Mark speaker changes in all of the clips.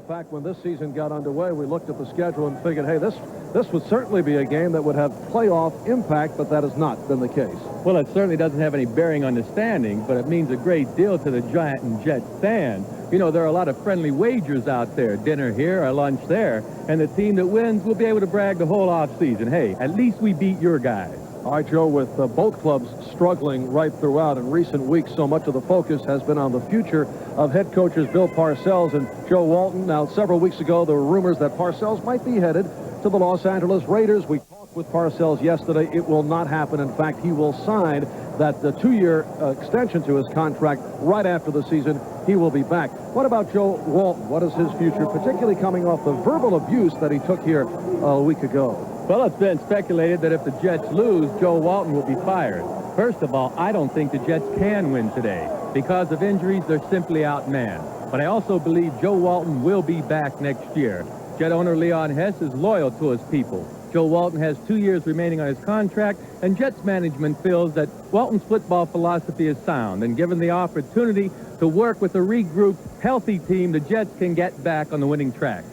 Speaker 1: fact, when this season got underway, we looked at the schedule and figured, hey, this would certainly be a game that would have playoff impact, but that has not been the case.
Speaker 2: Well, it certainly doesn't have any bearing on the standings, but it means a great deal to the Giant and Jet fan. You know, there are a lot of friendly wagers out there, dinner here or lunch there, and the team that wins will be able to brag the whole offseason. Hey, at least we beat your guys.
Speaker 1: All right, Joe, with both clubs struggling right throughout in recent weeks, so much of the focus has been on the future of head coaches Bill Parcells and Joe Walton. Now, several weeks ago, there were rumors that Parcells might be headed to the Los Angeles Raiders. We talked with Parcells yesterday. It will not happen. In fact, he will sign that the 2-year extension to his contract right after the season. He will be back. What about Joe Walton? What is his future, particularly coming off the verbal abuse that he took here a week ago?
Speaker 2: Well, it's been speculated that if the Jets lose, Joe Walton will be fired. First of all, I don't think the Jets can win today. Because of injuries, they're simply outmanned. But I also believe Joe Walton will be back next year. Jet owner Leon Hess is loyal to his people. Joe Walton has 2 years remaining on his contract, and Jets management feels that Walton's football philosophy is sound, and given the opportunity to work with a regrouped, healthy team, the Jets can get back on the winning track.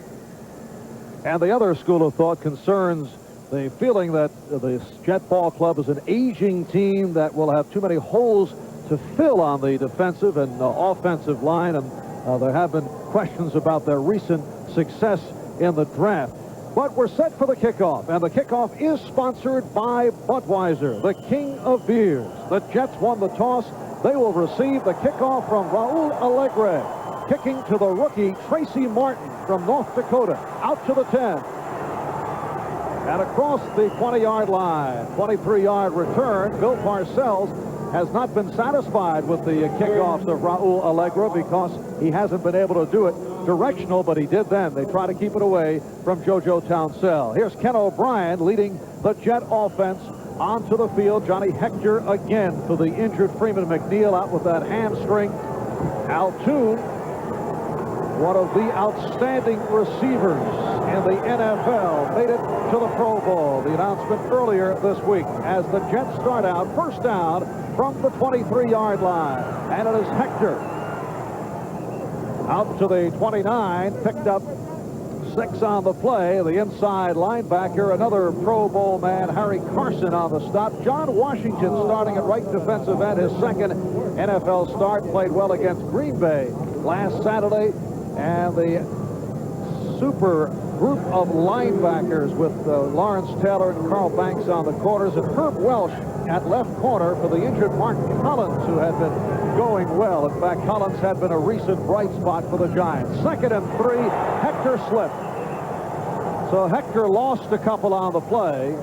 Speaker 1: And the other school of thought concerns the feeling that the Jet Ball Club is an aging team that will have too many holes to fill on the defensive and offensive line, and there have been questions about their recent success in the draft. But we're set for the kickoff, and the kickoff is sponsored by Budweiser, the king of beers. The Jets won the toss. They will receive the kickoff from Raul Alegre, kicking to the rookie Tracy Martin from North Dakota, out to the 10. And across the 20-yard line, 23-yard return. Bill Parcells has not been satisfied with the kickoffs of Raul Alegre because he hasn't been able to do it directional, but he did then. They try to keep it away from JoJo Townsell. Here's Ken O'Brien leading the Jet offense onto the field. Johnny Hector again for the injured Freeman McNeil out with that hamstring. Al Toon, one of the outstanding receivers in the NFL, made it to the Pro Bowl. The announcement earlier this week as the Jets start out first down from the 23-yard line. And it is Hector out to the 29, picked up 6 on the play. The inside linebacker, another Pro Bowl man, Harry Carson on the stop. John Washington starting at right defensive end, his second NFL start, played well against Green Bay last Saturday. And the super group of linebackers with Lawrence Taylor and Carl Banks on the corners, and Herb Welsh at left corner for the injured Mark Collins, who had been going well. In fact, Collins had been a recent bright spot for the Giants. 2nd and 3, Hector slipped. So Hector lost a couple on the play.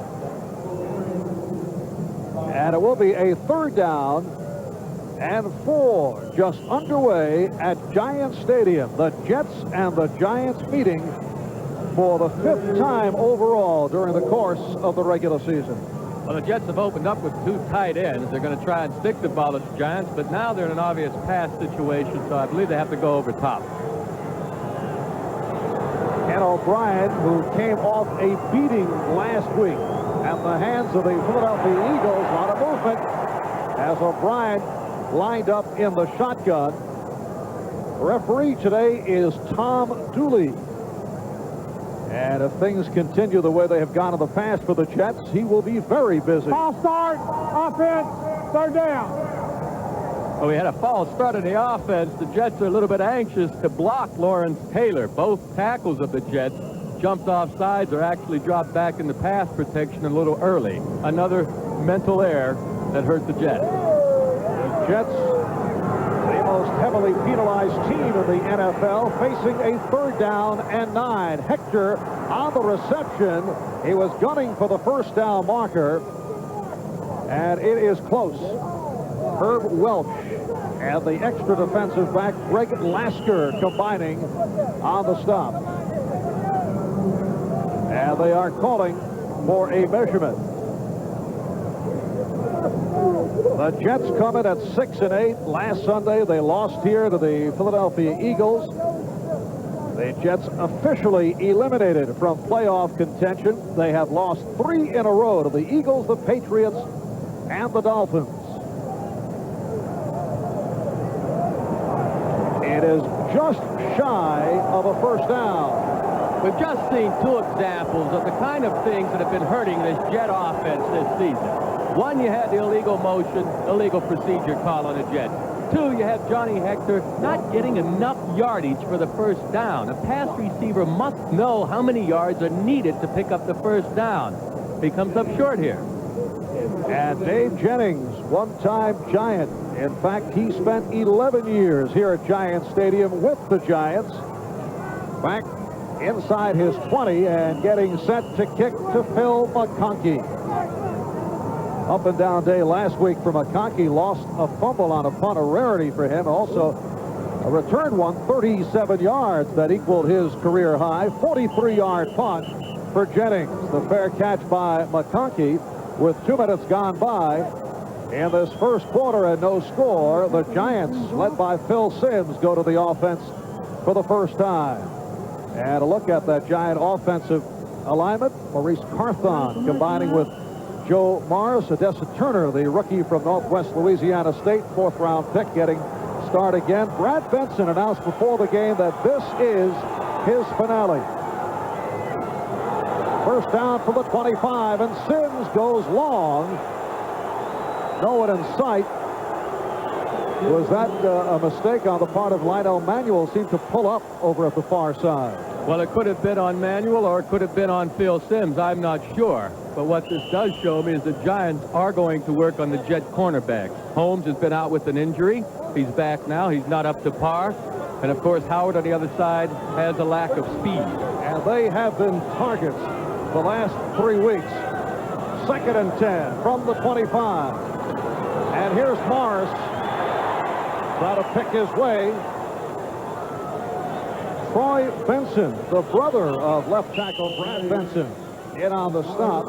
Speaker 1: And it will be a 3rd down and 4 just underway at Giant Stadium. The Jets and the Giants meeting for the 5th time overall during the course of the regular season.
Speaker 2: Well, the Jets have opened up with 2 tight ends. They're going to try and stick the ball at the Giants, but now they're in an obvious pass situation, so I believe they have to go over top.
Speaker 1: Ken O'Brien, who came off a beating last week at the hands of the Philadelphia Eagles, a lot of movement as O'Brien lined up in the shotgun. Referee today is Tom Dooley. And if things continue the way they have gone in the past for the Jets, he will be very busy.
Speaker 3: False start, offense, 3rd down.
Speaker 2: Well, we had a false start in the offense. The Jets are a little bit anxious to block Lawrence Taylor. Both tackles of the Jets jumped off sides or actually dropped back in the pass protection a little early. Another mental error that hurt the Jets.
Speaker 1: The Jets, the most heavily penalized team in the NFL, facing a 3rd down and 9. Hector on the reception. He was gunning for the 1st down marker, and it is close. Herb Welch and the extra defensive back Greg Lasker combining on the stop. And they are calling for a measurement. The Jets come in at 6-8. Last Sunday, they lost here to the Philadelphia Eagles. The Jets officially eliminated from playoff contention. They have lost 3 in a row to the Eagles, the Patriots, and the Dolphins. It is just shy of a first down.
Speaker 2: We've just seen two examples of the kind of things that have been hurting this Jet offense this season. One, you had the illegal motion, illegal procedure call on the Jets. Two, you have Johnny Hector not getting enough yardage for the first down. A pass receiver must know how many yards are needed to pick up the first down. He comes up short here.
Speaker 1: And Dave Jennings, one-time Giant. In fact, he spent 11 years here at Giant Stadium with the Giants. Back inside his 20 and getting set to kick to Phil McConkey. Up and down day last week for McConkey. Lost a fumble on a punt, a rarity for him. Also a return one, 37 yards. That equaled his career high. 43-yard punt for Jennings. The fair catch by McConkey with 2 minutes gone by. In this first quarter and no score, the Giants, led by Phil Simms, go to the offense for the first time. And a look at that Giant offensive alignment. Maurice Carthon combining with Joe Morris. Odessa Turner, the rookie from Northwest Louisiana State, 4th-round pick, getting start again. Brad Benson announced before the game that this is his finale. First down from the 25, and Simms goes long. No one in sight. Was that a mistake on the part of Lionel Manuel? Seemed to pull up over at the far side.
Speaker 2: Well, it could have been on Manuel or it could have been on Phil Simms. I'm not sure. But what this does show me is the Giants are going to work on the Jet cornerbacks. Holmes has been out with an injury. He's back now. He's not up to par. And, of course, Howard on the other side has a lack of speed.
Speaker 1: And they have been targets the last 3 weeks. 2nd and 10 from the 25. And here's Morris. Try to pick his way. Troy Benson, the brother of left tackle Brad Benson, in on the stop.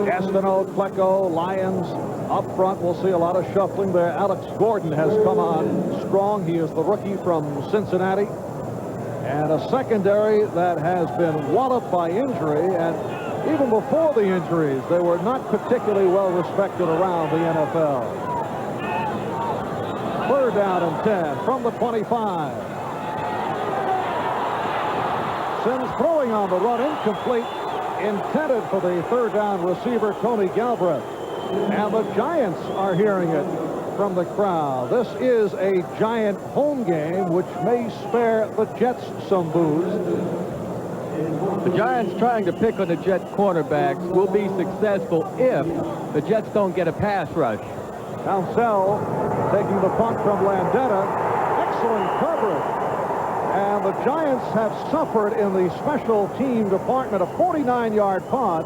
Speaker 1: Gastineau, Klecko, Lyons up front. We'll see a lot of shuffling there. Alex Gordon has come on strong. He is the rookie from Cincinnati. And a secondary that has been walloped by injury. And even before the injuries, they were not particularly well respected around the NFL. 3rd down and 10 from the 25. Simms throwing on the run, incomplete, intended for the 3rd down receiver, Tony Galbraith. And the Giants are hearing it from the crowd. This is a Giant home game, which may spare the Jets some booze.
Speaker 2: The Giants trying to pick on the Jet cornerbacks will be successful if the Jets don't get a pass rush.
Speaker 1: Council taking the punt from Landetta. Excellent coverage. And the Giants have suffered in the special team department. A 49-yard punt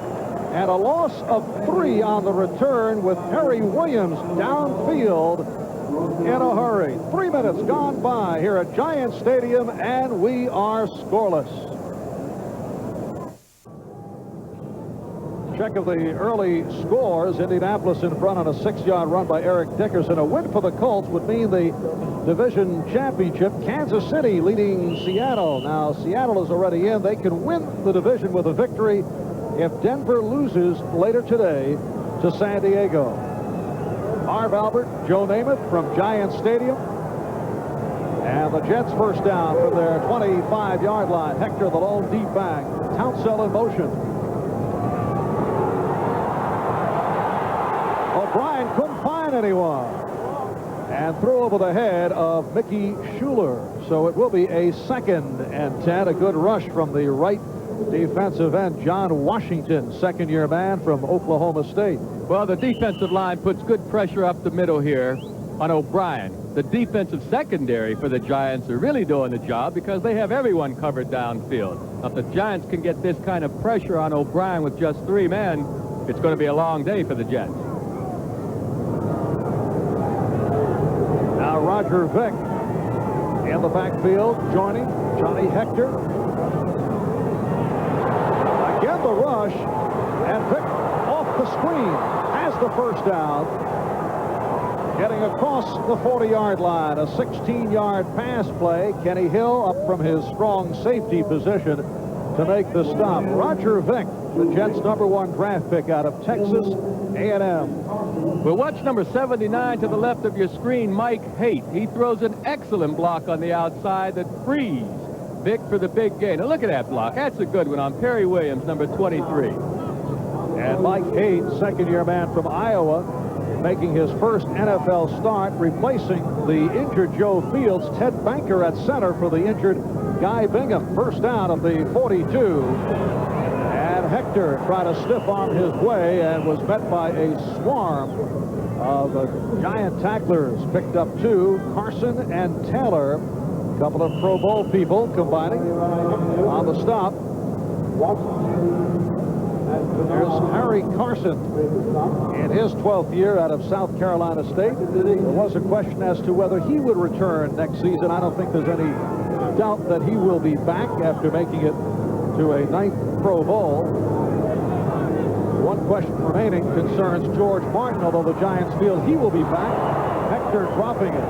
Speaker 1: and a loss of 3 on the return with Harry Williams downfield in a hurry. 3 minutes gone by here at Giant Stadium, and we are scoreless. Check of the early scores. Indianapolis in front on a 6-yard run by Eric Dickerson. A win for the Colts would mean the division championship. Kansas City leading Seattle. Now, Seattle is already in. They can win the division with a victory if Denver loses later today to San Diego. Marv Albert, Joe Namath from Giant Stadium. And the Jets first down from their 25-yard line. Hector, the lone deep back. Townsell in motion. O'Brien couldn't find anyone and threw over the head of Mickey Schuler. So it will be a 2nd and 10. A good rush from the right defensive end, John Washington, 2nd-year man from Oklahoma State.
Speaker 2: Well, the defensive line puts good pressure up the middle here on O'Brien. The defensive secondary for the Giants are really doing the job because they have everyone covered downfield. Now, if the Giants can get this kind of pressure on O'Brien with just 3 men, it's going to be a long day for the Jets.
Speaker 1: Now Roger Vick in the backfield, joining Johnny Hector. Again the rush, and Vick off the screen has the first down. Getting across the 40-yard line, a 16-yard pass play. Kenny Hill up from his strong safety position to make the stop. Roger Vick, the Jets' #1 draft pick out of Texas A&M.
Speaker 2: Well, watch number 79 to the left of your screen, Mike Haight. He throws an excellent block on the outside that frees Vic for the big gain. Now look at that block. That's a good one on Perry Williams, number 23.
Speaker 1: And Mike Haight, second-year man from Iowa, making his first NFL start, replacing the injured Joe Fields. Ted Banker at center for the injured Guy Bingham. First down of the 42. And Hector tried to stiff arm his way and was met by a swarm of giant tacklers. Picked up 2, Carson and Taylor. A couple of Pro Bowl people combining on the stop. There's Harry Carson in his 12th year out of South Carolina State. There was a question as to whether he would return next season. I don't think there's any doubt that he will be back after making it to a 9th Pro Bowl. One question remaining concerns George Martin, although the Giants feel he will be back. Hector dropping it.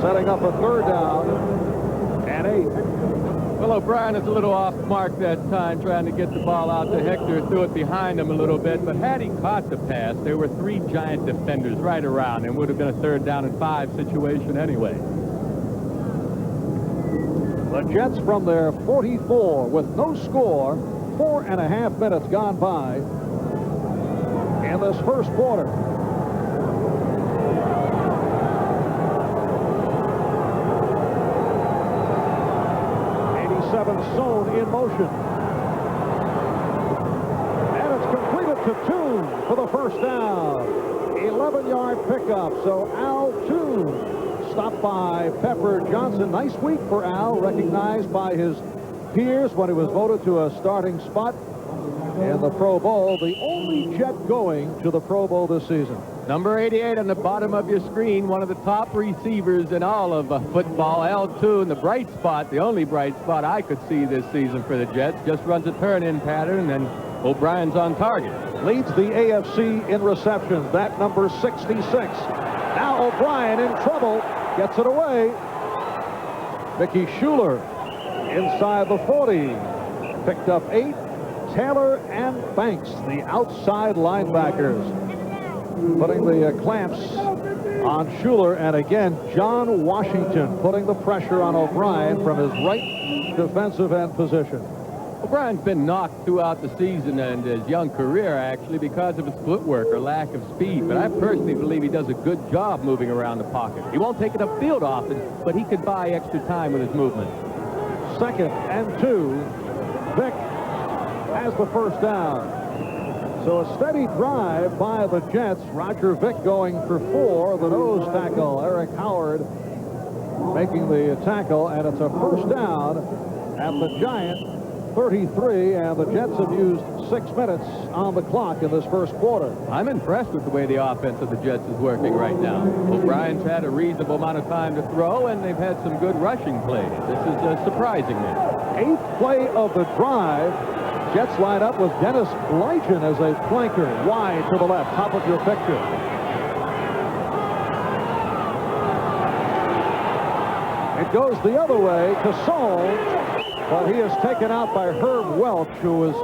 Speaker 1: Setting up a 3rd down and 8.
Speaker 2: Well, O'Brien is a little off mark that time trying to get the ball out to Hector. Threw it behind him a little bit, but had he caught the pass, there were 3 giant defenders right around and would have been a 3rd down and 5 situation anyway.
Speaker 1: The Jets from their 44 with no score, 4.5 minutes gone by in this first quarter. Zone in motion. And it's completed to Toon for the first down. 11-yard pickup. So Al Toon stopped by Pepper Johnson. Nice week for Al, recognized by his peers when he was voted to a starting spot in the Pro Bowl. The only Jet going to the Pro Bowl this season.
Speaker 2: Number 88 on the bottom of your screen, one of the top receivers in all of football, Al Toon, the bright spot, the only bright spot I could see this season for the Jets. Just runs a turn-in pattern, and O'Brien's on target.
Speaker 1: Leads the AFC in receptions, that number 66. Now O'Brien in trouble, gets it away. Mickey Schuler inside the 40. Picked up 8. Taylor and Banks, the outside linebackers, putting the clamps on Schuler, and again John Washington putting the pressure on O'Brien from his right defensive end position.
Speaker 2: O'Brien's been knocked throughout the season and his young career, actually, because of his footwork or lack of speed, but I personally believe he does a good job moving around the pocket. He won't take it upfield often, but he could buy extra time with his movement.
Speaker 1: 2nd and 2. Vic has the first down. So a steady drive by the Jets. Roger Vick going for 4. The nose tackle, Eric Howard, making the tackle, and it's a first down at the Giant 33, and the Jets have used 6 minutes on the clock in this first quarter.
Speaker 2: I'm impressed with the way the offense of the Jets is working right now. O'Brien's had a reasonable amount of time to throw, and they've had some good rushing plays. This is surprising me.
Speaker 1: 8th play of the drive. Jets line up with Dennis Blygen as a flanker, wide to the left, top of your picture. It goes the other way to Soule, but he is taken out by Herb Welch, who was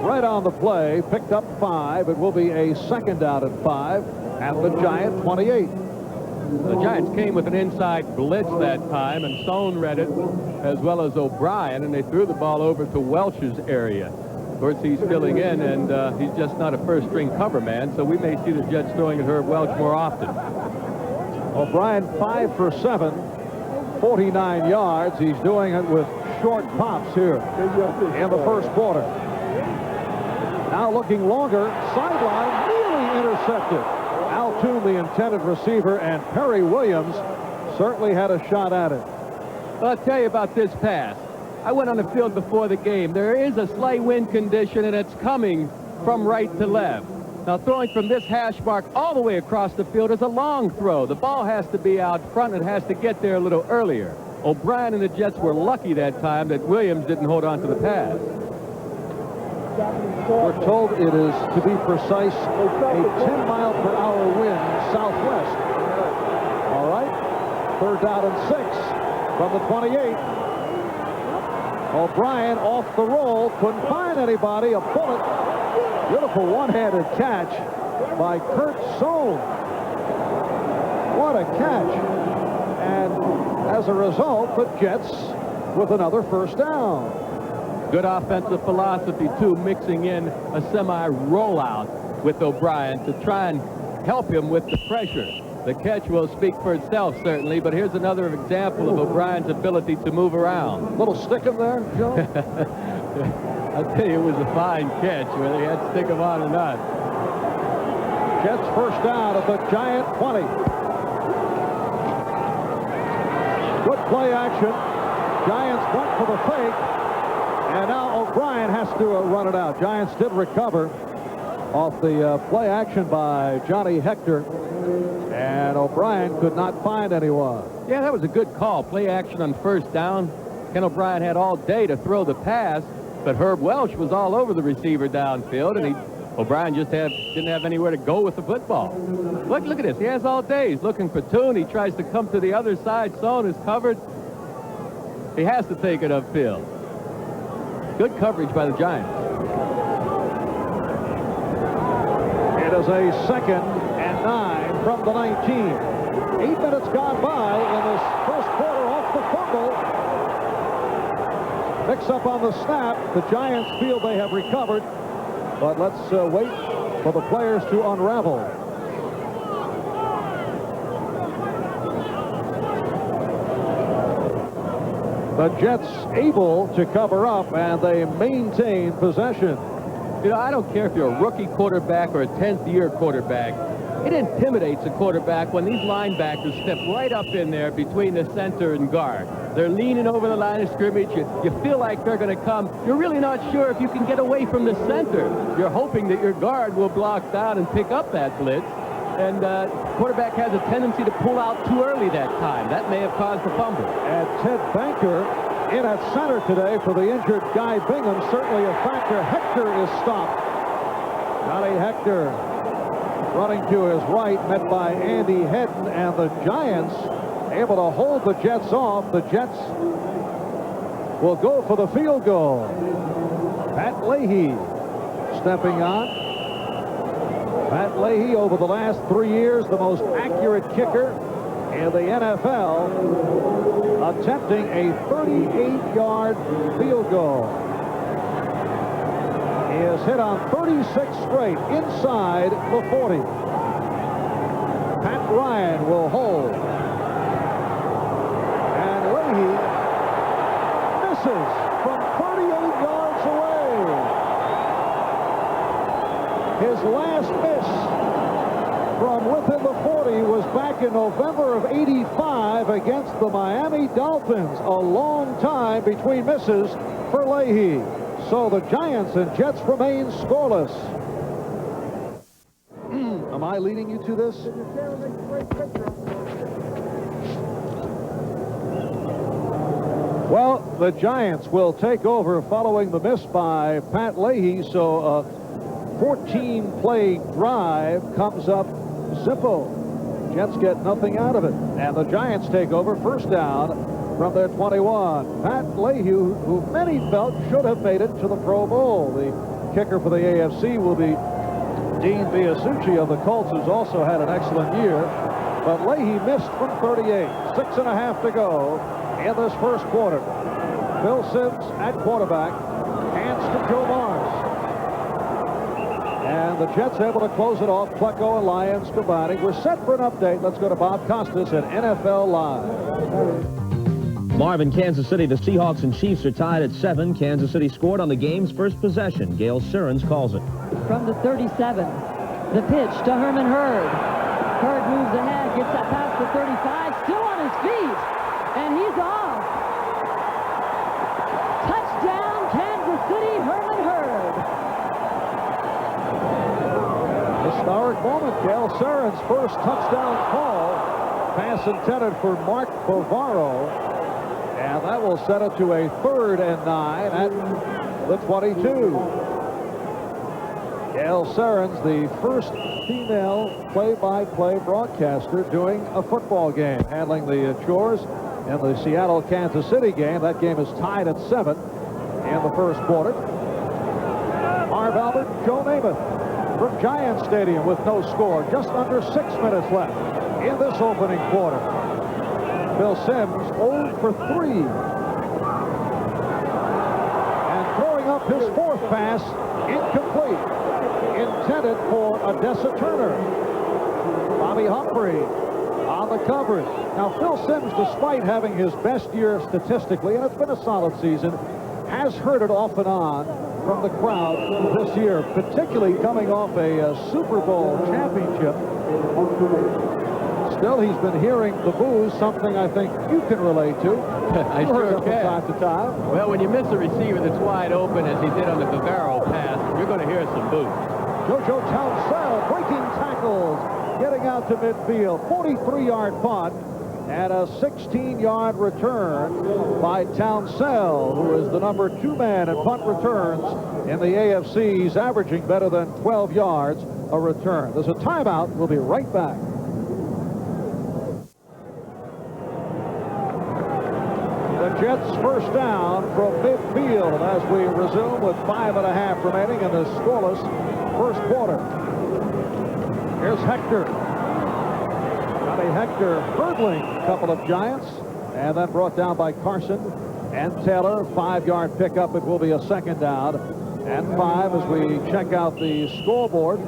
Speaker 1: right on the play, picked up 5. It will be a 2nd down and 5 at the Giant 28.
Speaker 2: The Giants came with an inside blitz that time, and Soule read it as well as O'Brien, and they threw the ball over to Welch's area. Of course, he's filling in, and he's just not a first-string cover man, so we may see the Jets throwing at Herb Welch more often.
Speaker 1: O'Brien 5 for 7, 49 yards. He's doing it with short pops here in the first quarter. Now looking longer, sideline, nearly intercepted. Al Toon, the intended receiver, and Perry Williams certainly had a shot at it.
Speaker 2: Well, I'll tell you about this pass. I went on the field before the game. There is a slight wind condition, and it's coming from right to left. Now, throwing from this hash mark all the way across the field is a long throw. The ball has to be out front and has to get there a little earlier. O'Brien and the Jets were lucky that time that Williams didn't hold on to the pass.
Speaker 1: We're told it is, to be precise, a 10-mile-per-hour wind southwest. All right, 3rd down and 6 from the 28. O'Brien off the roll, couldn't find anybody. A bullet, beautiful one-handed catch by Kurt Sohn. What a catch. And as a result, the Jets with another first down.
Speaker 2: Good offensive philosophy, too, mixing in a semi-rollout with O'Brien to try and help him with the pressure. The catch will speak for itself, certainly, but here's another example of O'Brien's ability to move around.
Speaker 1: Little stick him there, Joe?
Speaker 2: I'll tell you, it was a fine catch, whether he had to stick him on or not.
Speaker 1: Jets first down at the Giant 20. Good play action. Giants went for the fake, and now O'Brien has to run it out. Giants did recover off the play action by Johnny Hector, and O'Brien could not find anyone.
Speaker 2: Yeah, that was a good call. Play action on first down. Ken O'Brien had all day to throw the pass, but Herb Welch was all over the receiver downfield, and O'Brien just didn't have anywhere to go with the football. Look at this. He has all day. He's looking for Toon. He tries to come to the other side. Sohn is covered. He has to take it upfield. Good coverage by the Giants.
Speaker 1: It is a 2nd and 9 from the 19. 8 minutes gone by in this first quarter off the fumble. Mix up on the snap. The Giants feel they have recovered, but let's wait for the players to unravel. The Jets able to cover up, and they maintain possession.
Speaker 2: You know, I don't care if you're a rookie quarterback or a 10th-year quarterback. It intimidates a quarterback when these linebackers step right up in there between the center and guard. They're leaning over the line of scrimmage. You feel like they're going to come. You're really not sure if you can get away from the center. You're hoping that your guard will block down and pick up that blitz. And quarterback has a tendency to pull out too early that time. That may have caused the fumble.
Speaker 1: And Ted Banker in at center today for the injured Guy Bingham. Certainly a factor. Hector is stopped. Johnny Hector running to his right, met by Andy Hedden, and the Giants able to hold the Jets off. The Jets will go for the field goal. Pat Leahy stepping on. Pat Leahy, over the last 3 years, the most accurate kicker in the NFL, attempting a 38-yard field goal. He has hit on 36 straight inside the 40. Pat Ryan will hold. And Leahy misses from 38 yards away. His last miss from within the 40 was back in November of '85 against the Miami Dolphins. A long time between misses for Leahy. So the Giants and Jets remain scoreless. Am I leading you to this? Well, the Giants will take over following the miss by Pat Leahy. So 14-play drive comes up simple. Jets get nothing out of it. And the Giants take over first down from their 21. Pat Leahy, who many felt should have made it to the Pro Bowl. The kicker for the AFC will be Dean Biasucci of the Colts, who's also had an excellent year. But Leahy missed from 38. 6.5 to go in this first quarter. Bill Sims at quarterback. Hands to Joe Marv. And the Jets able to close it off. Pleco and Lyons combining. We're set for an update. Let's go to Bob Costas at NFL Live.
Speaker 4: Marv in Kansas City. The Seahawks and Chiefs are tied at 7. Kansas City scored on the game's first possession. Gail Surens calls it.
Speaker 5: From the 37, the pitch to Herman Hurd. Hurd moves ahead, gets that pass to 35, still on his feet, and he's off. Touchdown, Kansas City, Herman Hurd.
Speaker 1: Historic moment. Gail Surens' first touchdown call. Pass intended for Mark Bavaro. And that will set it to a 3rd and 9 at the 22. Gail Surens, the first female play-by-play broadcaster doing a football game, handling the chores in the Seattle-Kansas City game. That game is tied at 7 in the first quarter. Marv Albert, Joe Namath. from Giant Stadium with no score. Just under 6 minutes left in this opening quarter. Phil Simms 0 for 3. And throwing up his fourth pass, incomplete. Intended for Odessa Turner. Bobby Humphrey on the coverage. Now, Phil Simms, despite having his best year statistically, and it's been a solid season, has heard it off and on from the crowd this year, particularly coming off a Super Bowl championship. Still, he's been hearing the boos, something I think you can relate to.
Speaker 2: I sure
Speaker 1: from time to time.
Speaker 2: Well, when you miss a receiver that's wide open, as he did on the Bavaro pass, you're going to hear some boos.
Speaker 1: JoJo Townsell breaking tackles, getting out to midfield. 43-yard punt and a 16-yard return by Townsell, who is the number 2 man in punt returns in the AFC. He's averaging better than 12 yards a return. There's a timeout. We'll be right back. The Jets first down from midfield as we resume with 5.5 remaining in the scoreless first quarter. Here's Hector. Johnny Hector hurdling a couple of Giants and then brought down by Carson and Taylor. 5-yard pickup. It will be a second down and 5 as we check out the scoreboard.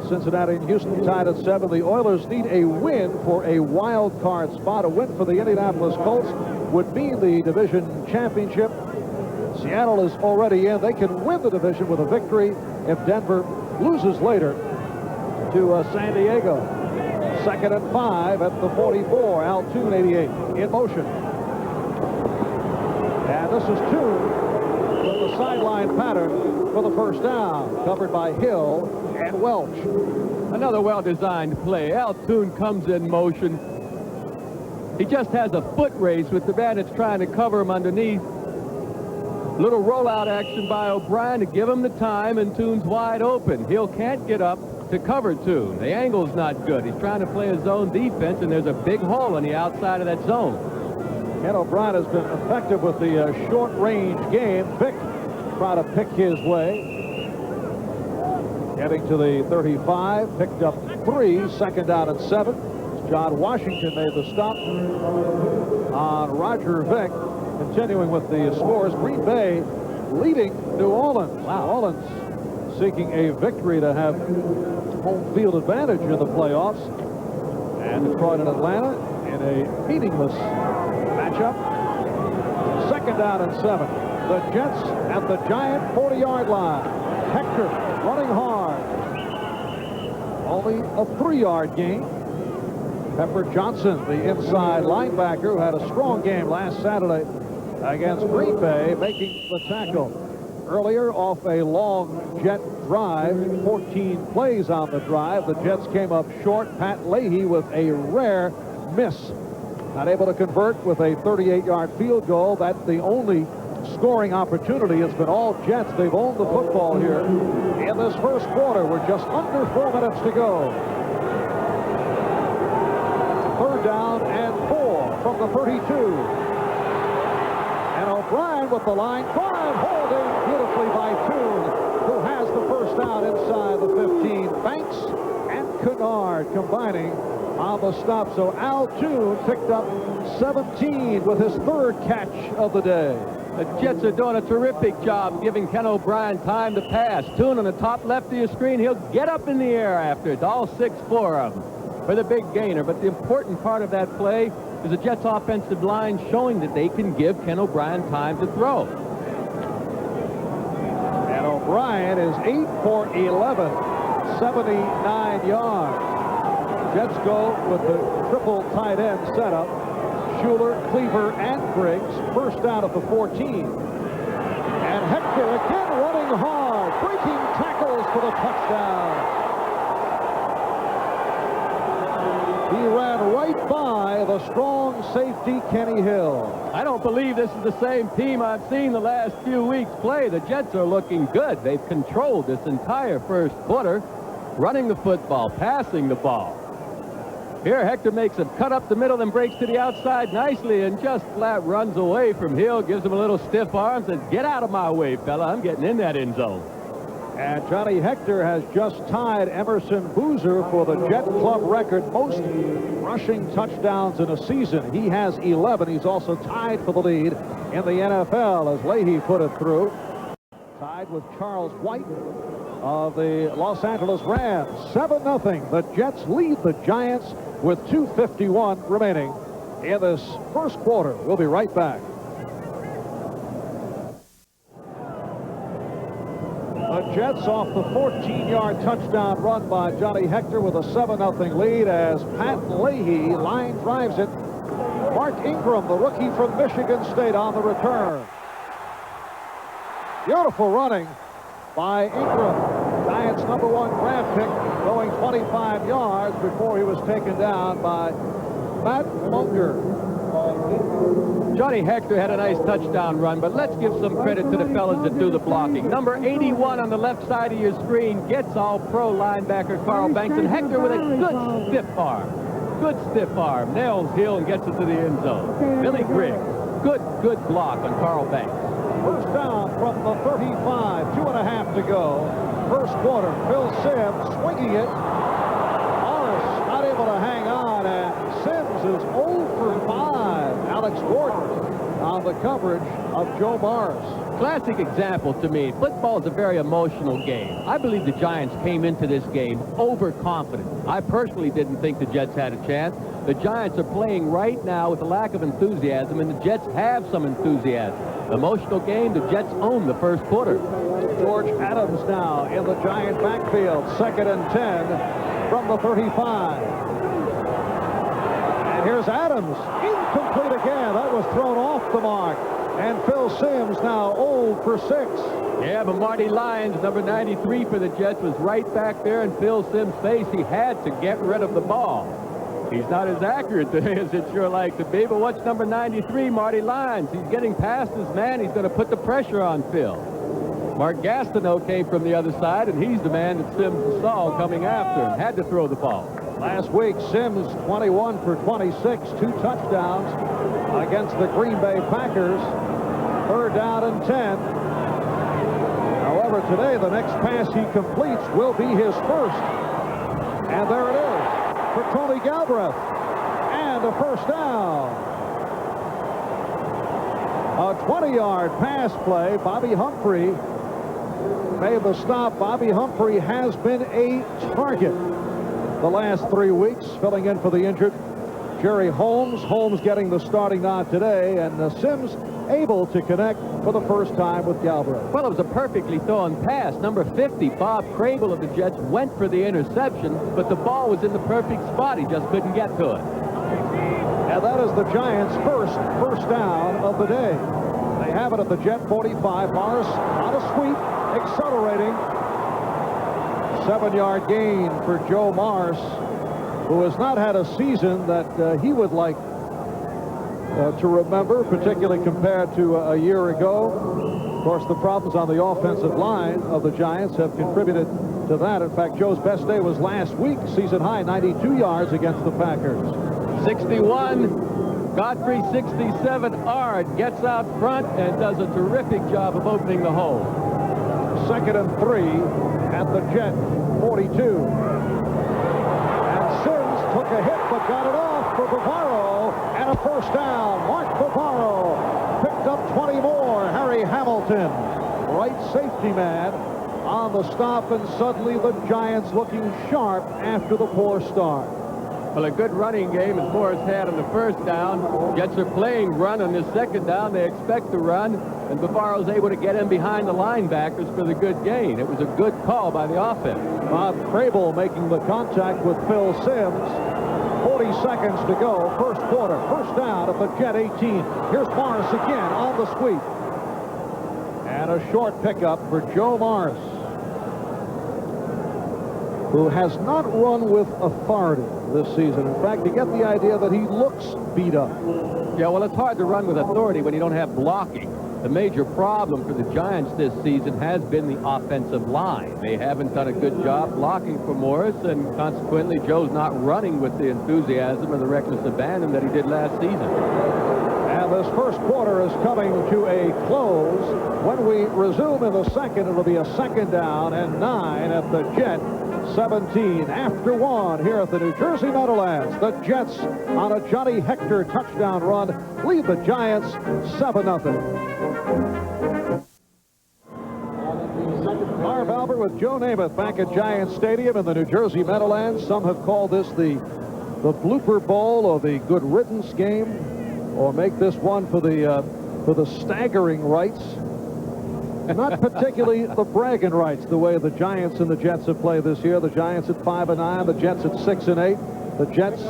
Speaker 1: Cincinnati and Houston tied at 7. The Oilers need a win for a wild card spot. A win for the Indianapolis Colts would mean the division championship. Seattle is already in. They can win the division with a victory if Denver loses later to San Diego. 2nd and 5 at the 44. Al Toon, 88, in motion. And this is Toon with the sideline pattern for the first down, covered by Hill and Welch.
Speaker 2: Another well-designed play. Al Toon comes in motion. He just has a foot race with the man that's trying to cover him underneath. Little rollout action by O'Brien to give him the time, and Toon's wide open. Hill can't get up to cover Toon. The angle's not good. He's trying to play a zone defense, and there's a big hole on the outside of that zone.
Speaker 1: Ken O'Brien has been effective with the short-range game. Vick trying to pick his way. Getting to the 35, picked up 3, 2nd down and 7. John Washington made the stop on Roger Vick. Continuing with the scores, Green Bay leading New Orleans. Wow. New Orleans seeking a victory to have home field advantage in the playoffs. And Detroit and Atlanta in a meaningless matchup. 2nd down and 7. The Jets at the Giant 40-yard line. Hector running hard. Only a 3-yard gain. Pepper Johnson, the inside linebacker, who had a strong game last Saturday against Green Bay, making the tackle. Earlier, off a long Jet drive, 14 plays on the drive. The Jets came up short. Pat Leahy with a rare miss. Not able to convert with a 38-yard field goal. That's the only scoring opportunity. It's been all Jets. They've owned the football here in this first quarter. We're just under 4 minutes to go. 3rd down and 4 from the 32. And O'Brien with the line drive, holding beautifully by Toon, who has the first down inside the 15. Banks and Kennard combining on the stop. So Al Toon picked up 17 with his 3rd catch of the day.
Speaker 2: The Jets are doing a terrific job giving Ken O'Brien time to pass. Toon on the top left of your screen. He'll get up in the air after it. All 6'4" of them for the big gainer. But the important part of that play is the Jets offensive line showing that they can give Ken O'Brien time to throw.
Speaker 1: And O'Brien is 8 for 11, 79 yards. Jets go with the triple tight end setup. Schuler, Cleaver, and Griggs. First down at the 14. And Hector again running hard, breaking tackles for the touchdown. He ran right by the strong safety, Kenny Hill.
Speaker 2: I don't believe this is the same team I've seen the last few weeks play. The Jets are looking good. They've controlled this entire first quarter, running the football, passing the ball. Here, Hector makes a cut up the middle, then breaks to the outside nicely and just flat runs away from Hill, gives him a little stiff arm, says, "Get out of my way, fella. I'm getting in that end zone."
Speaker 1: And Johnny Hector has just tied Emerson Boozer for the Jet Club record, most rushing touchdowns in a season. He has 11. He's also tied for the lead in the NFL as Leahy put it through. Tied with Charles White of the Los Angeles Rams. 7-0. The Jets lead the Giants with 2:51 remaining in this first quarter. We'll be right back. The Jets off the 14-yard touchdown run by Johnny Hector with a 7-0 lead as Pat Leahy line drives it. Mark Ingram, the rookie from Michigan State, on the return. Beautiful running by Ingram, Giants' #1 draft pick, going 25 yards before he was taken down by Matt Munger.
Speaker 2: Johnny Hector had a nice touchdown run, but let's give some credit to the fellas that do the blocking. Number 81 on the left side of your screen gets all-pro linebacker Carl Banks, and Hector with a good stiff arm. Good stiff arm. Nails Hill and gets it to the end zone. Billy Griggs, good block on Carl Banks.
Speaker 1: First down from the 35, 2.5 to go. First quarter, Phil Simms swinging it. Morris not able to hang on, and Simms is 0 for 5. Alex Gordon on the coverage of Joe Morris.
Speaker 2: Classic example to me. Football is a very emotional game. I believe the Giants came into this game overconfident. I personally didn't think the Jets had a chance. The Giants are playing right now with a lack of enthusiasm, and the Jets have some enthusiasm. Emotional game. The Jets own the first quarter.
Speaker 1: George Adams now in the Giant backfield. 2nd and 10 from the 35. And here's Adams. Incomplete again. That was thrown off the mark. And Phil Simms now 0 for 6.
Speaker 2: Yeah, but Marty Lyons, number 93 for the Jets, was right back there in Phil Simms' face. He had to get rid of the ball. He's not as accurate today as it sure like to be, but what's number 93, Marty Lyons? He's getting past his man. He's going to put the pressure on Phil. Mark Gastineau came from the other side, and he's the man that Simms saw coming after him. Had to throw the ball.
Speaker 1: Last week, Simms 21 for 26, 2 touchdowns against the Green Bay Packers. 3rd down and 10. However, today, the next pass he completes will be his first. And there it is for Tony Galbraith. And a first down. A 20-yard pass play. Bobby Humphrey made the stop. Bobby Humphrey has been a target the last 3 weeks, filling in for the injured Jerry Holmes. Holmes getting the starting nod today, and Simms able to connect for the first time with Galbraith.
Speaker 2: Well, it was a perfectly thrown pass. Number 50, Bob Crable of the Jets, went for the interception, but the ball was in the perfect spot. He just couldn't get to it.
Speaker 1: And that is the Giants' first down of the day. They have it at the Jet 45. Morris on a sweep, accelerating. 7-yard gain for Joe Morris, who has not had a season that he would like to remember, particularly compared to a year ago. Of course, the problems on the offensive line of the Giants have contributed to that. In fact, Joe's best day was last week, season high, 92 yards against the Packers.
Speaker 2: 61, Godfrey 67, Ard gets out front and does a terrific job of opening the hole.
Speaker 1: 2nd and 3 at the Jet 42. And Simms took a hit but got it off for Bavaro, and a first down. Mark Bavaro picked up 20 more. Harry Hamilton, right safety man, on the stop, and suddenly the Giants looking sharp after the poor start.
Speaker 2: Well, a good running game as Morris had on the first down. Jets are playing run on this second down. They expect to run, and Bavaro's able to get in behind the linebackers for the good gain. It was a good call by the offense.
Speaker 1: Bob Crable making the contact with Phil Simms. 40 seconds to go, first quarter. First down at the Jet 18. Here's Morris again on the sweep. And a short pickup for Joe Morris, who has not run with authority this season. In fact, you get the idea that he looks beat up.
Speaker 2: Yeah, well, it's hard to run with authority when you don't have blocking. The major problem for the Giants this season has been the offensive line. They haven't done a good job blocking for Morris, and consequently, Joe's not running with the enthusiasm and the reckless abandon that he did last season.
Speaker 1: And And this first quarter is coming to a close. When we resume in the second, it'll be a second down and 9 at the Jet 17. After 1 here at the New Jersey Meadowlands, the Jets on a Johnny Hector touchdown run lead the Giants 7-0. Marv Albert with Joe Namath back at Giants Stadium in the New Jersey Meadowlands. Some have called this the blooper bowl or the good riddance game, or make this one for the staggering rights. Not particularly the bragging rights, the way the Giants and the Jets have played this year. The Giants at 5-9, the Jets at 6-8. The Jets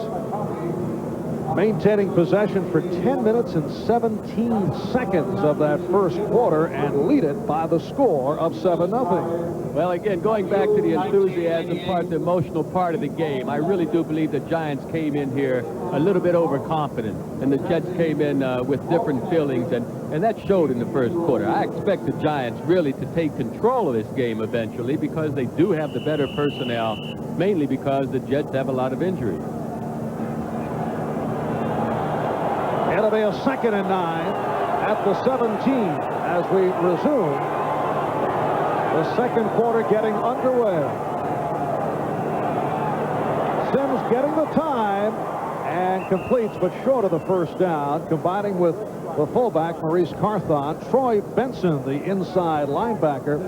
Speaker 1: maintaining possession for 10 minutes and 17 seconds of that first quarter and lead it by the score of 7-0.
Speaker 2: Well, again, going back to the enthusiasm part, the emotional part of the game, I really do believe the Giants came in here a little bit overconfident, and the Jets came in with different feelings, and that showed in the first quarter. I expect the Giants really to take control of this game eventually because they do have the better personnel, mainly because the Jets have a lot of injuries.
Speaker 1: It'll be a 2nd and 9 at the 17 as we resume. The second quarter getting underway. Sims getting the time and completes, but short of the first down, combining with the fullback, Maurice Carthon. Troy Benson, the inside linebacker,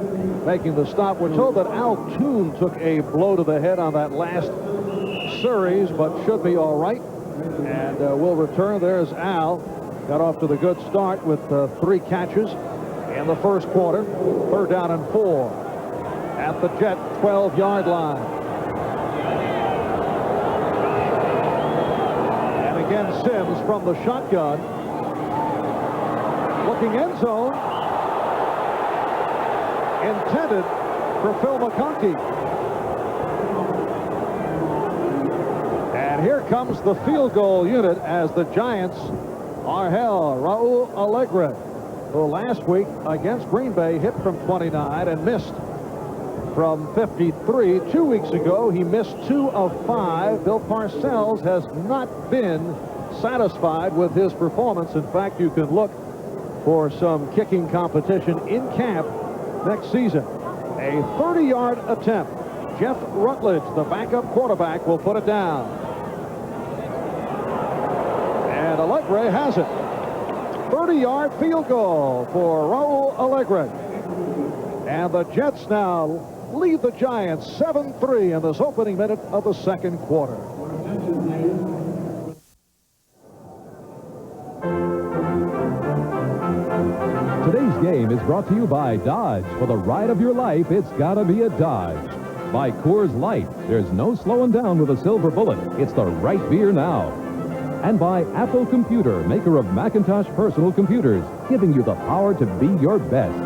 Speaker 1: making the stop. We're told that Al Toon took a blow to the head on that last series, but should be all right. And will return. There's Al. Got off to the good start with 3 catches in the first quarter. 3rd down and 4 at the Jet 12-yard line. And again, Sims from the shotgun. Looking end zone. Intended for Phil McConkey. And here comes the field goal unit as the Giants are held. Raul Alegre, who last week against Green Bay hit from 29 and missed from 53. 2 weeks ago, he missed 2 of 5. Bill Parcells has not been satisfied with his performance. In fact, you can look for some kicking competition in camp next season. A 30-yard attempt. Jeff Rutledge, the backup quarterback, will put it down. And Alegre has it. 30-yard field goal for Raul Alegre. And the Jets now lead the Giants 7-3 in this opening minute of the second quarter.
Speaker 6: Today's game is brought to you by Dodge. For the ride of your life, it's gotta be a Dodge. By Coors Light. There's no slowing down with a silver bullet. It's the right beer now. And by Apple Computer, maker of Macintosh personal computers, giving you the power to be your best.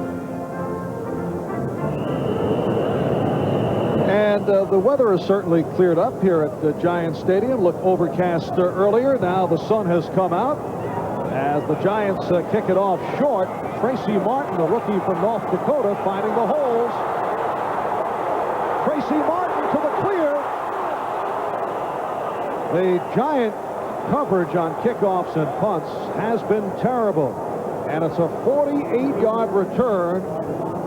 Speaker 1: And the weather has certainly cleared up here at the Giants Stadium. Looked overcast earlier. Now the sun has come out as the Giants kick it off short. Tracy Martin, the rookie from North Dakota, finding the holes. Tracy Martin to the clear. The Giant coverage on kickoffs and punts has been terrible. And it's a 48-yard return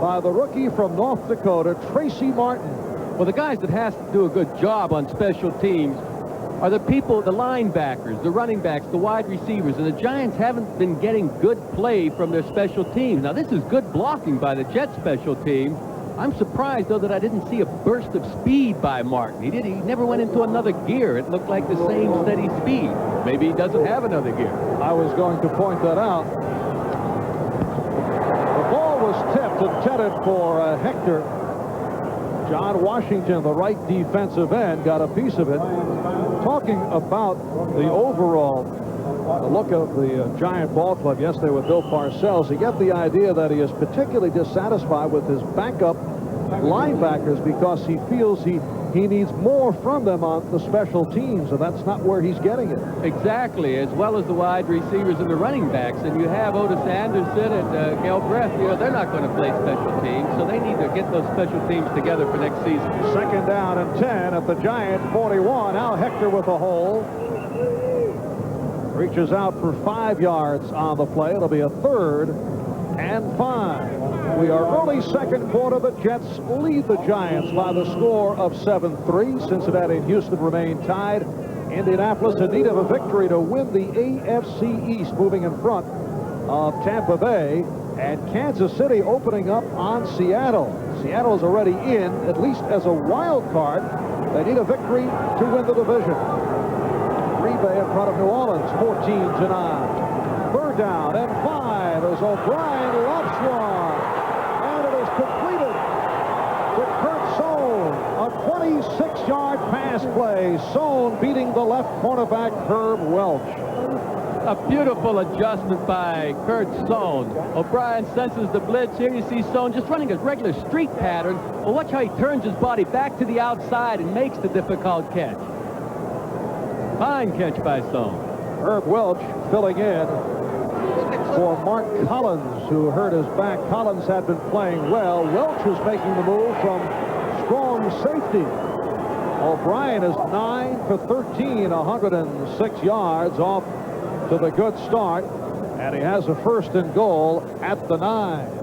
Speaker 1: by the rookie from North Dakota, Tracy Martin.
Speaker 2: Well, the guys that has to do a good job on special teams are the people, the linebackers, the running backs, the wide receivers, and the Giants haven't been getting good play from their special teams. Now, this is good blocking by the Jets special team. I'm surprised, though, that I didn't see a burst of speed by Martin. He never went into another gear. It looked like the same steady speed. Maybe he doesn't have another gear.
Speaker 1: I was going to point that out. The ball was tipped, intended for Hector. John Washington, the right defensive end, got a piece of it. Talking about the overall look of the Giant ball club yesterday with Bill Parcells, you get the idea that he is particularly dissatisfied with his backup linebackers because he feels he needs more from them on the special teams, and that's not where he's getting it.
Speaker 2: Exactly, as well as the wide receivers and the running backs. And you have Otis Anderson and Gail Breth. You know, they're not going to play special teams, so they need to get those special teams together for next season.
Speaker 1: 2nd down and 10 at the Giant 41. Al Hector with a hole. Reaches out for 5 yards on the play. It'll be a 3rd and 5. We are early second quarter. The Jets lead the Giants by the score of 7-3. Cincinnati and Houston remain tied. Indianapolis in need of a victory to win the AFC East, moving in front of Tampa Bay. And Kansas City opening up on Seattle. Seattle is already in, at least as a wild card. They need a victory to win the division. Green Bay in front of New Orleans, 14-9. 3rd down and 5 as O'Brien lobs one. And it is completed to Kurt Sohn. A 26-yard pass play. Sohn beating the left cornerback Herb Welch.
Speaker 2: A beautiful adjustment by Kurt Sohn. O'Brien senses the blitz. Here you see Sohn just running his regular street pattern. Well, watch how he turns his body back to the outside and makes the difficult catch. Fine catch by Sohn.
Speaker 1: Herb Welch filling in for Mark Collins, who hurt his back. Collins had been playing well. Welch is making the move from strong safety. O'Brien is 9 for 13, 106 yards off to the good start, and he has a 1st and goal at the 9.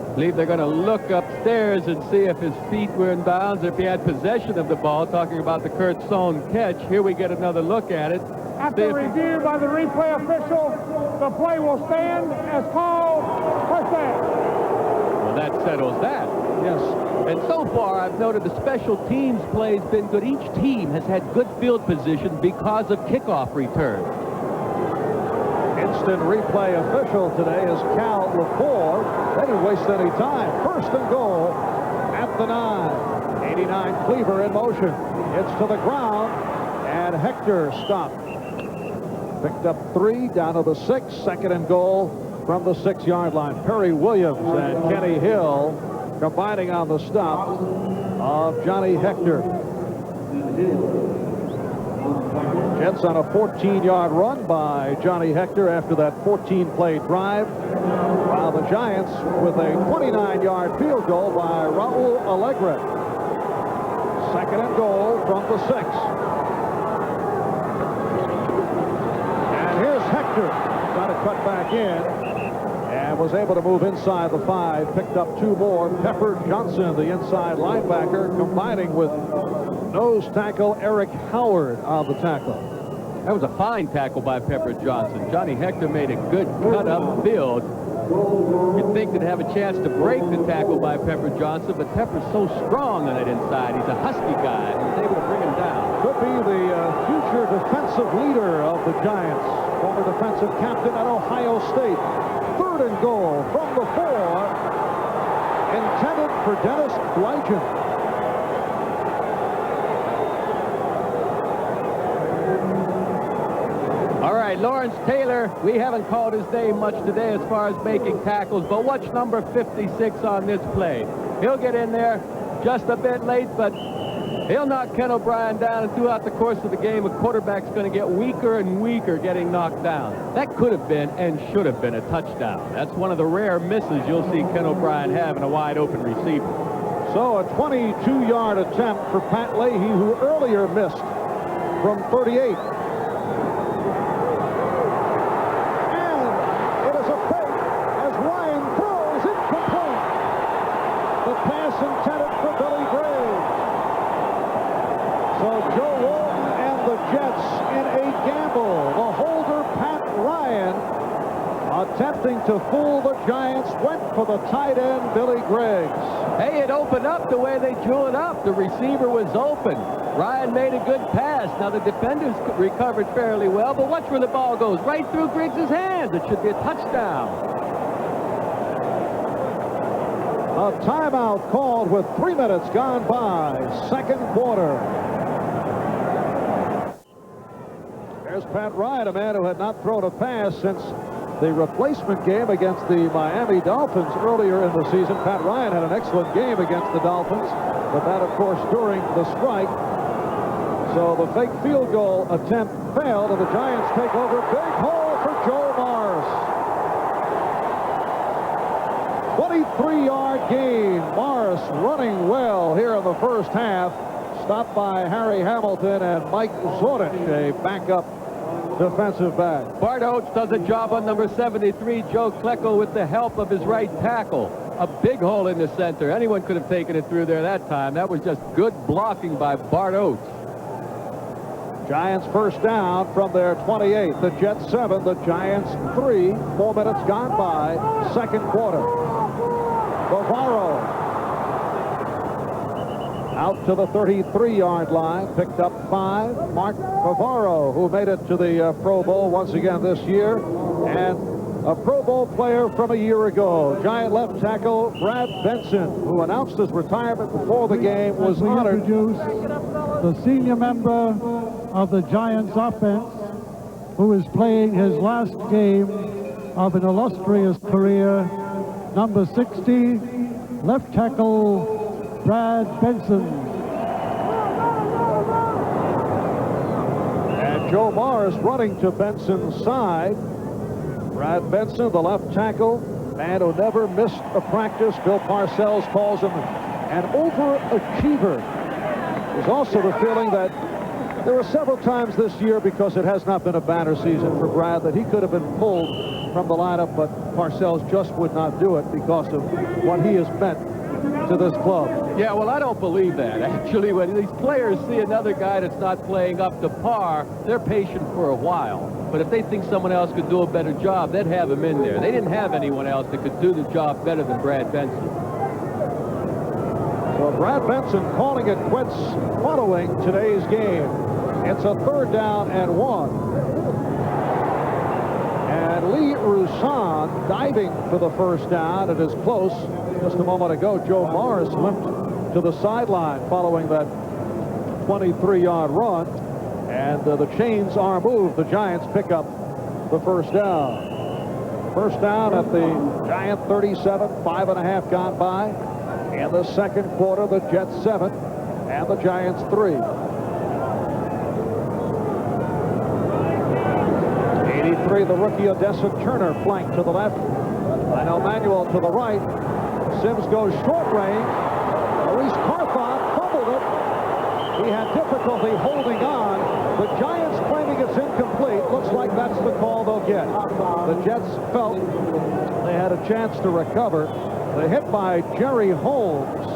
Speaker 2: I believe they're going to look upstairs and see if his feet were in bounds, if he had possession of the ball, talking about the Kurt Sohn catch. Here we get another look at it.
Speaker 3: After review by the replay official, the play will stand as called first down.
Speaker 2: Well, that settles that.
Speaker 1: Yes.
Speaker 2: And so far, I've noted the special teams play has been good. Each team has had good field position because of kickoff returns.
Speaker 1: Instant replay official today is Cal Lepore. They didn't waste any time. 1st and goal at the 9. 89 Cleaver in motion. It's to the ground, and Hector stopped. Picked up 3 down to the 6. 2nd and goal from the 6-yard line. Perry Williams and Kenny Hill combining on the stop of Johnny Hector. Jets on a 14-yard run by Johnny Hector after that 14-play drive, while the Giants with a 29-yard field goal by Raul Alegre. 2nd and goal from the 6. And here's Hector trying to cut back in. And was able to move inside the 5, picked up 2 more. Pepper Johnson, the inside linebacker, combining with nose tackle Eric Howard on the tackle.
Speaker 2: That was a fine tackle by Pepper Johnson. Johnny Hector made a good cut upfield. You'd think they'd have a chance to break the tackle by Pepper Johnson, but Pepper's so strong on that inside. He's a husky guy. He was able to bring him down.
Speaker 1: Could be the future defensive leader of the Giants. Former defensive captain at Ohio State. 3rd and goal from the 4, intended for Dennis Blygen.
Speaker 2: All right, Lawrence Taylor, we haven't called his name much today as far as making tackles, but watch number 56 on this play. He'll get in there just a bit late, but he'll knock Ken O'Brien down, and throughout the course of the game, a quarterback's going to get weaker and weaker getting knocked down. That could have been and should have been a touchdown. That's one of the rare misses you'll see Ken O'Brien have in a wide-open receiver.
Speaker 1: So a 22-yard attempt for Pat Leahy, who earlier missed from 38. And it is a fake as Ryan throws incomplete. The pass intended for Billy Gray. So Joe Walton and the Jets in a gamble. The holder, Pat Ryan, attempting to fool the Giants, went for the tight end, Billy Griggs.
Speaker 2: Hey, it opened up the way they drew it up. The receiver was open. Ryan made a good pass. Now, the defenders recovered fairly well, but watch where the ball goes. Right through Griggs' hands. It should be a touchdown.
Speaker 1: A timeout called with 3 minutes gone by. 2nd quarter. There's Pat Ryan, a man who had not thrown a pass since the replacement game against the Miami Dolphins earlier in the season. Pat Ryan had an excellent game against the Dolphins, but that, of course, during the strike. So the fake field goal attempt failed, and the Giants take over. Big hole for Joe Morris. 23-yard gain. Morris running well here in the first half. Stopped by Harry Hamilton and Mike Zorich, a backup defensive back.
Speaker 2: Bart Oates does a job on number 73, Joe Klecko, with the help of his right tackle. A big hole in the center. Anyone could have taken it through there that time. That was just good blocking by Bart Oates.
Speaker 1: Giants first down from their 28. The Jets 7, the Giants 3. 4 minutes gone by, second quarter. Bavaro out to the 33-yard line, picked up 5. Mark Bavaro, who made it to the Pro Bowl once again this year, and a Pro Bowl player from a year ago. Giant left tackle Brad Benson, who announced his retirement before the game, was honored.
Speaker 7: Introduce the senior member of the Giants offense, who is playing his last game of an illustrious career, number 60, left tackle Brad Benson.
Speaker 1: And Joe Morris running to Benson's side. Brad Benson, the left tackle, man who never missed a practice. Bill Parcells calls him an overachiever. There's also the feeling that there were several times this year, because it has not been a banner season for Brad, that he could have been pulled from the lineup, but Parcells just would not do it because of what he has meant to this club.
Speaker 2: Yeah, well, I don't believe that. Actually, when these players see another guy that's not playing up to par, they're patient for a while. But if they think someone else could do a better job, they'd have him in there. They didn't have anyone else that could do the job better than Brad Benson.
Speaker 1: So Brad Benson calling it quits following today's game. It's a 3rd down and 1. And Lee Roussan diving for the first down. It is close. Just a moment ago, Joe Morris limped to the sideline following that 23-yard run. And the chains are moved. The Giants pick up the first down. First down at the Giant 37, 5.5 gone by. In the second quarter, the Jets 7 and the Giants 3. 83, the rookie Odessa Turner flanked to the left. Lionel Manuel to the right. Sims goes short range. Maurice Carthon fumbled it. He had difficulty holding on. The Giants claiming it's incomplete. Looks like that's the call they'll get. The Jets felt they had a chance to recover. The hit by Jerry Holmes.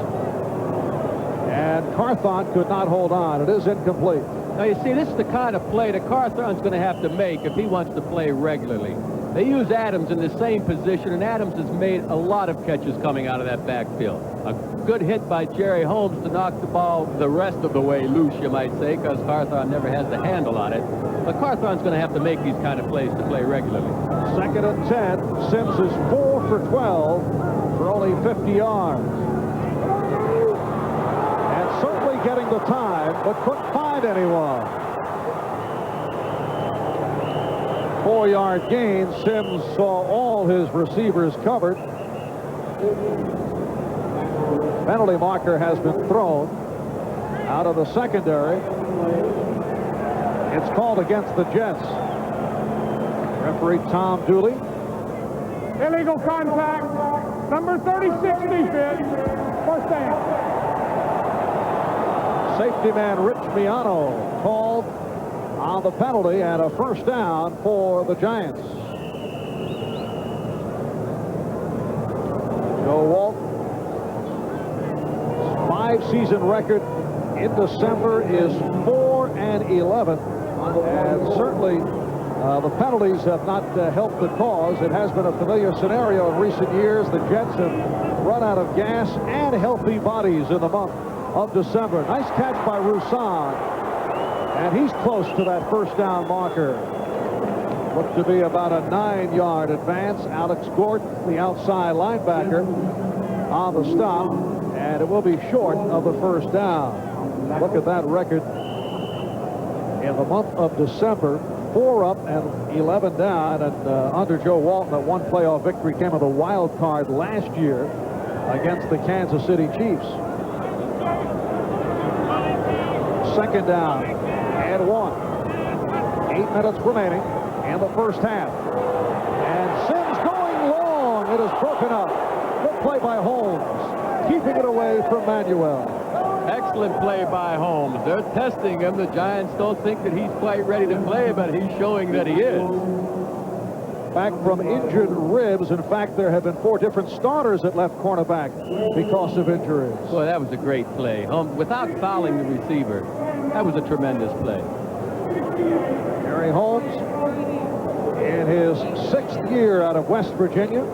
Speaker 1: And Carthon could not hold on. It is incomplete.
Speaker 2: Now, you see, this is the kind of play that Carthon's going to have to make if he wants to play regularly. They use Adams in the same position, and Adams has made a lot of catches coming out of that backfield. A good hit by Jerry Holmes to knock the ball the rest of the way loose, you might say, because Carthon never has the handle on it. But Carthon's going to have to make these kind of plays to play regularly.
Speaker 1: 2nd and 10. Sims is 4 for 12 for only 50 yards. And certainly getting the time, but couldn't find anyone. 4-yard gain. Sims saw all his receivers covered. Penalty marker has been thrown out of the secondary. It's called against the Jets. Referee Tom Dooley.
Speaker 3: Illegal contact. Number 36 defense. First down.
Speaker 1: Safety man Rich Miano called on the penalty, and a first down for the Giants. Joe Walt, 5-season record in December is 4-11, and certainly the penalties have not helped the cause. It has been a familiar scenario in recent years. The Jets have run out of gas and healthy bodies in the month of December. Nice catch by Roussan, and he's close to that first down marker. Looked to be about a 9-yard advance. Alex Gordon, the outside linebacker, on the stop, and it will be short of the first down. Look at that record in the month of December. 4 up and 11 down, and under Joe Walton, that one playoff victory came with a wild card last year against the Kansas City Chiefs. 2nd down and 1. 8 minutes remaining in the first half. And Sims going long. It is broken up. Good play by Holmes, keeping it away from Manuel.
Speaker 2: Excellent excellent play by Holmes. They're testing him. The Giants don't think that he's quite ready to play, but he's showing that he is.
Speaker 1: Back from injured ribs. In fact, there have been 4 different starters at left cornerback because of injuries.
Speaker 2: Boy, that was a great play. Holmes, without fouling the receiver, that was a tremendous play.
Speaker 1: Harry Holmes, in his 6th year out of West Virginia,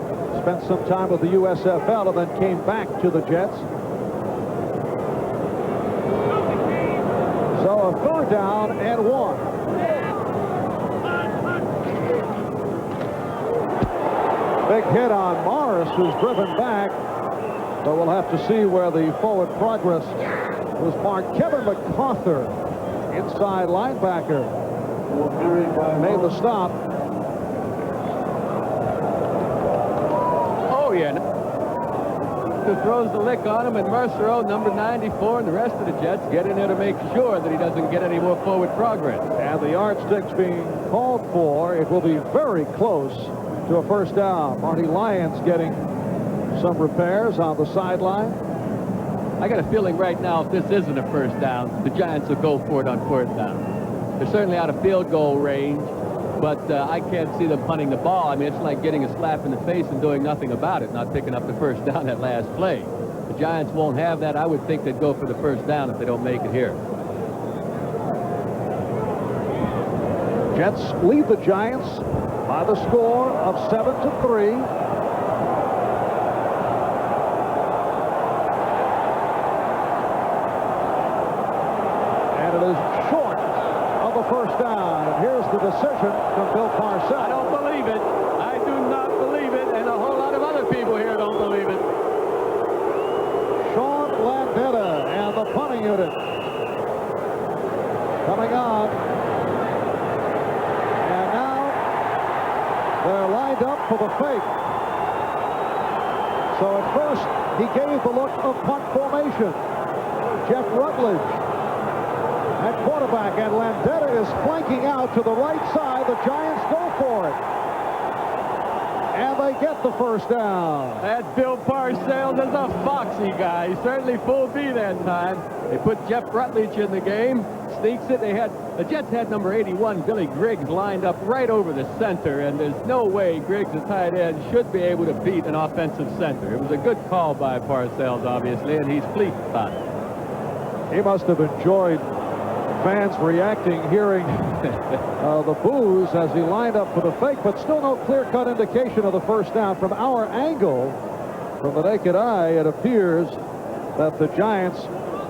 Speaker 1: spent some time with the USFL and then came back to the Jets. So a 3rd down and 1. Big hit on Morris, who's driven back, but we'll have to see where the forward progress was marked. Kevin MacArthur, inside linebacker, made the stop.
Speaker 2: Oh, yeah. Who throws the lick on him, and Mercer, number 94, and the rest of the Jets get in there to make sure that he doesn't get any more forward progress.
Speaker 1: And the yardsticks being called for. It will be very close to a 1st down. Marty Lyons getting some repairs on the sideline.
Speaker 2: I got a feeling right now, if this isn't a 1st down, the Giants will go for it on 4th down. They're certainly out of field goal range, but I can't see them punting the ball. I mean, it's like getting a slap in the face and doing nothing about it, not picking up the 1st down that last play. The Giants won't have that. I would think they'd go for the 1st down if they don't make it here.
Speaker 1: Jets lead the Giants by the score of 7-3. And it is short of the 1st down. And here's the decision from Bill Parcells.
Speaker 2: I don't believe it. I do not believe it, and a whole lot of other people here don't believe it.
Speaker 1: Sean Landetta and the punting unit coming on. They're lined up for the fake. So at first, he gave the look of punt formation. Jeff Rutledge at quarterback, and Landetta is flanking out to the right side. The Giants go for it. And they get the 1st down.
Speaker 2: That Bill Parcells is a foxy guy. He's certainly full B that time. They put Jeff Rutledge in the game. Sneaks it. The Jets had number 81, Billy Griggs, lined up right over the center, and there's no way Griggs, the tight end, should be able to beat an offensive center. It was a good call by Parcells, obviously, and he's pleased about it.
Speaker 1: He must have enjoyed fans reacting, hearing the boos as he lined up for the fake, but still no clear-cut indication of the 1st down. From our angle, from the naked eye, it appears that the Giants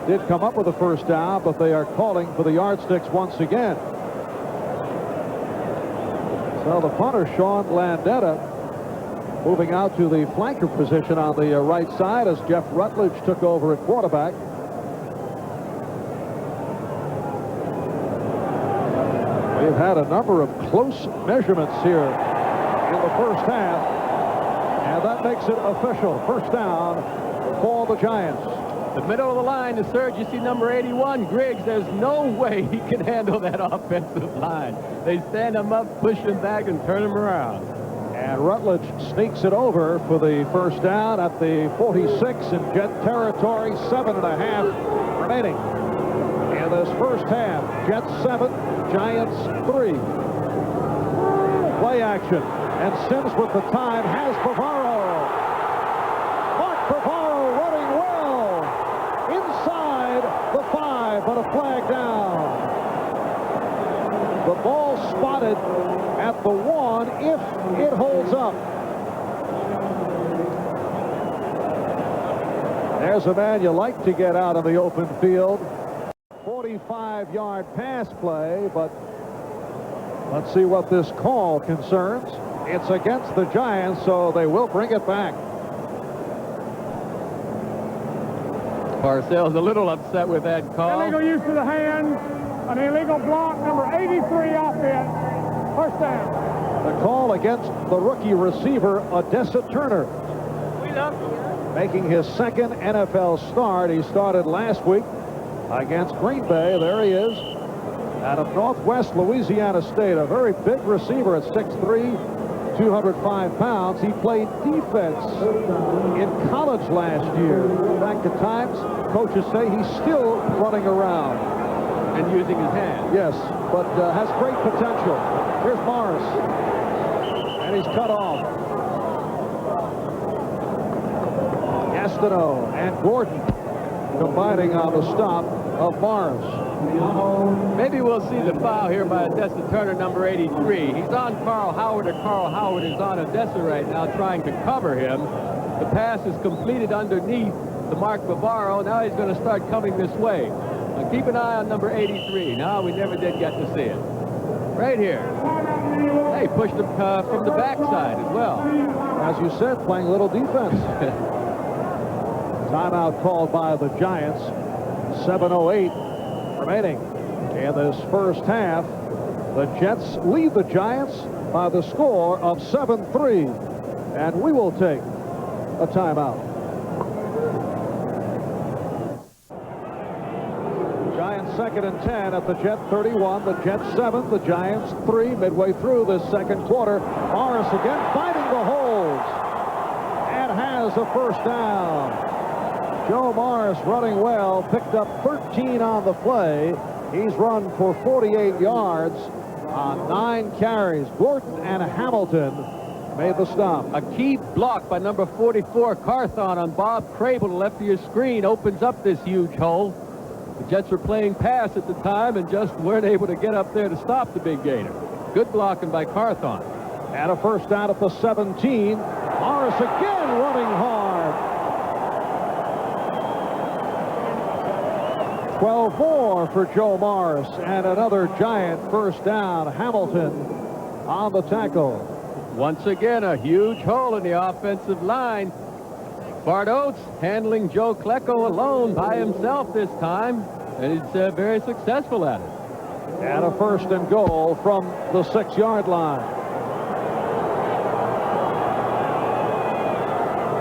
Speaker 1: did come up with a 1st down, but they are calling for the yardsticks once again. So the punter, Sean Landetta, moving out to the flanker position on the right side as Jeff Rutledge took over at quarterback. We've had a number of close measurements here in the 1st half, and that makes it official. 1st down for the Giants.
Speaker 2: The middle of the line, the surge, you see number 81, Griggs. There's no way he can handle that offensive line. They stand him up, push him back, and turn him around.
Speaker 1: And Rutledge sneaks it over for the 1st down at the 46 in Jet territory. 7.5 remaining in this 1st half. Jets 7, Giants 3. Play action. And Sims with the time has Bavaro. Mark Bavaro running well inside the 5, but a flag down. The ball spotted at the 1 if it holds up. There's a man you like to get out of the open field. 45-yard pass play, but let's see what this call concerns. It's against the Giants, so they will bring it back.
Speaker 2: Parcells a little upset with that call.
Speaker 3: Illegal use of the hand, an illegal block, number 83 offense, 1st down.
Speaker 1: The call against the rookie receiver, Odessa Turner, making his 2nd NFL start. He started last week against Green Bay. There he is, out of Northwest Louisiana State, a very big receiver at 6'3", 205 pounds. He played defense in college last year. In fact, at times, coaches say he's still running around.
Speaker 2: And using his hands.
Speaker 1: Yes, but has great potential. Here's Morris. And he's cut off. Gastineau and Gordon combining on the stop of Morris.
Speaker 2: Maybe we'll see the foul here by Odessa Turner, number 83. He's on Carl Howard, or Carl Howard is on Odessa right now trying to cover him. The pass is completed underneath the Mark Bavaro. Now he's going to start coming this way. Now keep an eye on number 83. No, we never did get to see it. Right here. Hey, pushed him from the backside as well.
Speaker 1: As you said, playing a little defense. Timeout called by the Giants. 7:08 remaining in this first half. The Jets lead the Giants by the score of 7-3. And we will take a timeout. Giants 2nd and 10 at the Jet 31. The Jets 7, the Giants 3 midway through this second quarter. Morris again finding the holes and has a first down. Joe Morris running well, picked up 13 on the play. He's run for 48 yards on 9 carries. Gordon and Hamilton made the stop.
Speaker 2: A key block by number 44, Carthon, on Bob Crable, left of your screen, opens up this huge hole. The Jets were playing pass at the time and just weren't able to get up there to stop the big gainer. Good blocking by Carthon.
Speaker 1: And a first down at the 17. Morris again running hard. 12 more for Joe Morris, and another Giant first down. Hamilton on the tackle.
Speaker 2: Once again, a huge hole in the offensive line. Bart Oates handling Joe Klecko alone by himself this time, and he's very successful at it.
Speaker 1: And a first and goal from the 6-yard line.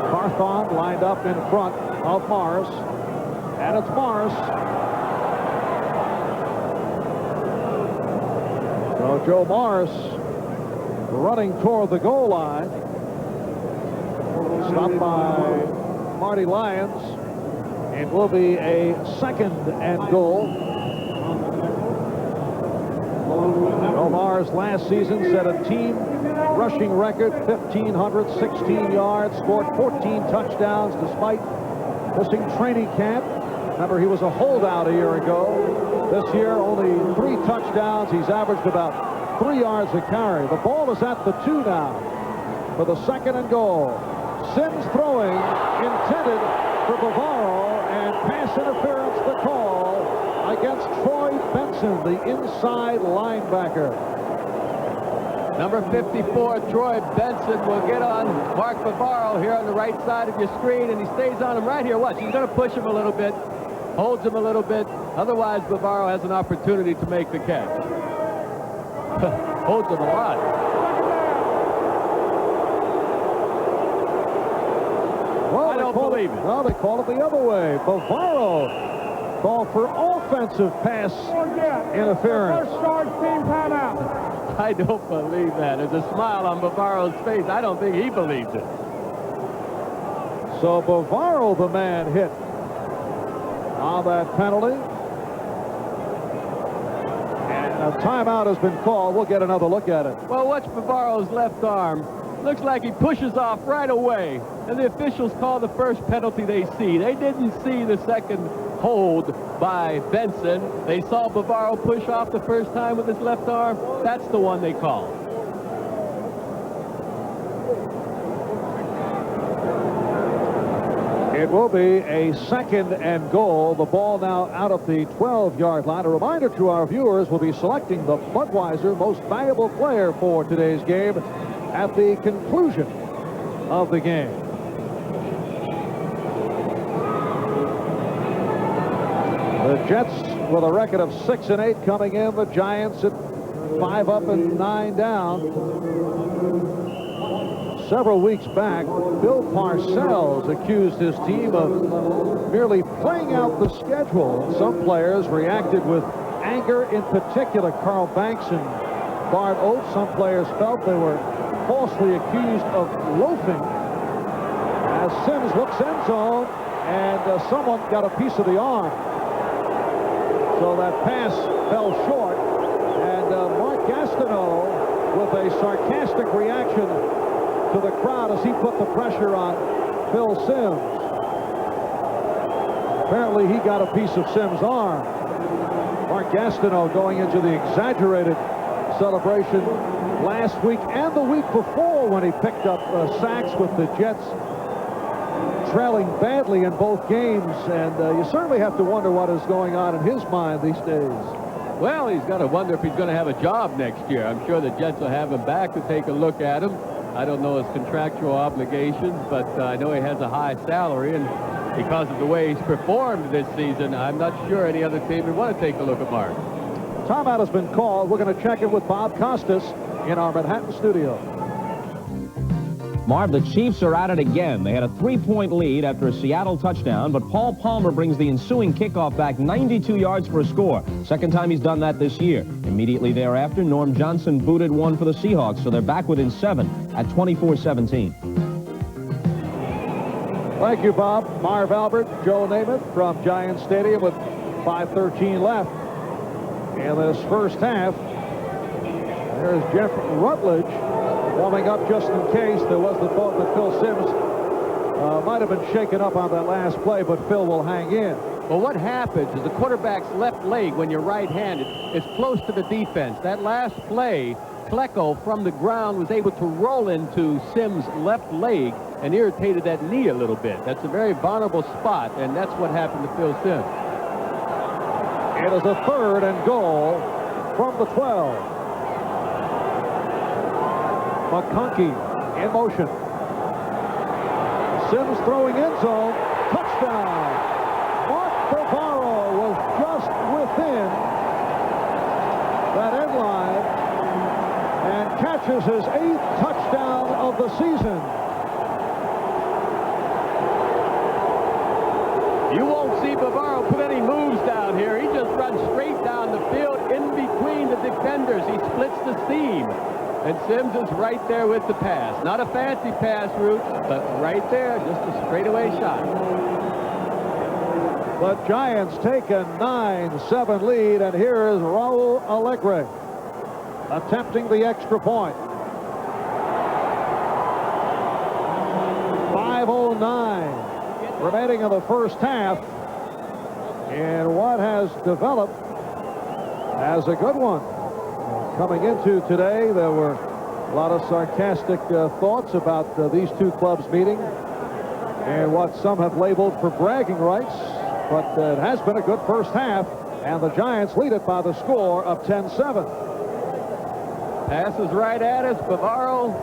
Speaker 1: Carthon lined up in front of Morris, and it's Morris. So Joe Morris running toward the goal line. Stopped by Marty Lyons. It will be a 2nd and goal. Joe Morris last season set a team rushing record, 1,516 yards, scored 14 touchdowns despite missing training camp. Remember, he was a holdout a year ago. This year, only 3 touchdowns. He's averaged about 3 yards a carry. The ball is at the 2 now for the 2nd and goal. Sims throwing, intended for Bavaro, and pass interference the call against Troy Benson, the inside linebacker.
Speaker 2: Number 54, Troy Benson, will get on Mark Bavaro here on the right side of your screen, and he stays on him right here. Watch, he's going to push him a little bit, holds him a little bit. Otherwise, Bavaro has an opportunity to make the catch. Holds him a lot.
Speaker 1: Well,
Speaker 2: I don't believe it.
Speaker 1: Well, they call it the other way. Bavaro called for offensive pass interference.
Speaker 3: First start, team timeout.
Speaker 2: I don't believe that. There's a smile on Bavaro's face. I don't think he believes it.
Speaker 1: So Bavaro, the man hit on that penalty. And a timeout has been called. We'll get another look at it.
Speaker 2: Well, watch Bavaro's left arm. Looks like he pushes off right away. And the officials call the first penalty they see. They didn't see the second hold by Benson. They saw Bavaro push off the first time with his left arm. That's the one they called.
Speaker 1: It will be a 2nd and goal. The ball now out of the 12-yard line. A reminder to our viewers, we'll be selecting the Budweiser Most Valuable Player for today's game at the conclusion of the game. The Jets with a record of 6-8 coming in. The Giants at 5 up and 9 down. Several weeks back, Bill Parcells accused his team of merely playing out the schedule. Some players reacted with anger, in particular Carl Banks and Bart Oates. Some players felt they were falsely accused of loafing as Sims looks end zone, and someone got a piece of the arm. So that pass fell short, and Mark Gastineau with a sarcastic reaction to the crowd as he put the pressure on Phil Sims. Apparently he got a piece of Sims' arm. Mark Gastineau going into the exaggerated celebration last week and the week before when he picked up sacks with the Jets trailing badly in both games, and you certainly have to wonder what is going on in his mind these days.
Speaker 2: Well, he's got to wonder if he's going to have a job next year. I'm sure the Jets will have him back to take a look at him. I don't know his contractual obligations, but I know he has a high salary, and because of the way he's performed this season, I'm not sure any other team would want to take a look at Mark.
Speaker 1: Timeout has been called. We're going to check in with Bob Costas in our Manhattan studio.
Speaker 4: Marv, the Chiefs are at it again. They had a 3-point lead after a Seattle touchdown, but Paul Palmer brings the ensuing kickoff back 92 yards for a score. Second time he's done that this year. Immediately thereafter, Norm Johnson booted one for the Seahawks, so they're back within 7 at 24-17.
Speaker 1: Thank you, Bob. Marv Albert, Joe Namath from Giants Stadium with 5:13 left in this first half. There's Jeff Rutledge warming up just in case. There was the thought that Phil Sims might have been shaken up on that last play, but Phil will hang in.
Speaker 2: Well, what happens is the quarterback's left leg, when you're right-handed, is close to the defense. That last play, Klecko from the ground was able to roll into Sims' left leg and irritated that knee a little bit. That's a very vulnerable spot, and that's what happened to Phil Sims.
Speaker 1: It is a 3rd and goal from the 12. McConkey in motion. Sims throwing end zone. Touchdown. Mark Bavaro was just within that end line and catches his 8th touchdown of the season.
Speaker 2: You won't see Bavaro put any moves down here. He just runs straight down the field in between the defenders. He splits the seam. And Sims is right there with the pass. Not a fancy pass route, but right there, just a straightaway shot.
Speaker 1: The Giants take a 9-7 lead, and here is Raul Alegre attempting the extra point. 5:09 remaining in the first half, and what has developed as a good one. Coming into today, there were a lot of sarcastic thoughts about these two clubs meeting and what some have labeled for bragging rights, but it has been a good first half, and the Giants lead it by the score of 10-7.
Speaker 2: Passes right at us. Bavaro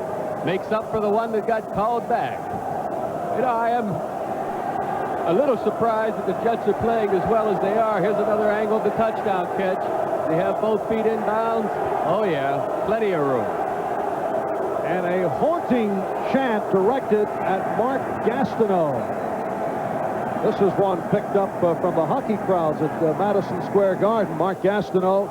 Speaker 2: makes up for the one that got called back. You know, I am a little surprised that the Jets are playing as well as they are. Here's another angle of the touchdown catch. They have both feet inbounds. Oh, yeah, plenty of room.
Speaker 1: And a haunting chant directed at Mark Gastineau. This is one picked up from the hockey crowds at Madison Square Garden. Mark Gastineau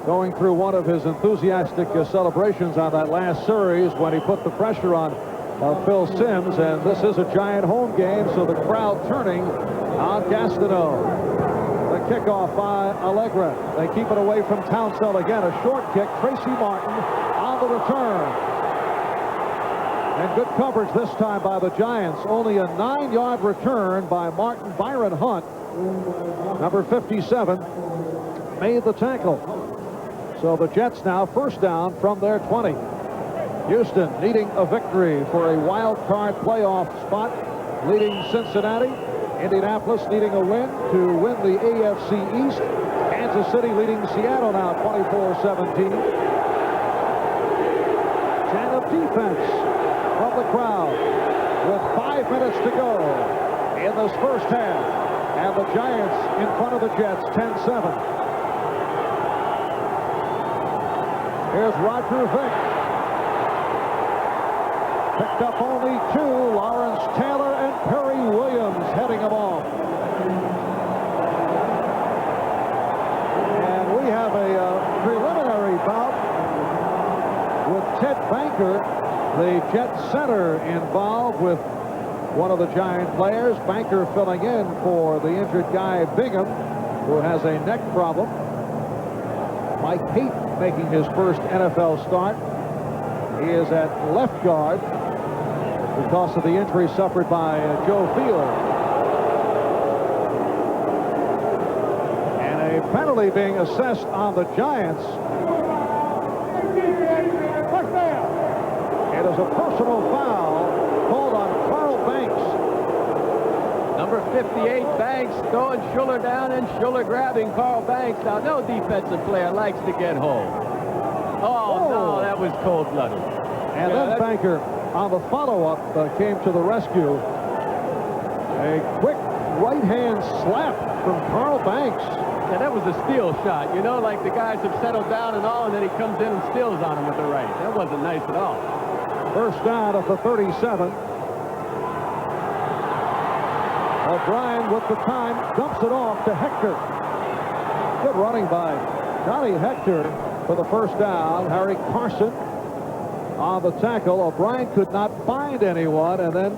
Speaker 1: going through one of his enthusiastic celebrations on that last series when he put the pressure on Phil Sims. And this is a Giant home game, so the crowd turning on Gastineau. The kickoff by Alegre. They keep it away from Townsell again. A short kick. Tracy Martin on the return. And good coverage this time by the Giants. Only a 9-yard return by Byron Hunt. Number 57 made the tackle. So the Jets now first down from their 20. Houston needing a victory for a wild card playoff spot, leading Cincinnati. Indianapolis needing a win to win the AFC East. Kansas City leading Seattle now 24-17. Chant of defense from the crowd with 5 minutes to go in this first half. And the Giants in front of the Jets 10-7. Here's Roger Vick. Picked up only 2. Lawrence Taylor and Perry Williams heading them off. And we have a preliminary bout with Ted Banker the Jet center involved with one of the Giant players. Banker filling in for the injured guy, Bingham, who has a neck problem. Mike Pate making his first NFL start. He is at left guard because of the injury suffered by Joe Field. And a penalty being assessed on the Giants. It is a personal foul called on Carl Banks.
Speaker 2: Number 58, Banks throwing Schuller down and Schuller grabbing Carl Banks. Now, no defensive player likes to get home. Oh, no, that was cold-blooded.
Speaker 1: And then Banker, on the follow-up, came to the rescue. A quick right-hand slap from Carl Banks.
Speaker 2: Yeah, that was a steal shot. You know, like the guys have settled down and all, and then he comes in and steals on him with the right. That wasn't nice at all.
Speaker 1: First down at the 37. O'Brien with the time, dumps it off to Hector. Good running by Johnny Hector for the first down. Harry Carson on the tackle. O'Brien could not find anyone, and then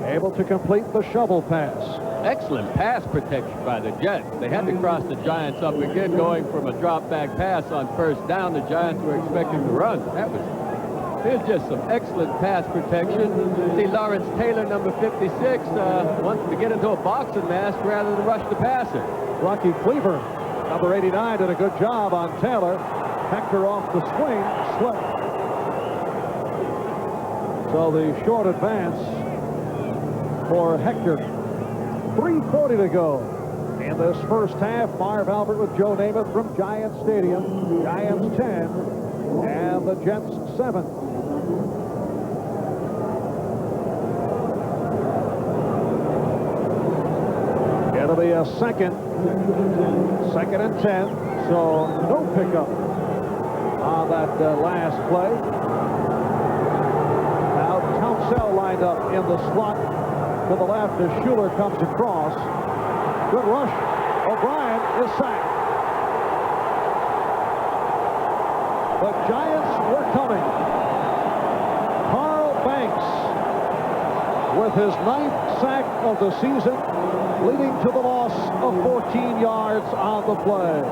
Speaker 1: able to complete the shovel pass.
Speaker 2: Excellent pass protection by the Jets. They had to cross the Giants up again, going from a drop-back pass on first down. The Giants were expecting to run. There's just some excellent pass protection. See, Lawrence Taylor, number 56, wants to get into a boxing match rather than rush the passer.
Speaker 1: Rocky Cleaver, number 89, did a good job on Taylor. Hector off the swing, slipped. So the short advance for Hector. 3:40 to go in this first half. Marv Albert with Joe Namath from Giants Stadium. Giants 10 and the Jets 7. It'll be a second and 10, so no pickup on that last play. Now Townsell lined up in the slot to the left as Schuller comes across. Good rush. O'Brien is sacked. The Giants were coming. Carl Banks with his 9th sack of the season, leading to the loss of 14 yards on the play.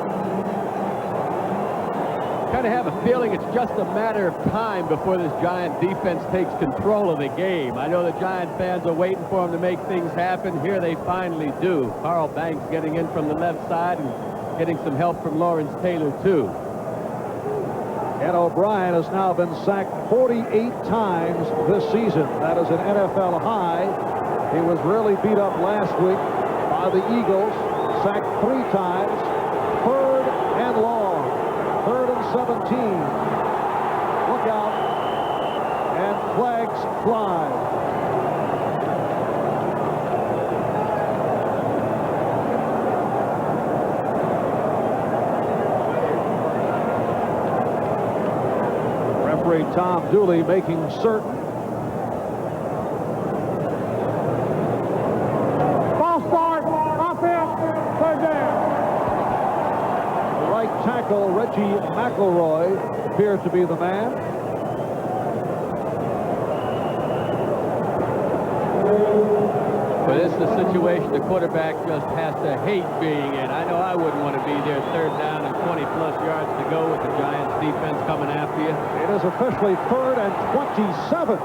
Speaker 2: Kind of have a feeling it's just a matter of time before this Giant defense takes control of the game. I know the Giant fans are waiting for them to make things happen. Here they finally do. Carl Banks getting in from the left side and getting some help from Lawrence Taylor, too.
Speaker 1: Ed O'Brien has now been sacked 48 times this season. That is an NFL high. He was really beat up last week by the Eagles. Sacked 3 times. 3rd and long. 3rd and 17. Look out. And flags fly. Referee Tom Dooley making certain.
Speaker 3: False start. Offense. 3rd down.
Speaker 1: Right tackle Reggie McElroy appears to be the man.
Speaker 2: But this is a situation the quarterback just has to hate being in. I know I wouldn't want to be there 3rd down and 20-plus yards to go with the Giants defense coming after you.
Speaker 1: It is officially 3rd and 27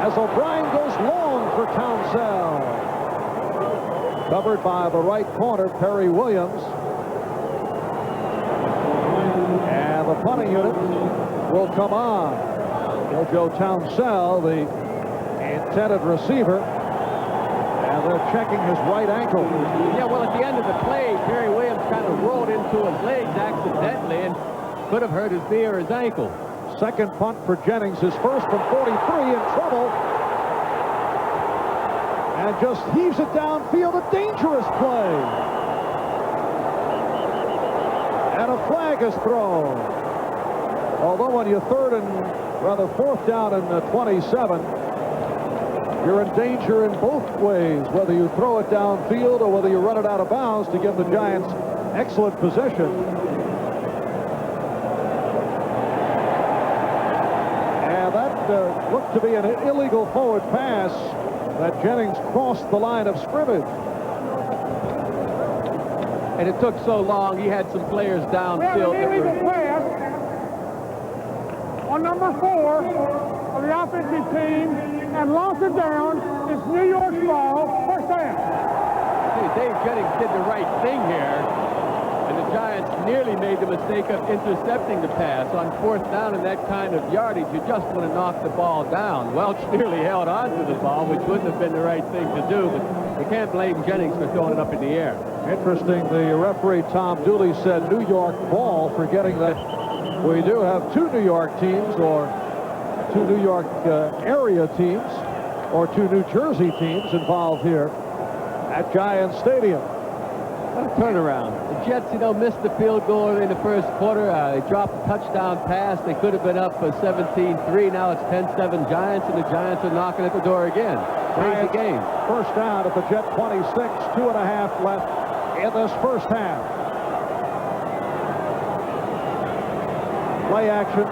Speaker 1: as O'Brien goes long for Townsell. Covered by the right corner, Perry Williams. And the punting unit will come on. Joe Townsell, the intended receiver. And they're checking his right ankle.
Speaker 2: Yeah, well, at the end of the play, Perry Williams kind of rolled into his legs accidentally and could have hurt his knee or his ankle.
Speaker 1: Second punt for Jennings, his first from 43, in trouble. And just heaves it downfield, a dangerous play. And a flag is thrown. Although when you're 4th down and 27, you're in danger in both ways, whether you throw it downfield or whether you run it out of bounds to give the Giants excellent possession. And that looked to be an illegal forward pass that Jennings crossed the line of scrimmage.
Speaker 2: And it took so long, he had some players
Speaker 3: We have
Speaker 2: downfield
Speaker 3: an
Speaker 2: that
Speaker 3: illegal
Speaker 2: were...
Speaker 3: pass on number 4 of the offensive team, and lost it down. It's New York's ball, first down.
Speaker 2: Dave Jennings did the right thing here, and the Giants nearly made the mistake of intercepting the pass. On 4th down in that kind of yardage, you just want to knock the ball down. Welch nearly held on to the ball, which wouldn't have been the right thing to do, but you can't blame Jennings for throwing it up in the air.
Speaker 1: Interesting, the referee Tom Dooley said New York ball, forgetting that we do have 2 New York teams, or 2 New York area teams, or 2 New Jersey teams involved here at Giants Stadium.
Speaker 2: What a turnaround. The Jets, missed the field goal in the first quarter. They dropped a touchdown pass. They could have been up for 17-3. Now it's 10-7 Giants, and the Giants are knocking at the door again. Crazy game.
Speaker 1: First down at the Jet 26, 2.5 left in this first half. Play action.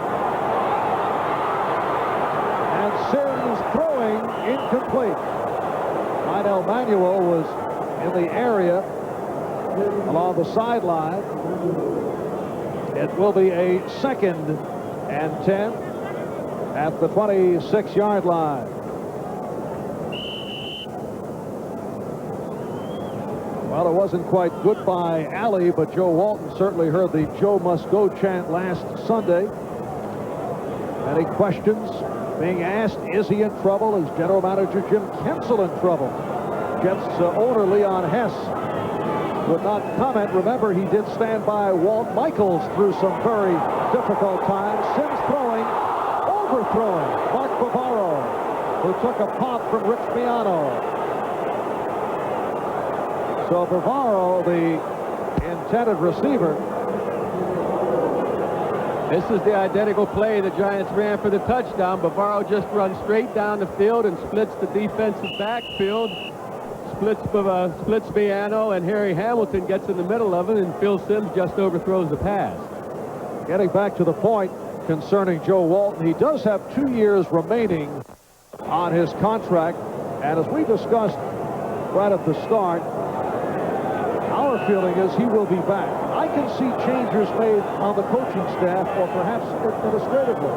Speaker 1: And Sims throwing incomplete. Lionel Manuel was in the area along the sideline. It will be a 2nd and 10 at the 26-yard line. Well, it wasn't quite goodbye alley, but Joe Walton certainly heard the Joe Must Go chant last Sunday. Many questions being asked. Is he in trouble? Is General Manager Jim Kensel in trouble? Jets owner Leon Hess would not comment. Remember, he did stand by Walt Michaels through some very difficult times. Sims throwing, overthrowing Mark Bavaro, who took a pop from Rich Miano. So Bavaro, the intended receiver.
Speaker 2: This is the identical play the Giants ran for the touchdown. Bavaro just runs straight down the field and splits the defensive backfield. Splits Miano, and Harry Hamilton gets in the middle of it, and Phil Simms just overthrows the pass.
Speaker 1: Getting back to the point concerning Joe Walton, he does have 2 years remaining on his contract, and as we discussed right at the start, our feeling is he will be back. I can see changes made on the coaching staff, or perhaps administratively.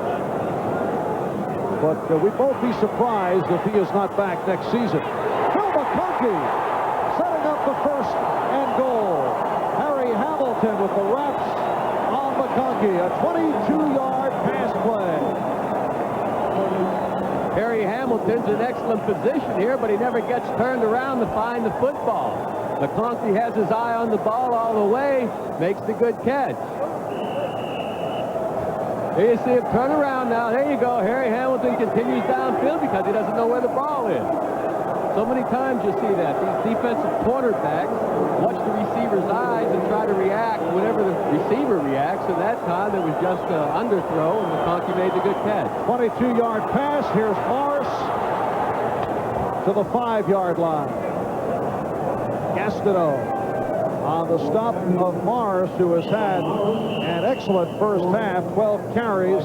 Speaker 1: But we'd both be surprised if he is not back next season. Phil McConkey setting up the 1st and goal. Harry Hamilton with the wraps on McConkey. A 22-yard pass play.
Speaker 2: Harry Hamilton's in excellent position here, but he never gets turned around to find the football. McConkey has his eye on the ball all the way, makes the good catch. Here you see him turn around now. There you go. Harry Hamilton continues downfield because he doesn't know where the ball is. So many times you see that. These defensive cornerbacks watch the receiver's eyes and try to react whenever the receiver reacts. And that time it was just an underthrow, and McConkey made the good catch.
Speaker 1: 22-yard pass. Here's Morris to the 5-yard line. Gastineau on the stop of Mars, who has had an excellent first half. 12 carries,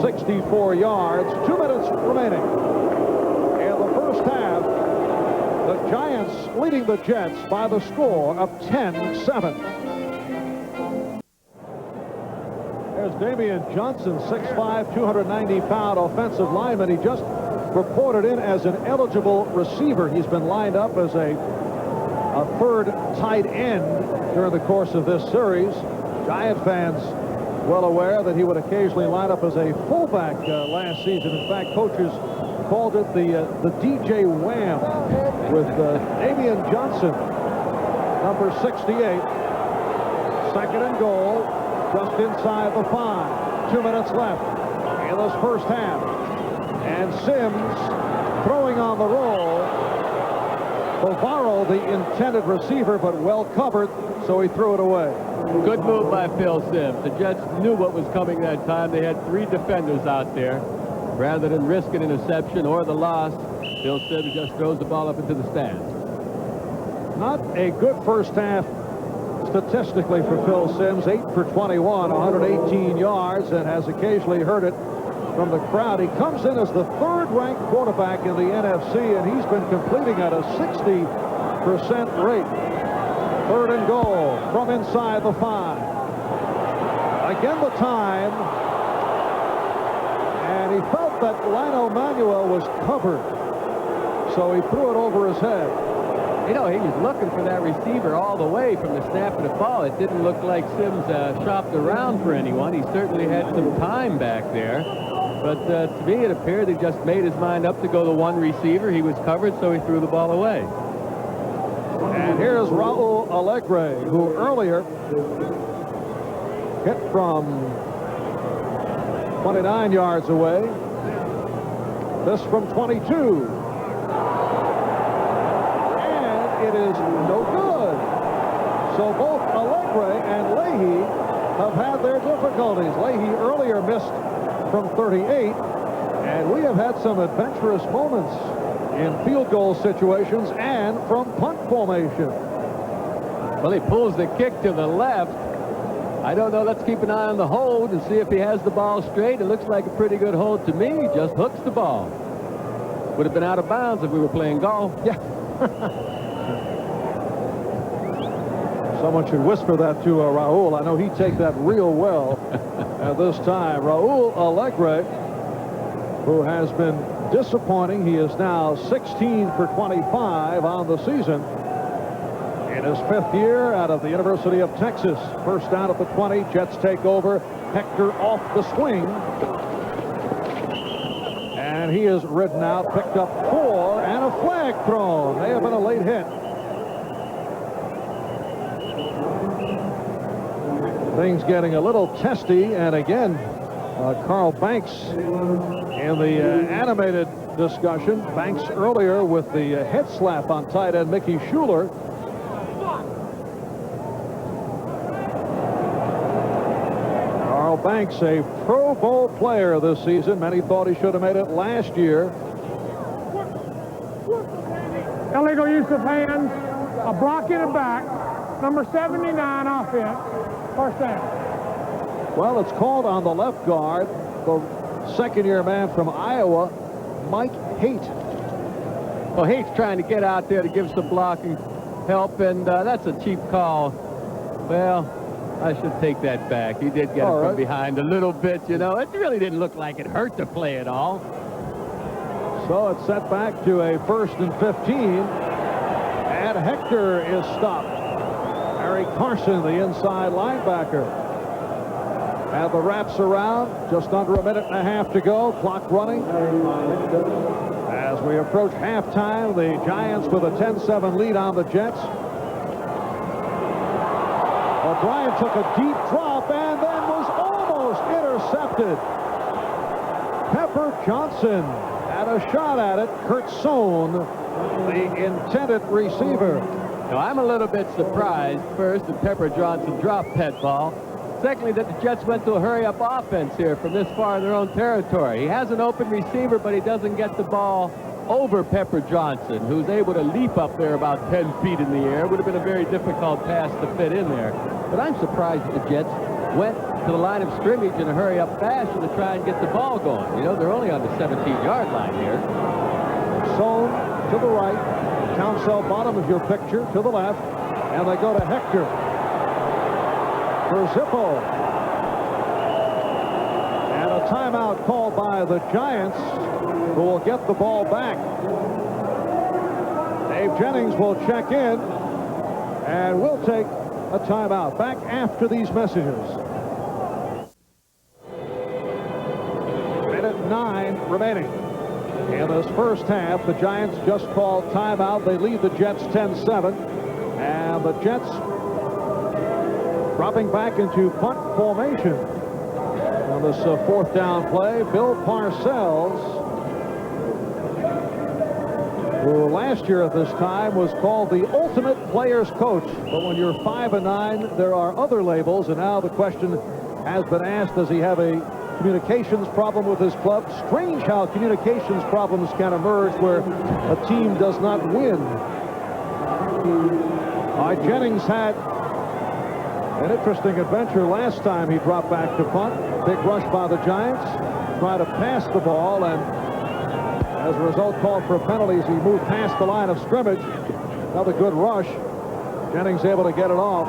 Speaker 1: 64 yards. 2 minutes remaining in the first half. The Giants leading the Jets by the score of 10-7. There's Damian Johnson, 6'5", 290-pound offensive lineman. He just reported in as an eligible receiver. He's been lined up as a 3rd tight end during the course of this series. Giant fans well aware that he would occasionally line up as a fullback last season. In fact, coaches called it the DJ Wham with Damian Johnson, number 68. 2nd and goal, just inside the 5. 2 minutes left in this first half. And Sims throwing on the roll. Bavaro, the intended receiver, but well covered, so he threw it away.
Speaker 2: Good move by Phil Simms. The Jets knew what was coming that time. They had 3 defenders out there. Rather than risk an interception or the loss, Phil Simms just throws the ball up into the stands.
Speaker 1: Not a good first half statistically for Phil Simms. 8 for 21, 118 yards, and has occasionally heard it from the crowd. He comes in as the third-ranked quarterback in the NFC, and he's been completing at a 60% rate. 3rd and goal from inside the 5. Again the time, and he felt that Lino Manuel was covered, so he threw it over his head.
Speaker 2: You know, he was looking for that receiver all the way from the snap of the ball. It didn't look like Sims shopped around for anyone. He certainly had some time back there. But to me, it appeared he just made his mind up to go to one receiver. He was covered, so he threw the ball away.
Speaker 1: And here's Raul Alegre, who earlier hit from 29 yards away. This from 22. It is no good. So both Alegre and Leahy have had their difficulties. Leahy earlier missed from 38, and we have had some adventurous moments in field goal situations and from punt formation.
Speaker 2: Well, he pulls the kick to the left. I don't know. Let's keep an eye on the hold and see if he has the ball straight. It looks like a pretty good hold to me. He just hooks the ball. Would have been out of bounds if we were playing golf.
Speaker 1: Yeah. Someone should whisper that to Raul. I know he'd take that real well at this time. Raul Alegre, who has been disappointing. He is now 16 for 25 on the season. In his 5th year out of the University of Texas. First down at the 20. Jets take over. Hector off the swing. And he is ridden out, picked up 4, and a flag thrown. May have been a late hit. Things getting a little testy, and again, Carl Banks in the animated discussion. Banks earlier with the head slap on tight end Mickey Schuler. Carl Banks, a Pro Bowl player this season. Many thought he should have made it last year.
Speaker 3: Illegal use of hands, a block in the back, number 79 offense. First down.
Speaker 1: Well, it's called on the left guard, the second-year man from Iowa, Mike Haight.
Speaker 2: Well, Haight's trying to get out there to give some blocking help, and that's a cheap call. Well, I should take that back. He did get it from behind a little bit, you know. It really didn't look like it hurt the play at all.
Speaker 1: So it's set back to a 1st and 15, and Hector is stopped. Harry Carson, the inside linebacker. And the wraps around. Just under a minute and a half to go. Clock running. As we approach halftime, the Giants with a 10-7 lead on the Jets. O'Brien took a deep drop and then was almost intercepted. Pepper Johnson had a shot at it. Kurt Sohn, the intended receiver.
Speaker 2: Now, I'm a little bit surprised, first, that Pepper Johnson dropped that ball. Secondly, that the Jets went to a hurry-up offense here from this far in their own territory. He has an open receiver, but he doesn't get the ball over Pepper Johnson, who's able to leap up there about 10 feet in the air. Would have been a very difficult pass to fit in there. But I'm surprised that the Jets went to the line of scrimmage in a hurry-up fashion to try and get the ball going. You know, they're only on the 17-yard line here.
Speaker 1: Sohn to the right. Town cell bottom of your picture to the left. And they go to Hector. For Zippo. And a timeout called by the Giants, who will get the ball back. Dave Jennings will check in, and we'll take a timeout. Back after these messages. Minute 9 remaining. In this first half, the Giants just called timeout. They lead the Jets 10-7. And the Jets dropping back into punt formation. On this 4th down play, Bill Parcells, who last year at this time was called the ultimate player's coach. But when you're 5-9, there are other labels. And now the question has been asked, does he have a communications problem with his club? Strange how communications problems can emerge where a team does not win. Jennings had an interesting adventure last time he dropped back to punt. Big rush by the Giants. try to pass the ball, and as a result called for penalties. He moved past the line of scrimmage. Another good rush. Jennings able to get it off.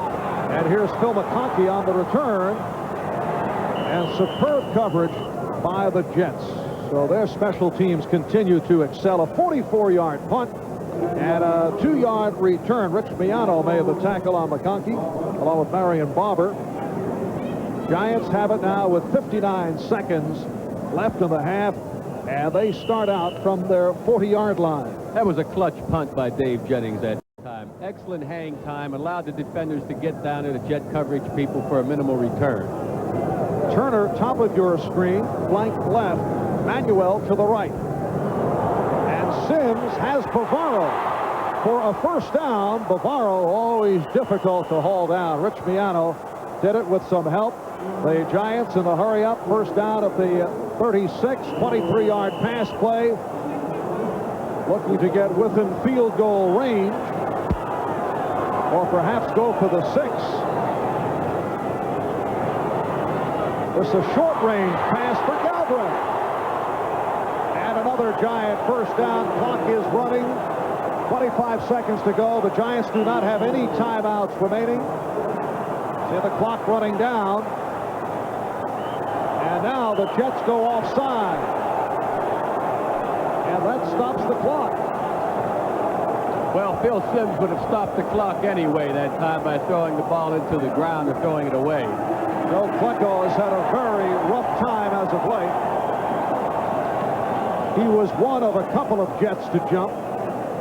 Speaker 1: And here's Phil McConkey on the return. And superb coverage by the Jets. So their special teams continue to excel. A 44-yard punt and a 2-yard return. Rich Miano made the tackle on McConkey, along with Marion Barber. Giants have it now with 59 seconds left in the half, and they start out from their 40-yard line.
Speaker 2: That was a clutch punt by Dave Jennings that time. Excellent hang time, allowed the defenders to get down to the jet coverage people for a minimal return.
Speaker 1: Turner, top of your screen, flank left. Manuel to the right. And Sims has Bavaro for a first down. Bavaro always difficult to haul down. Rich Miano did it with some help. The Giants in the hurry up. First down at the 36, 23-yard pass play. Looking to get within field goal range, or perhaps go for the 6. This is a short-range pass for Galbraith. And another Giant first down. Clock is running. 25 seconds to go. The Giants do not have any timeouts remaining. See the clock running down. And now the Jets go offside. And that stops the clock.
Speaker 2: Well, Phil Sims would have stopped the clock anyway that time by throwing the ball into the ground or throwing it away.
Speaker 1: Joe Klecko has had a very rough time as of late. He was one of a couple of Jets to jump.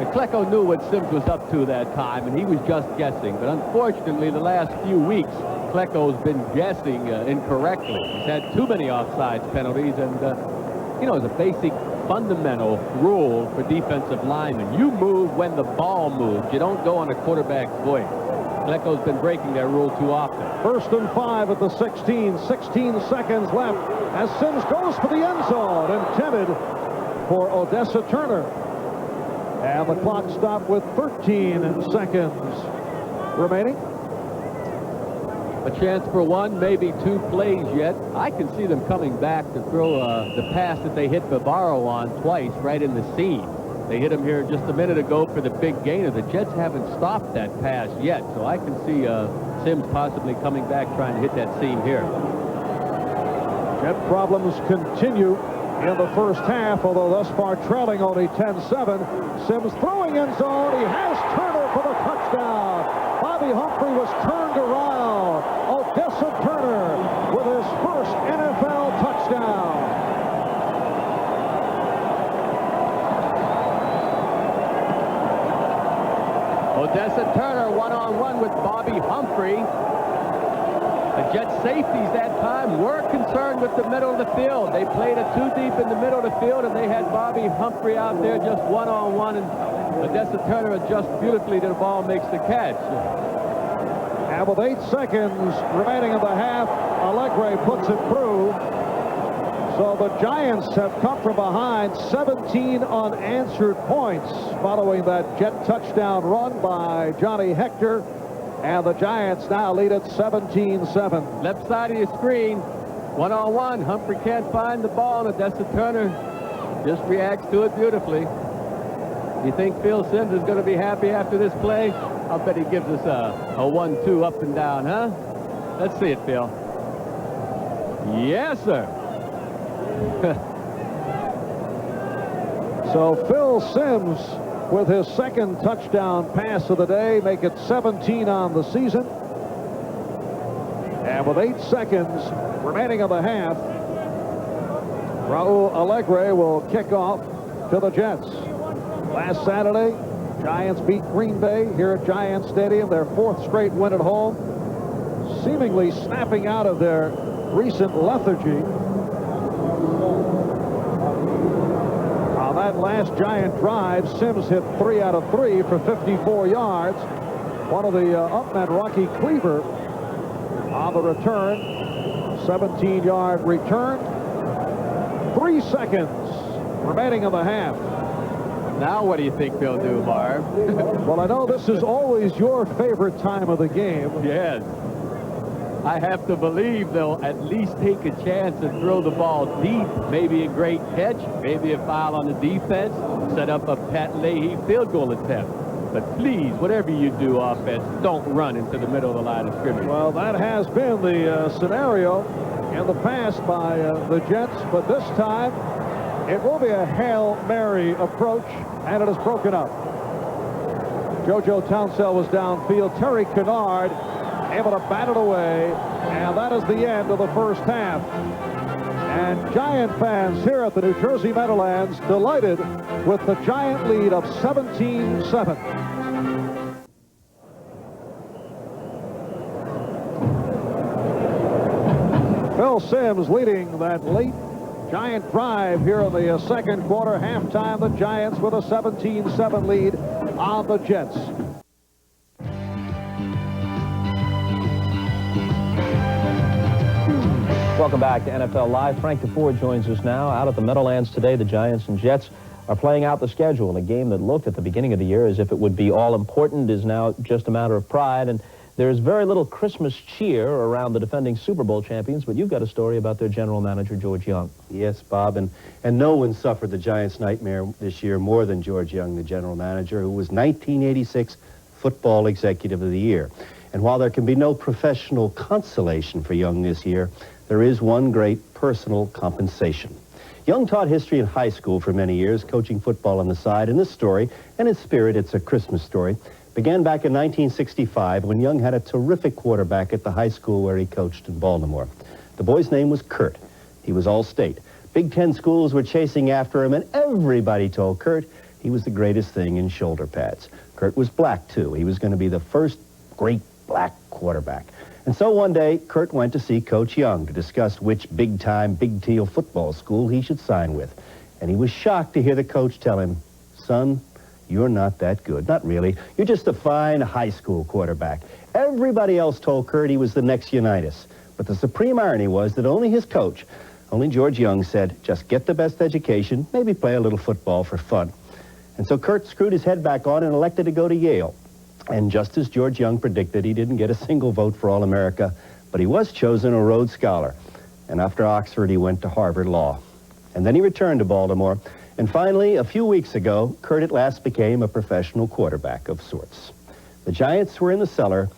Speaker 2: And Klecko knew what Sims was up to that time, and he was just guessing. But unfortunately, the last few weeks, Klecko's been guessing incorrectly. He's had too many offsides penalties, and, you know, as a basic fundamental rule for defensive linemen, you move when the ball moves. You don't go on a quarterback's voice. Klecko's been breaking that rule too often. 1st and 5 at the 16. 16 seconds left as Sims goes for the end zone. Intended for Odessa Turner. And the clock stopped with 13 seconds remaining. A chance for one, maybe two plays yet. I can see them coming back to throw the pass that they hit Bavaro on twice right in the seam. They hit him here just a minute ago for the big gainer. The Jets haven't stopped that pass yet, so I can see Sims possibly coming back trying to hit that seam here.
Speaker 1: Jet problems continue in the first half, although thus far trailing only 10-7. Sims throwing end zone. He has Turner for the touchdown. Bobby Humphrey was turned around. Odessa Turner with his first NFL touchdown.
Speaker 2: Odessa Turner one-on-one with Bobby Humphrey. The Jets safeties that time were concerned with the middle of the field. They played it too deep in the middle of the field, and they had Bobby Humphrey out there just one-on-one, and Odessa Turner adjusts beautifully to the ball, makes the catch.
Speaker 1: And with 8 seconds remaining in the half, Allegre puts it through. So the Giants have come from behind 17 unanswered points following that Jet touchdown run by Johnny Hector. And the Giants now lead at 17-7.
Speaker 2: Left side of your screen, one-on-one. Humphrey can't find the ball, and Odessa Turner just reacts to it beautifully. You think Phil Sims is going to be happy after this play? I'll bet he gives us a 1-2 up and down, huh? Let's see it, Phil. Yes, sir.
Speaker 1: So Phil Sims with his second touchdown pass of the day, make it 17 on the season. And with 8 seconds remaining in the half, Raul Allegre will kick off to the Jets. Last Saturday, Giants beat Green Bay here at Giant Stadium, their 4th straight win at home, seemingly snapping out of their recent lethargy. On that last Giant drive, Sims hit 3 out of 3 for 54 yards. One of the upmen, Rocky Cleaver, on the return. 17-yard return. 3 seconds remaining in the half.
Speaker 2: Now what do you think they'll do, Marv?
Speaker 1: Well, I know this is always your favorite time of the game.
Speaker 2: Yes. I have to believe they'll at least take a chance and throw the ball deep. Maybe a great catch, maybe a foul on the defense, set up a Pat Leahy field goal attempt. But please, whatever you do offense, don't run into the middle of the line of scrimmage.
Speaker 1: Well, that has been the scenario in the past by the Jets, but this time it will be a Hail Mary approach, and it is broken up. JoJo Townsell was downfield. Terry Kennard able to bat it away, and that is the end of the first half. And Giant fans here at the New Jersey Meadowlands delighted with the Giant lead of 17-7. Phil Simms leading that late Giant drive here in the second quarter. Halftime, the Giants with a 17-7 lead on the Jets.
Speaker 4: Welcome back to NFL Live. Frank DeFord joins us now. Out at the Meadowlands today, the Giants and Jets are playing out the schedule in a game that looked at the beginning of the year as if it would be all important is now just a matter of pride. And there's very little Christmas cheer around the defending Super Bowl champions, but you've got a story about their general manager, George Young.
Speaker 8: Yes, Bob, and no one suffered the Giants' nightmare this year more than George Young, the general manager, who was 1986 Football Executive of the Year. And while there can be no professional consolation for Young this year, there is one great personal compensation. Young taught history in high school for many years, coaching football on the side, and this story, and in spirit, it's a Christmas story, began back in 1965 when Young had a terrific quarterback at the high school where he coached in Baltimore. The boy's name was Kurt. He was all-state. Big Ten schools were chasing after him, and everybody told Kurt he was the greatest thing in shoulder pads. Kurt was black, too. He was going to be the first great black quarterback. And so one day, Kurt went to see Coach Young to discuss which big-time, Big Teal football school he should sign with. And he was shocked to hear the coach tell him, "Son, you're not that good." Not really. You're just a fine high school quarterback. Everybody else told Kurt he was the next Unitas. But the supreme irony was that only his coach, only George Young, said, just get the best education, maybe play a little football for fun. And so Kurt screwed his head back on and elected to go to Yale. And just as George Young predicted, he didn't get a single vote for All-America, but he was chosen a Rhodes Scholar. And after Oxford, he went to Harvard Law. And then he returned to Baltimore. And finally, a few weeks ago, Kurt at last became a professional quarterback of sorts. The Giants were in the cellar,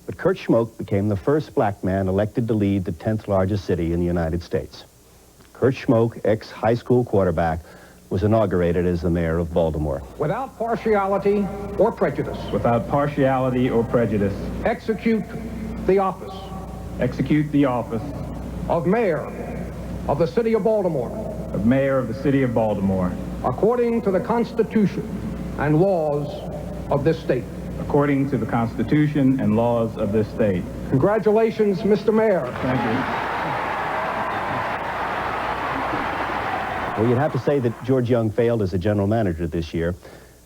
Speaker 8: but Kurt Schmoke became the first black man elected to lead the 10th largest city in the United States. Kurt Schmoke, ex-high school quarterback, was inaugurated as the mayor of Baltimore.
Speaker 9: Without partiality or prejudice.
Speaker 10: Without partiality or prejudice.
Speaker 9: Execute the office.
Speaker 10: Execute the office.
Speaker 9: Of mayor of the city of Baltimore.
Speaker 10: Of mayor of the city of Baltimore.
Speaker 9: According to the Constitution and laws of this state.
Speaker 10: According to the Constitution and laws of this state.
Speaker 9: Congratulations, Mr. Mayor.
Speaker 10: Thank you.
Speaker 8: Well, you'd have to say that George Young failed as a general manager this year,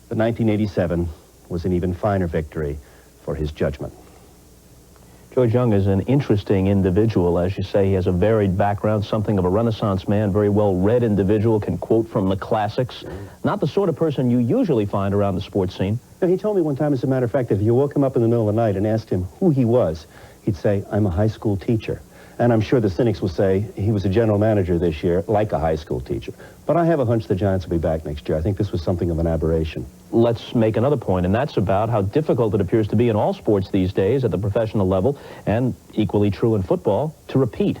Speaker 8: but 1987 was an even finer victory for his judgment.
Speaker 4: George Young is an interesting individual. As you say, he has a varied background, something of a Renaissance man, very well-read individual, can quote from the classics. Not the sort of person you usually find around the sports scene.
Speaker 8: Now, he told me one time, as a matter of fact, that if you woke him up in the middle of the night and asked him who he was, he'd say, "I'm a high school teacher." And I'm sure the cynics will say he was a general manager this year, like a high school teacher. But I have a hunch the Giants will be back next year. I think this was something of an aberration.
Speaker 4: Let's make another point, and that's about how difficult it appears to be in all sports these days at the professional level, and equally true in football, to repeat.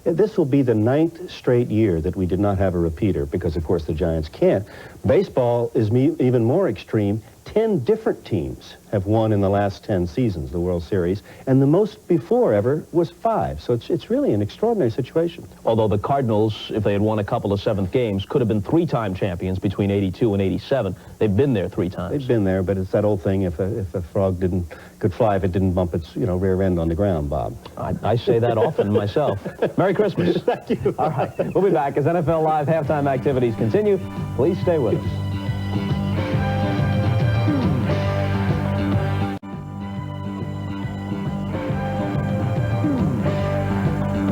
Speaker 8: This will be the 9th straight year that we did not have a repeater, because, of course, the Giants can't. Baseball is even more extreme. 10 different teams have won in the last 10 seasons, the World Series, and the most before ever was 5. So it's really an extraordinary situation.
Speaker 4: Although the Cardinals, if they had won a couple of 7th games, could have been 3-time champions between 82 and 87. They've been there 3 times.
Speaker 8: They've been there, but it's that old thing, if a frog could fly if it didn't bump its rear end on the ground, Bob.
Speaker 4: I say that often myself. Merry Christmas.
Speaker 8: Thank you.
Speaker 4: All right, we'll be back as NFL Live halftime activities continue. Please stay with us.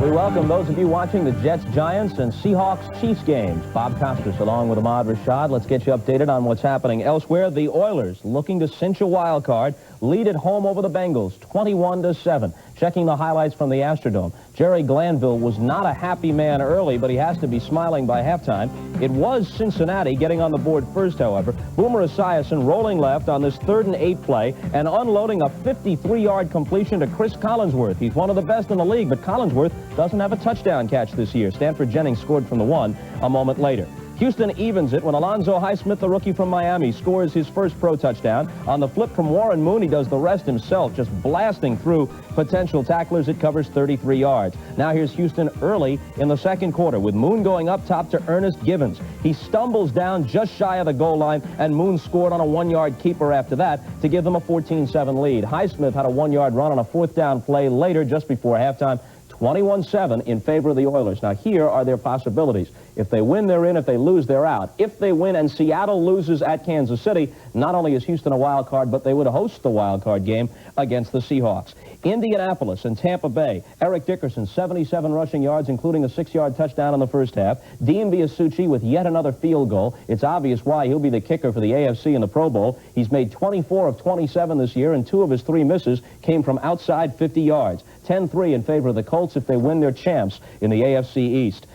Speaker 4: We welcome those of you watching the Jets-Giants and Seahawks-Chiefs games. Bob Costas along with Ahmad Rashad. Let's get you updated on what's happening elsewhere. The Oilers, looking to cinch a wild card, lead at home over the Bengals, 21-7. Checking the highlights from the Astrodome, Jerry Glanville was not a happy man early, but he has to be smiling by halftime. It was Cincinnati getting on the board first, however. Boomer Esiason rolling left on this 3rd and 8 play and unloading a 53-yard completion to Chris Collinsworth. He's one of the best in the league, but Collinsworth doesn't have a touchdown catch this year. Stanford Jennings scored from the 1 a moment later. Houston evens it when Alonzo Highsmith, the rookie from Miami, scores his first pro touchdown. On the flip from Warren Moon, he does the rest himself, just blasting through potential tacklers. It covers 33 yards. Now here's Houston early in the second quarter with Moon going up top to Ernest Givens. He stumbles down just shy of the goal line, and Moon scored on a 1-yard keeper after that to give them a 14-7 lead. Highsmith had a 1-yard run on a 4th down play later, just before halftime. 21-7 in favor of the Oilers. Now, here are their possibilities. If they win, they're in. If they lose, they're out. If they win and Seattle loses at Kansas City, not only is Houston a wild card, but they would host the wild card game against the Seahawks. Indianapolis and Tampa Bay. Eric Dickerson, 77 rushing yards, including a 6-yard touchdown in the first half. Dean Biasucci with yet another field goal. It's obvious why. He'll be the kicker for the AFC in the Pro Bowl. He's made 24 of 27 this year, and 2 of his 3 misses came from outside 50 yards. 10-3 in favor of the Colts. If they win, they're champs in the AFC East.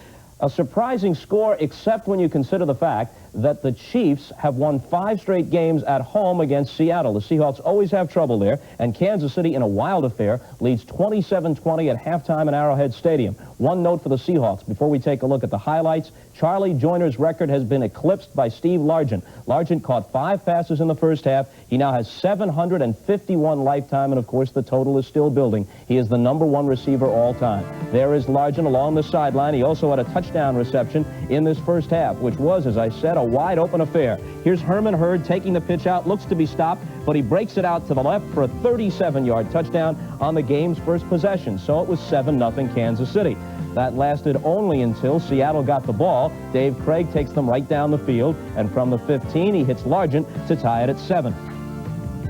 Speaker 4: A surprising score, except when you consider the fact that the Chiefs have won 5 straight games at home against Seattle. The Seahawks always have trouble there, and Kansas City, in a wild affair, leads 27-20 at halftime in Arrowhead Stadium. One note for the Seahawks before we take a look at the highlights. Charlie Joyner's record has been eclipsed by Steve Largent. Largent caught 5 passes in the first half. He now has 751 lifetime, and of course the total is still building. He is the #1 receiver all time. There is Largent along the sideline. He also had a touchdown reception in this first half, which was, as I said, a wide open affair. Here's Herman Hurd taking the pitch out, looks to be stopped, but he breaks it out to the left for a 37-yard touchdown on the game's first possession. So it was 7-0 Kansas City. That lasted only until Seattle got the ball. Dave Craig takes them right down the field, and from the 15, he hits Largent to tie it at 7.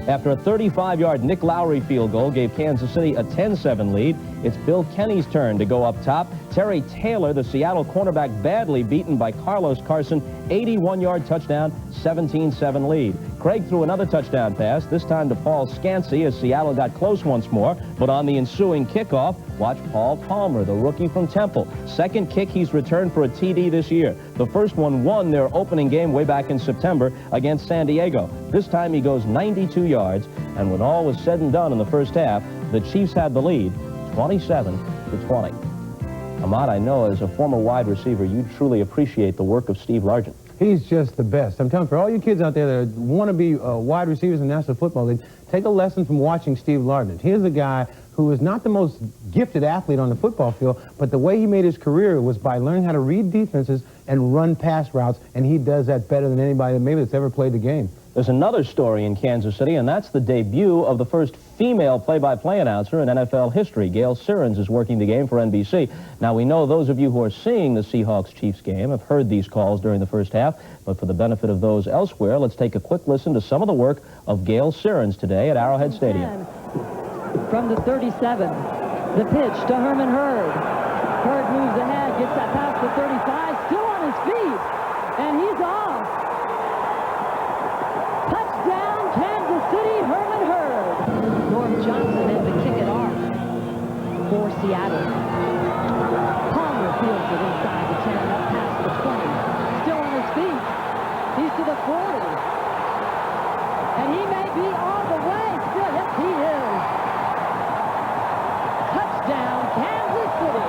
Speaker 4: After a 35-yard Nick Lowry field goal gave Kansas City a 10-7 lead, it's Bill Kenny's turn to go up top. Terry Taylor, the Seattle cornerback, badly beaten by Carlos Carson, 81-yard touchdown, 17-7 lead. Craig threw another touchdown pass, this time to Paul Scansey as Seattle got close once more, but on the ensuing kickoff, watch Paul Palmer, the rookie from Temple. Second kick he's returned for a TD this year. The first one won their opening game way back in September against San Diego. This time he goes 92 yards, and when all was said and done in the first half, the Chiefs had the lead, 27-20. Ahmad, I know as a former wide receiver, you truly appreciate the work of Steve Largent.
Speaker 11: He's just the best. I'm telling you, for all you kids out there that want to be wide receivers in the National Football League, take a lesson from watching Steve Largent. Here's a guy who is not the most gifted athlete on the football field, but the way he made his career was by learning how to read defenses and run pass routes, and he does that better than anybody maybe that's ever played the game.
Speaker 4: There's another story in Kansas City, and that's the debut of the first female play-by-play announcer in NFL history. Gail Sirens is working the game for NBC. Now, we know those of you who are seeing the Seahawks-Chiefs game have heard these calls during the first half, but for the benefit of those elsewhere, let's take a quick listen to some of the work of Gail Sirens today at Arrowhead Stadium.
Speaker 5: From the 37, the pitch to Herman Hurd. Hurd moves ahead, gets that pass to 35, still on his feet, and he's off. Touchdown, Kansas City, Herman Hurd. Norm Johnson has the kick at arm for Seattle. Palmer fields it inside the 10, up past the 20. Still on his feet. He's to the 40. And he may be all the way. Still, yes, he is. Touchdown, Kansas City.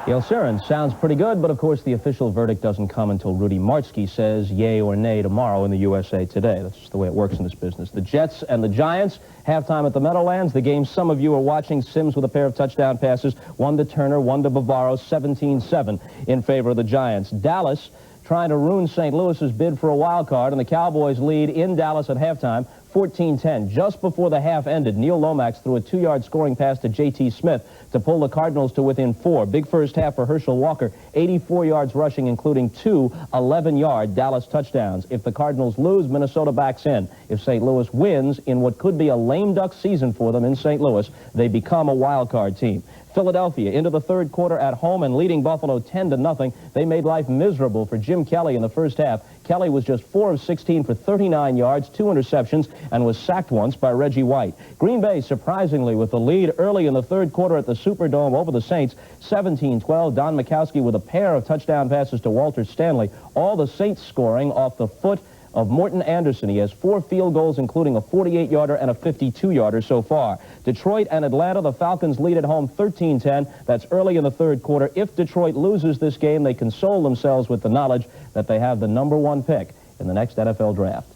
Speaker 4: Gail Sirens sounds pretty good, but of course the official verdict doesn't come until Rudy Martzke says yay or nay tomorrow in the USA Today. That's just the way it works in this business. The Jets and the Giants, halftime at the Meadowlands. The game some of you are watching. Sims with a pair of touchdown passes, one to Turner, one to Bavaro, 17-7 in favor of the Giants. Dallas trying to ruin St. Louis's bid for a wild card, and the Cowboys lead in Dallas at halftime, 14-10. Just before the half ended, Neil Lomax threw a 2-yard scoring pass to J.T. Smith to pull the Cardinals to within 4. Big first half for Herschel Walker, 84 yards rushing, including 2 11-yard Dallas touchdowns. If the Cardinals lose, Minnesota backs in. If St. Louis wins in what could be a lame duck season for them in St. Louis, they become a wild card team. Philadelphia into the third quarter at home and leading Buffalo 10-0. They made life miserable for Jim Kelly in the first half. Kelly was just 4 of 16 for 39 yards, 2 interceptions. and was sacked once by Reggie White. Green Bay, surprisingly, with the lead early in the third quarter at the Superdome over the Saints, 17-12. Don Mikowski with a pair of touchdown passes to Walter Stanley. All the Saints scoring off the foot of Morton Anderson. He has 4 field goals, including a 48-yarder and a 52-yarder so far. Detroit and Atlanta, the Falcons lead at home 13-10. That's early in the third quarter. If Detroit loses this game, they console themselves with the knowledge that they have the #1 pick in the next NFL draft.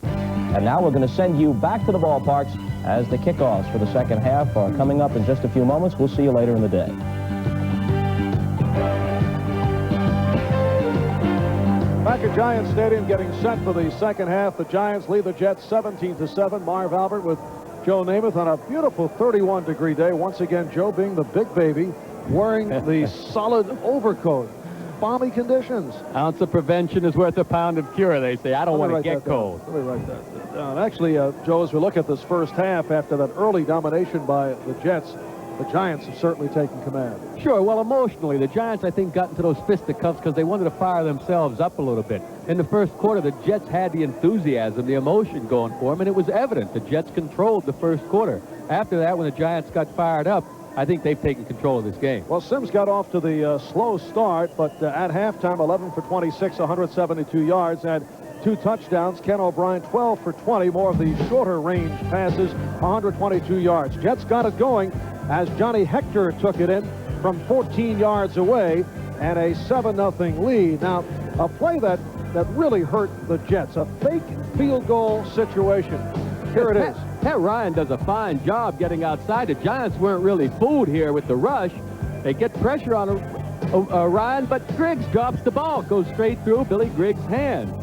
Speaker 4: And now we're going to send you back to the ballparks as the kickoffs for the second half are coming up in just a few moments. We'll see you later in the day.
Speaker 1: Back at Giants Stadium, getting set for the second half. The Giants lead the Jets 17-7. Marv Albert with Joe Namath on a beautiful 31-degree day. Once again, Joe being the big baby, wearing the solid overcoat. Balmy conditions.
Speaker 2: Ounce of prevention is worth a pound of cure, they say. I don't want to get cold.
Speaker 1: Let me write that down. Actually, Joe, as we look at this first half, after that early domination by the Jets, the Giants have certainly taken command.
Speaker 2: Sure, well, emotionally, the Giants, I think, got into those fisticuffs because they wanted to fire themselves up a little bit. In the first quarter, the Jets had the enthusiasm, the emotion going for them, and it was evident. The Jets controlled the first quarter. After that, when the Giants got fired up, I think they've taken control of this game.
Speaker 1: Well, Sims got off to the slow start, but at halftime, 11 for 26, 172 yards, and 2 touchdowns. Ken O'Brien, 12 for 20, more of the shorter range passes, 122 yards. Jets got it going as Johnny Hector took it in from 14 yards away, and a 7-0 lead. Now, a play that really hurt the Jets, a fake field goal situation. Here it is.
Speaker 2: Pat Ryan does a fine job getting outside. The Giants weren't really fooled here with the rush. They get pressure on Ryan, but Griggs drops the ball, goes straight through Billy Griggs' hand.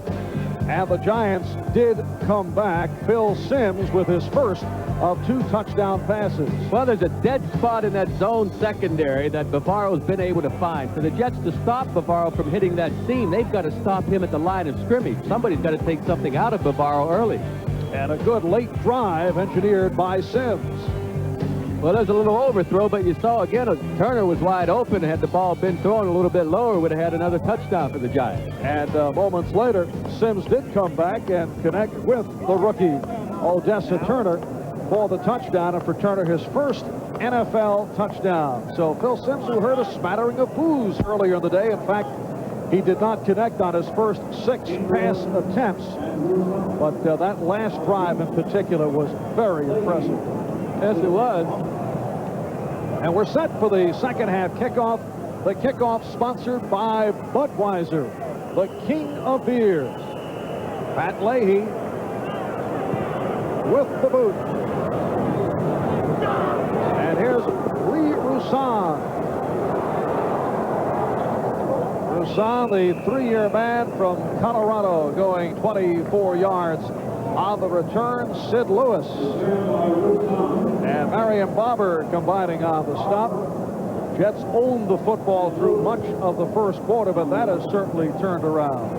Speaker 1: And the Giants did come back. Phil Simms with his first of 2 touchdown passes.
Speaker 2: Well, there's a dead spot in that zone secondary that Bavaro's been able to find. For the Jets to stop Bavaro from hitting that seam, they've got to stop him at the line of scrimmage. Somebody's got to take something out of Bavaro early.
Speaker 1: And a good late drive engineered by Simms.
Speaker 2: Well, there's a little overthrow, but you saw again, Turner was wide open. Had the ball been thrown a little bit lower, would have had another touchdown for the Giants.
Speaker 1: And moments later, Simms did come back and connect with the rookie, Odessa Turner, for the touchdown, and for Turner, his first NFL touchdown. So Phil Simms, who heard a smattering of boos earlier in the day, in fact, he did not connect on his first 6 pass attempts, but that last drive in particular was very impressive.
Speaker 2: Yes, it was.
Speaker 1: And we're set for the second half kickoff. The kickoff sponsored by Budweiser, the king of beers. Pat Leahy with the boot. And here's Lee Roussan. Roussan, the 3-year man from Colorado, going 24 yards on the return. Sid Lewis and Marion Barber combining on the stop. Jets owned the football through much of the first quarter, but that has certainly turned around.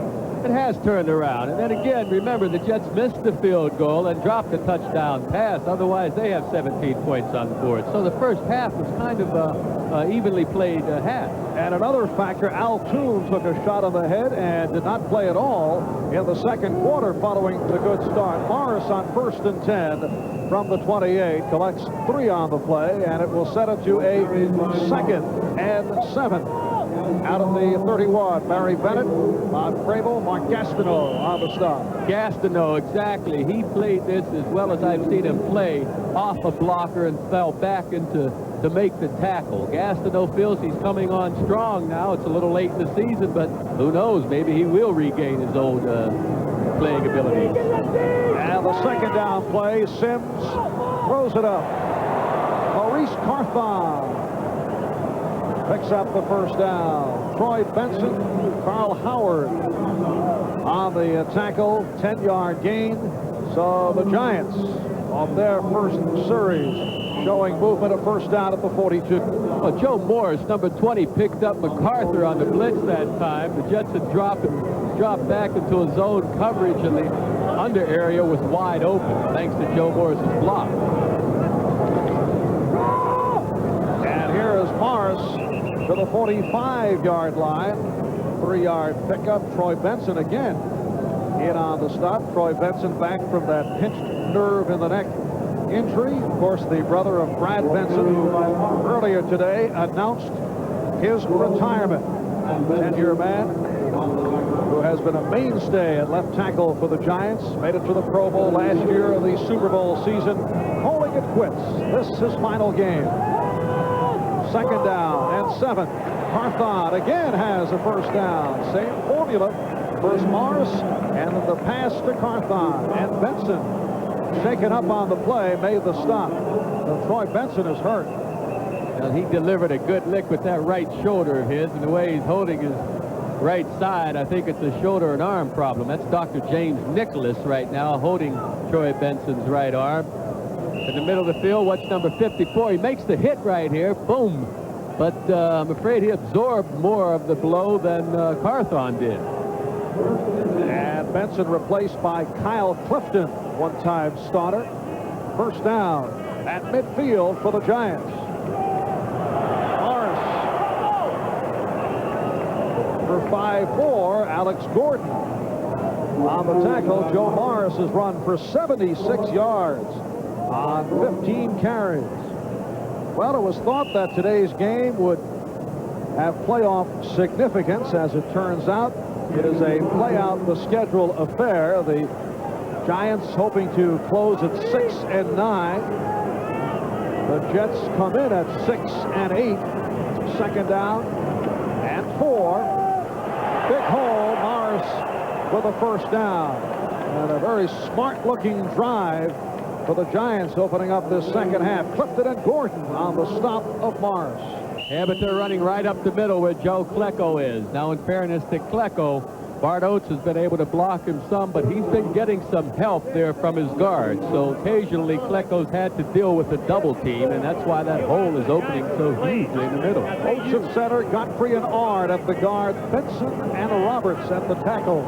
Speaker 2: It has turned around. And then again, remember, the Jets missed the field goal and dropped a touchdown pass. Otherwise, they have 17 points on the board. So the first half was kind of evenly played half.
Speaker 1: And another factor, Al Toon took a shot on the head and did not play at all in the second quarter following the good start. Morris on 1st and 10 from the 28 collects 3 on the play, and it will set it to a 2nd and 7 out of the 31. Barry Bennett on Frabel, Mark Gastineau on the stop.
Speaker 2: Gastineau, exactly. He played this as well as I've seen him play, off a blocker and fell back into to make the tackle. Gastineau feels he's coming on strong now. It's a little late in the season, but who knows? Maybe he will regain his old playing ability.
Speaker 1: And the second down play, Simms throws it up. Maurice Carthon picks up the first down. Troy Benson, Carl Howard on the tackle, 10-yard gain. So the Giants, off their first series, showing movement of first down at the 42.
Speaker 2: Well, Joe Morris, number 20, picked up MacArthur on the blitz that time. The Jets had dropped back into a zone coverage, and the under area was wide open, thanks to Joe Morris's block.
Speaker 1: And here is Morris to the 45-yard line. 3-yard pickup. Troy Benson again in on the stop. Troy Benson back from that pinched nerve in the neck injury. Of course, the brother of Brad Benson, who earlier today announced his retirement. 10-year man who has been a mainstay at left tackle for the Giants. Made it to the Pro Bowl last year of the Super Bowl season. Calling it quits. This is his final game. 2nd down and 7. Carthon again has a first down. Same formula. First Morris, and then the pass to Carthon. And Benson, shaken up on the play, made the stop. So Troy Benson is hurt.
Speaker 2: Well, he delivered a good lick with that right shoulder of his, and the way he's holding his right side, I think it's a shoulder and arm problem. That's Dr. James Nicholas right now holding Troy Benson's right arm. In the middle of the field, watch number 54. He makes the hit right here. Boom. But I'm afraid he absorbed more of the blow than Carthon did.
Speaker 1: And Benson replaced by Kyle Clifton, one-time starter. First down at midfield for the Giants. Morris. For 5-4, Alex Gordon. On the tackle, Joe Morris has run for 76 yards on 15 carries. Well, it was thought that today's game would have playoff significance. As it turns out, it is a play-out the schedule affair. The Giants hoping to close at 6-9. The Jets come in at 6-8. 2nd down and 4. Big hole. Morris with a first down. And a very smart-looking drive for the Giants opening up this second half. Clifton and Gordon on the stop of Morris.
Speaker 2: Yeah, but they're running right up the middle where Joe Klecko is. Now, in fairness to Klecko, Bart Oates has been able to block him some, but he's been getting some help there from his guard. So occasionally Klecko's had to deal with a double team, and that's why that hole is opening so hugely in the middle.
Speaker 1: Oates at center, Godfrey and Ard at the guard, Benson and Roberts at the tackles.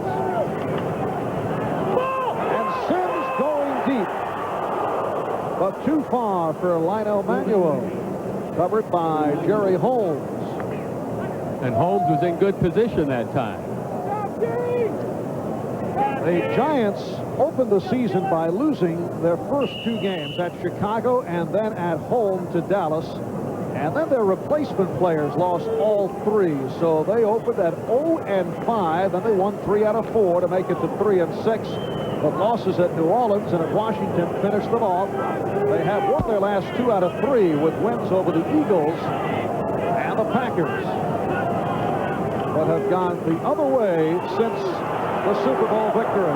Speaker 1: And Sims going deep, but too far for Lionel Manuel. Covered by Jerry Holmes.
Speaker 2: And Holmes was in good position that time.
Speaker 1: The Giants opened the season by losing their first 2 games at Chicago and then at home to Dallas. And then their replacement players lost all 3. So they opened at 0-5. Then they won 3 out of 4 to make it to 3-6. But losses at New Orleans and at Washington finished them off. They have won their last 2 out of 3 with wins over the Eagles and the Packers, but have gone the other way since the Super Bowl victory.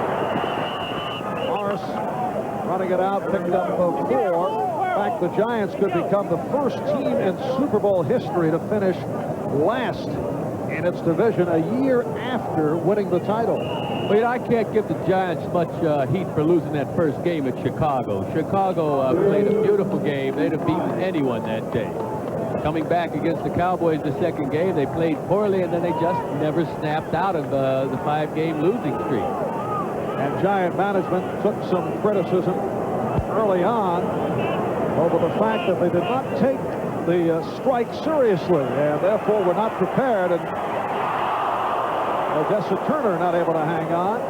Speaker 1: Morris running it out, picked up 4. In fact, the Giants could become the first team in Super Bowl history to finish last in its division a year after winning the title.
Speaker 2: But I can't give the Giants much heat for losing that first game at Chicago. Chicago played a beautiful game. They'd have beaten anyone that day. Coming back against the Cowboys the second game, they played poorly, and then they just never snapped out of the 5-game losing streak.
Speaker 1: And Giant management took some criticism early on over the fact that they did not take the strike seriously, and therefore were not prepared. And Odessa Turner not able to hang on.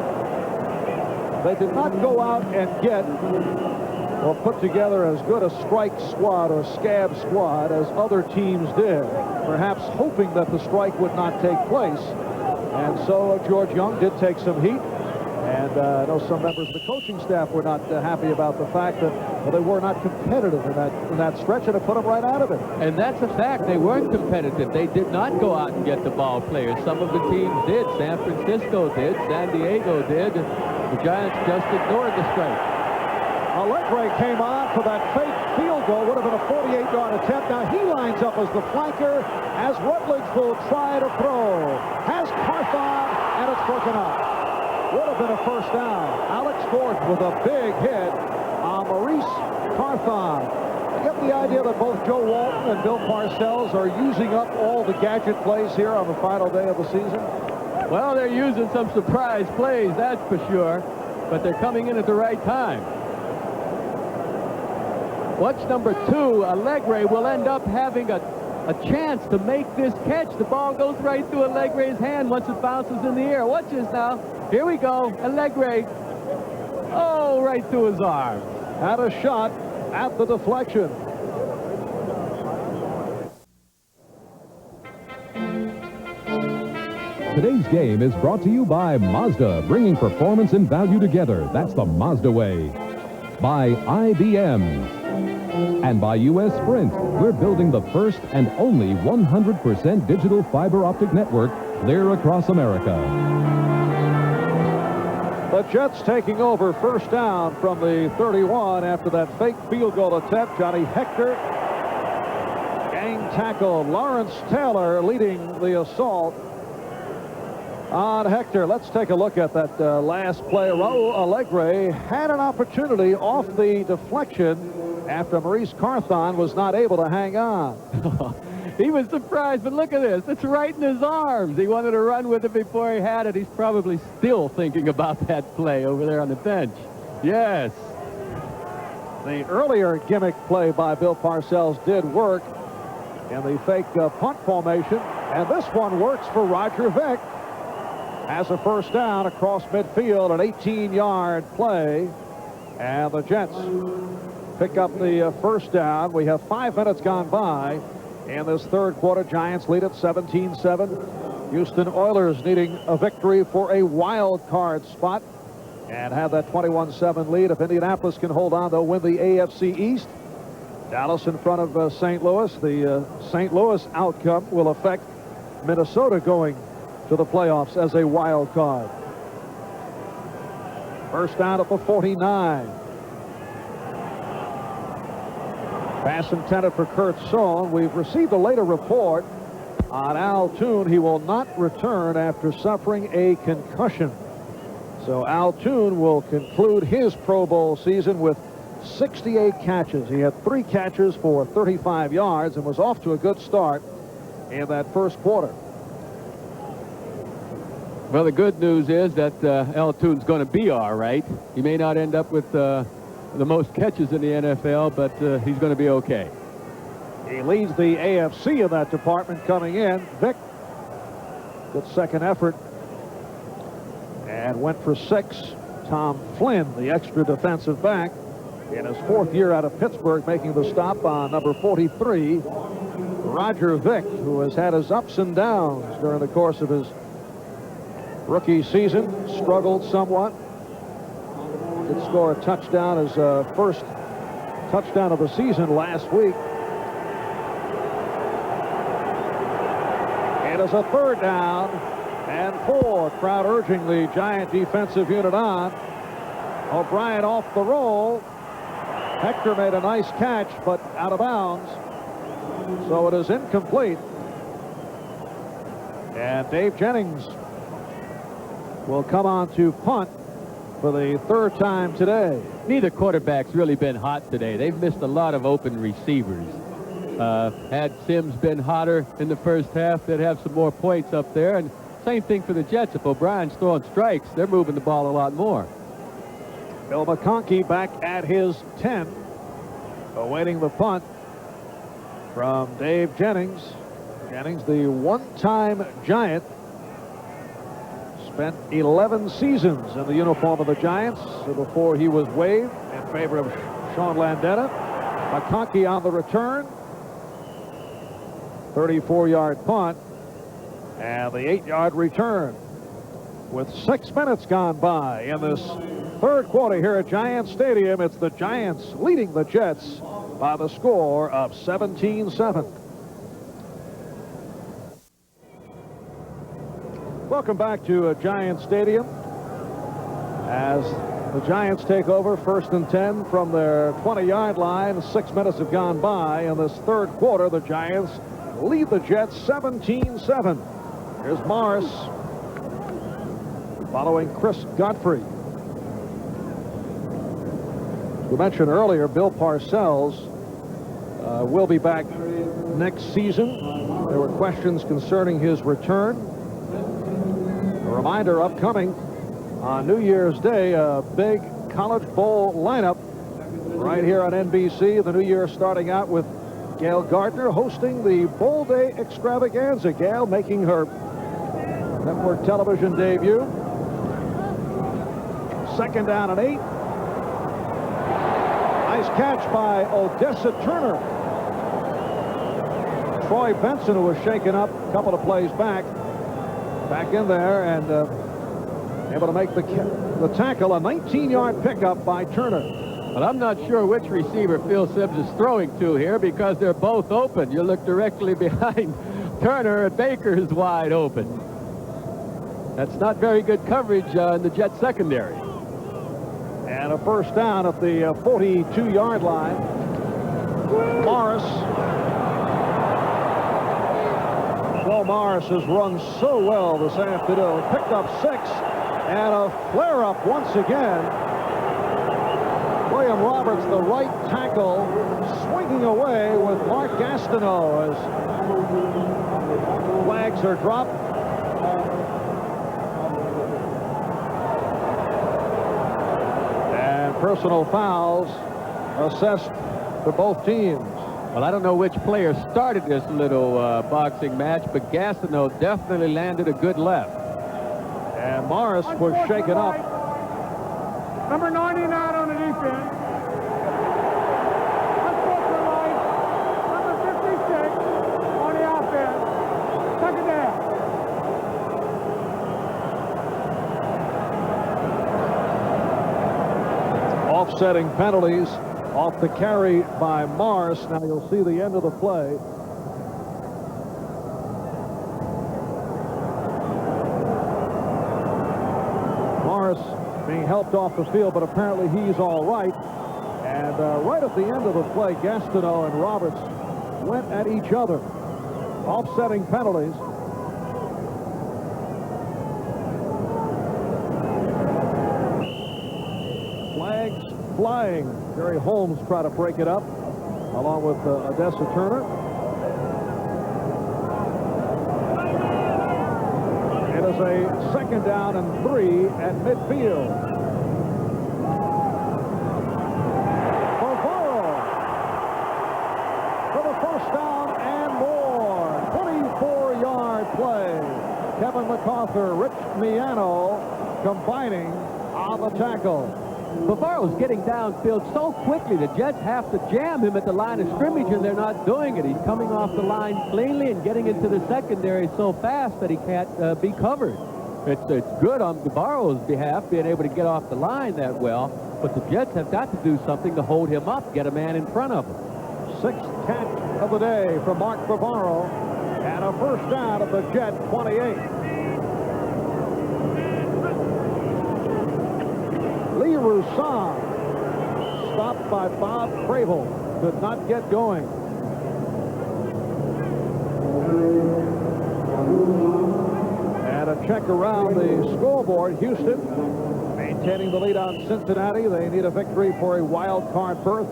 Speaker 1: They did not go out and get or put together as good a strike squad or scab squad as other teams did, perhaps hoping that the strike would not take place. And so George Young did take some heat. And I know some members of the coaching staff were not happy about the fact that they were not competitive in that stretch, and it put them right out of it.
Speaker 2: And that's a fact. They weren't competitive. They did not go out and get the ball players. Some of the teams did. San Francisco did. San Diego did. The Giants just ignored the strike.
Speaker 1: Allegre came on for that fake field goal. Would have been a 48-yard attempt. Now he lines up as the flanker as Rutledge will try to throw. Has Carthon, and it's broken up. Would have been a first down. Alex Gordon with a big hit on Maurice Carthon. I get the idea that both Joe Walton and Bill Parcells are using up all the gadget plays here on the final day of the season.
Speaker 2: Well, they're using some surprise plays, that's for sure, but they're coming in at the right time. Watch number 2, Allegre will end up having a a chance to make this catch. The ball goes right through Allegre's hand once it bounces in the air. Watch this now. Here we go. Allegre. Oh, right through his arm.
Speaker 1: Had a shot at the deflection.
Speaker 6: Today's game is brought to you by Mazda, bringing performance and value together. That's the Mazda way. By IBM. And by U.S. Sprint. We're building the first and only 100% digital fiber optic network clear across America.
Speaker 1: The Jets taking over first down from the 31 after that fake field goal attempt. Johnny Hector, gang tackle. Lawrence Taylor leading the assault on Hector. Let's take a look at that last play. Raul Allegre had an opportunity off the deflection after Maurice Carthon was not able to hang on.
Speaker 2: He was surprised, but look at this. It's right in his arms. He wanted to run with it before he had it. He's probably still thinking about that play over there on the bench. Yes.
Speaker 1: The earlier gimmick play by Bill Parcells did work in the fake punt formation, and this one works for Roger Vick. Has a first down across midfield, an 18-yard play, and the Jets pick up the first down. We have 5 minutes gone by in this third quarter. Giants lead at 17-7. Houston Oilers needing a victory for a wild card spot and have that 21-7 lead. If Indianapolis can hold on, they'll win the AFC East. Dallas in front of St. Louis. The St. Louis outcome will affect Minnesota going to the playoffs as a wild card. First down at the 49. Pass intended for Kurt Sohn. We've received a later report on Al Toon. He will not return after suffering a concussion. So Al Toon will conclude his Pro Bowl season with 68 catches. He had 3 catches for 35 yards and was off to a good start in that first quarter.
Speaker 2: Well, the good news is that Al Toon's going to be all right. He may not end up with the most catches in the NFL, but he's going to be okay.
Speaker 1: He leads the AFC in that department coming in. Vick, good second effort, and went for 6. Tom Flynn, the extra defensive back, in his 4th year out of Pittsburgh, making the stop on number 43. Roger Vick, who has had his ups and downs during the course of his rookie season, struggled somewhat. Did score a touchdown, his first touchdown of the season last week. It is a third down and 4. Crowd urging the Giant defensive unit on. O'Brien off the roll. Hector made a nice catch, but out of bounds. So it is incomplete. And Dave Jennings will come on to punt for the 3rd time today.
Speaker 2: Neither quarterback's really been hot today. They've missed a lot of open receivers. Had Sims been hotter in the first half, they'd have some more points up there. And same thing for the Jets. If O'Brien's throwing strikes, they're moving the ball a lot more.
Speaker 1: Bill McConkey back at his 10, awaiting the punt from Dave Jennings. Jennings, the one-time Giant, spent 11 seasons in the uniform of the Giants before he was waived in favor of Sean Landeta. McConkey on the return. 34-yard punt and the 8-yard return. With 6 minutes gone by in this third quarter here at Giants Stadium, it's the Giants leading the Jets by the score of 17-7. Welcome back to Giants Stadium as the Giants take over 1st and 10 from their 20-yard line. 6 minutes have gone by. In this third quarter, the Giants lead the Jets 17-7. Here's Morris following Chris Godfrey. As we mentioned earlier, Bill Parcells will be back next season. There were questions concerning his return. A reminder, upcoming on New Year's Day, a big College Bowl lineup right here on NBC. The new year starting out with Gail Gardner hosting the Bowl Day Extravaganza. Gail making her network television debut. 2nd down and 8. Nice catch by Odessa Turner. Troy Benson, who was shaken up a couple of plays back in there and able to make the tackle. A 19-yard pickup by Turner.
Speaker 2: Well, I'm not sure which receiver Phil Sims is throwing to here because they're both open. You look directly behind Turner, and Baker is wide open. That's not very good coverage in the Jet secondary.
Speaker 1: And a first down at the 42-yard line. Morris. Joe Morris has run so well this afternoon. Picked up 6 and a flare-up once again. William Roberts, the right tackle, swinging away with Mark Gastineau as flags are dropped. And personal fouls assessed for both teams.
Speaker 2: Well, I don't know which player started this little boxing match, but Gastineau definitely landed a good left.
Speaker 1: And Morris was shaken up.
Speaker 3: Number 99 on the defense. Unfortunately, number 56 on the offense. 2nd down.
Speaker 1: Offsetting penalties off the carry by Morris. Now you'll see the end of the play. Morris being helped off the field, but apparently he's all right. And right at the end of the play, Gastineau and Roberts went at each other. Offsetting penalties. Flags flying. Jerry Holmes tried to break it up along with Odessa Turner. It is a 2nd down and 3 at midfield. Bavaro for the first down and more. 24-yard play. Kevin MacArthur, Rich Miano combining on the tackle.
Speaker 2: Bavaro's getting downfield so quickly, the Jets have to jam him at the line of scrimmage, and they're not doing it. He's coming off the line cleanly and getting into the secondary so fast that he can't be covered. It's good on Bavaro's behalf, being able to get off the line that well, but the Jets have got to do something to hold him up, get a man in front of him.
Speaker 1: 6th catch of the day for Mark Bavaro, and a first down at the Jet 28. Lee Roussan, stopped by Bob Cravel, could not get going. And a check around the scoreboard. Houston maintaining the lead on Cincinnati. They need a victory for a wild card berth.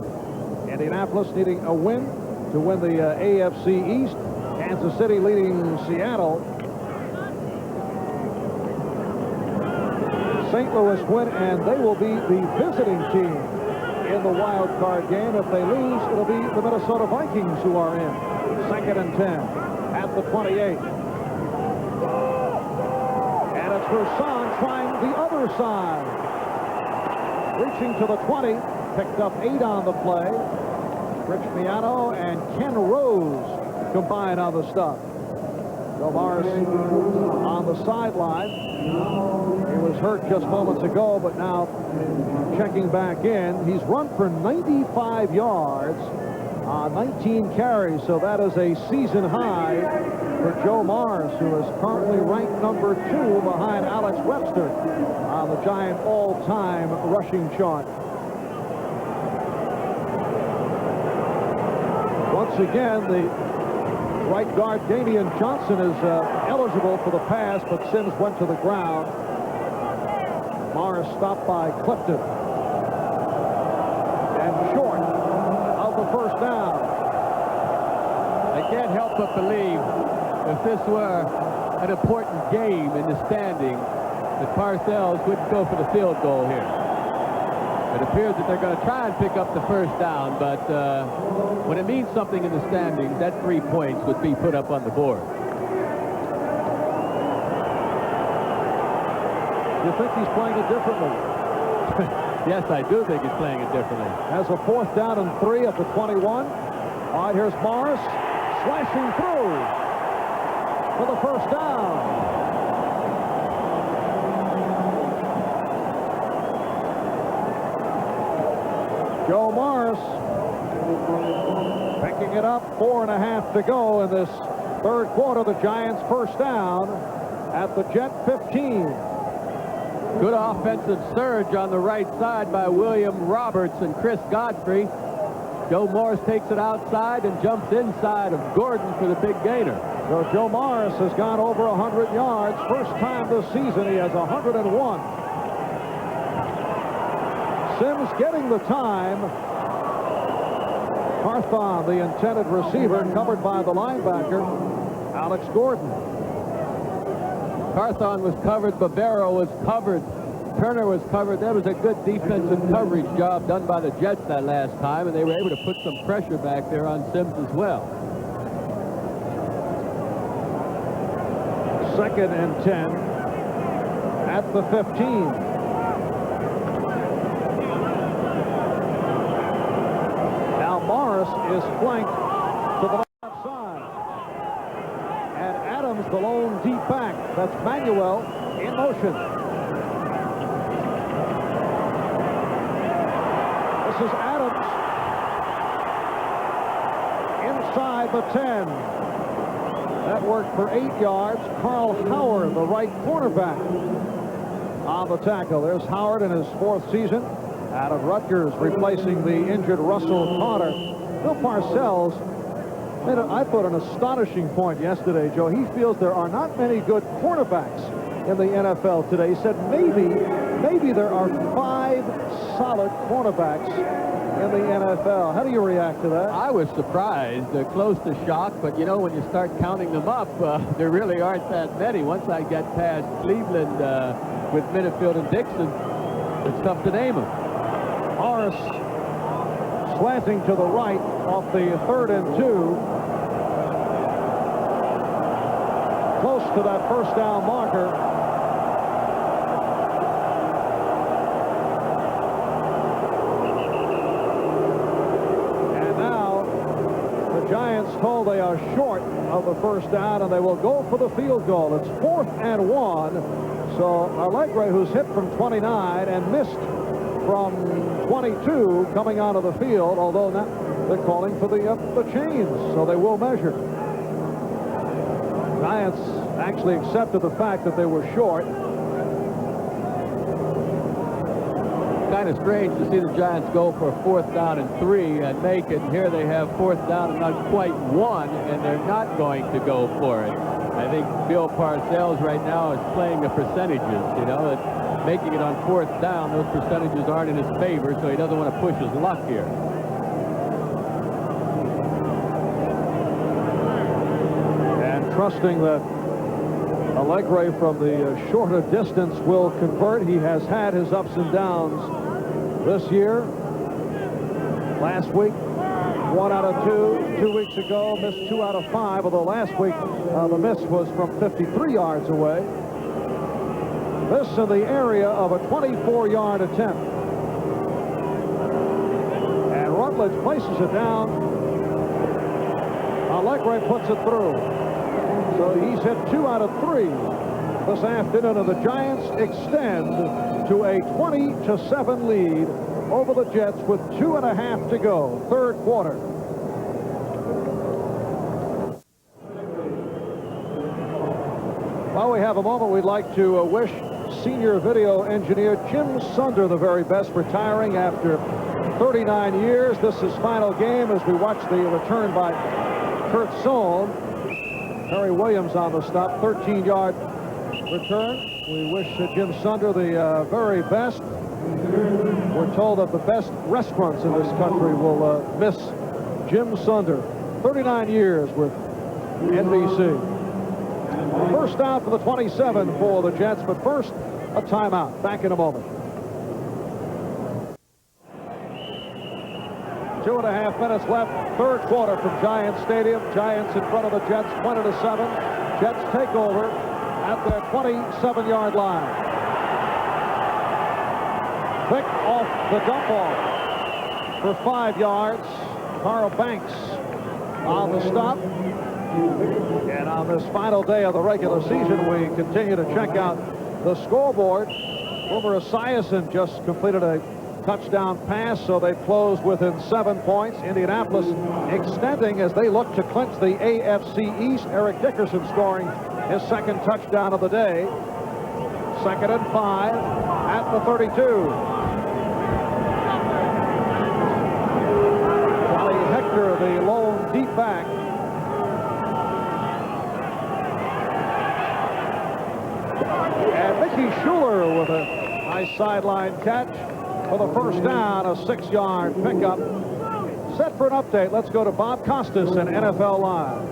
Speaker 1: Indianapolis needing a win to win the AFC East. Kansas City leading Seattle. St. Louis win, and they will be the visiting team in the wild card game. If they lose, it'll be the Minnesota Vikings who are in. 2nd and 10 at the 28. And it's Roussan trying the other side. Reaching to the 20, picked up 8 on the play. Rich Miano and Ken Rose combined on the stop. Joe Morris on the sideline. He was hurt just moments ago, but now checking back in. He's run for 95 yards on 19 carries, so that is a season high for Joe Morris, who is currently ranked number 2 behind Alex Webster on the Giant all-time rushing chart. Once again, the right guard Damian Johnson is eligible for the pass, but Sims went to the ground. Morris stopped by Clifton. And short of the first down.
Speaker 2: I can't help but believe if this were an important game in the standing, that Parcells wouldn't go for the field goal here. It appears that they're going to try and pick up the first down, but when it means something in the standings, that 3 points would be put up on the board.
Speaker 1: You think he's playing it differently?
Speaker 2: Yes, I do think he's playing it differently.
Speaker 1: Has a 4th down and 3 at the 21. All right, here's Morris slashing through for the first down. Joe Morris picking it up, 4.5 to go in this third quarter. The Giants first down at the Jet 15.
Speaker 2: Good offensive surge on the right side by William Roberts and Chris Godfrey. Joe Morris takes it outside and jumps inside of Gordon for the big gainer.
Speaker 1: So Joe Morris has gone over 100 yards. First time this season, he has 101. Sims getting the time. Carthon, the intended receiver, covered by the linebacker, Alex Gordon.
Speaker 2: Carthon was covered. Barbero was covered. Turner was covered. That was a good defensive coverage job done by the Jets that last time, and they were able to put some pressure back there on Sims as well.
Speaker 1: 2nd and 10 at the 15. Morris is flanked to the left side. And Adams, the lone deep back. That's Manuel in motion. This is Adams. Inside the 10. That worked for 8 yards. Carl Howard, the right cornerback, on the tackle. There's Howard in his 4th season out of Rutgers, replacing the injured Russell Carter. Bill Parcells made, I thought, an astonishing point yesterday, Joe. He feels there are not many good cornerbacks in the NFL today. He said maybe there are 5 solid cornerbacks in the NFL. How do you react to that?
Speaker 2: I was surprised, close to shock, but you know, when you start counting them up, there really aren't that many. Once I get past Cleveland with Minifield and Dixon, it's tough to name them.
Speaker 1: Morris slanting to the right off the 3rd and 2. Close to that first down marker. And now the Giants told they are short of the first down, and they will go for the field goal. It's 4th and 1. So Allegre, who's hit from 29 and missed from 22 coming out of the field, although not, they're calling for the chains, so they will measure. Giants actually accepted the fact that they were short.
Speaker 2: Kind of strange to see the Giants go for a 4th down and 3 and make it. And here they have 4th down and not quite 1, and they're not going to go for it. I think Bill Parcells right now is playing the percentages, you know, that making it on 4th down, those percentages aren't in his favor, so he doesn't want to push his luck here.
Speaker 1: And trusting that Allegre from the shorter distance will convert. He has had his ups and downs this year. Last week, 1 out of 2. 2 weeks ago, missed 2 out of 5, although last week the miss was from 53 yards away. This in the area of a 24-yard attempt. And Rutledge places it down. Allegre puts it through. So he's hit 2 out of 3 this afternoon, and the Giants extend to a 20-7 lead over the Jets with 2.5 to go, third quarter. While we have a moment, we'd like to wish senior video engineer Jim Sunder the very best, retiring after 39 years. This is final game as we watch the return by Kurt Sohn. Terry Williams on the stop, 13-yard return. We wish Jim Sunder the very best. We're told that the best restaurants in this country will miss Jim Sunder. 39 years with NBC. First down for the 27 for the Jets, but first, a timeout. Back in a moment. 2.5 minutes left, third quarter from Giants Stadium. Giants in front of the Jets, 20-7. Jets take over at their 27-yard line. Vick off the dump off for 5 yards. Carl Banks on the stop. And on this final day of the regular season, we continue to check out the scoreboard. Boomer Esiason just completed a touchdown pass, so they've closed within 7 points. Indianapolis extending as they look to clinch the AFC East. Eric Dickerson scoring his second touchdown of the day. 2nd and 5 at the 32. Johnny Hector, the lone deep back. And Mickey Schuler with a nice sideline catch for the first down, a 6-yard pickup. Set for an update. Let's go to Bob Costas and NFL Live.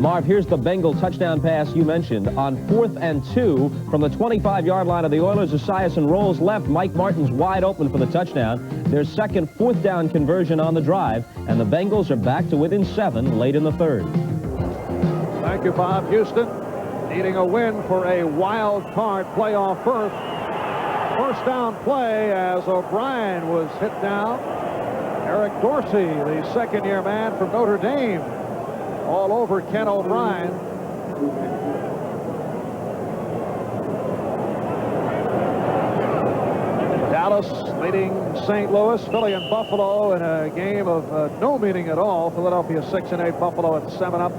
Speaker 4: Marv, here's the Bengal touchdown pass you mentioned. On 4th and 2 from the 25-yard line of the Oilers, Esiason rolls left. Mike Martin's wide open for the touchdown. Their second 4th down conversion on the drive, and the Bengals are back to within 7 late in the third.
Speaker 1: Thank you, Bob. Houston needing a win for a wild card playoff berth. First down play as O'Brien was hit down. Eric Dorsey, the second-year man from Notre Dame, all over Ken O'Brien. Dallas leading St. Louis, Philly and Buffalo in a game of no meaning at all. Philadelphia 6-8, Buffalo at 7 up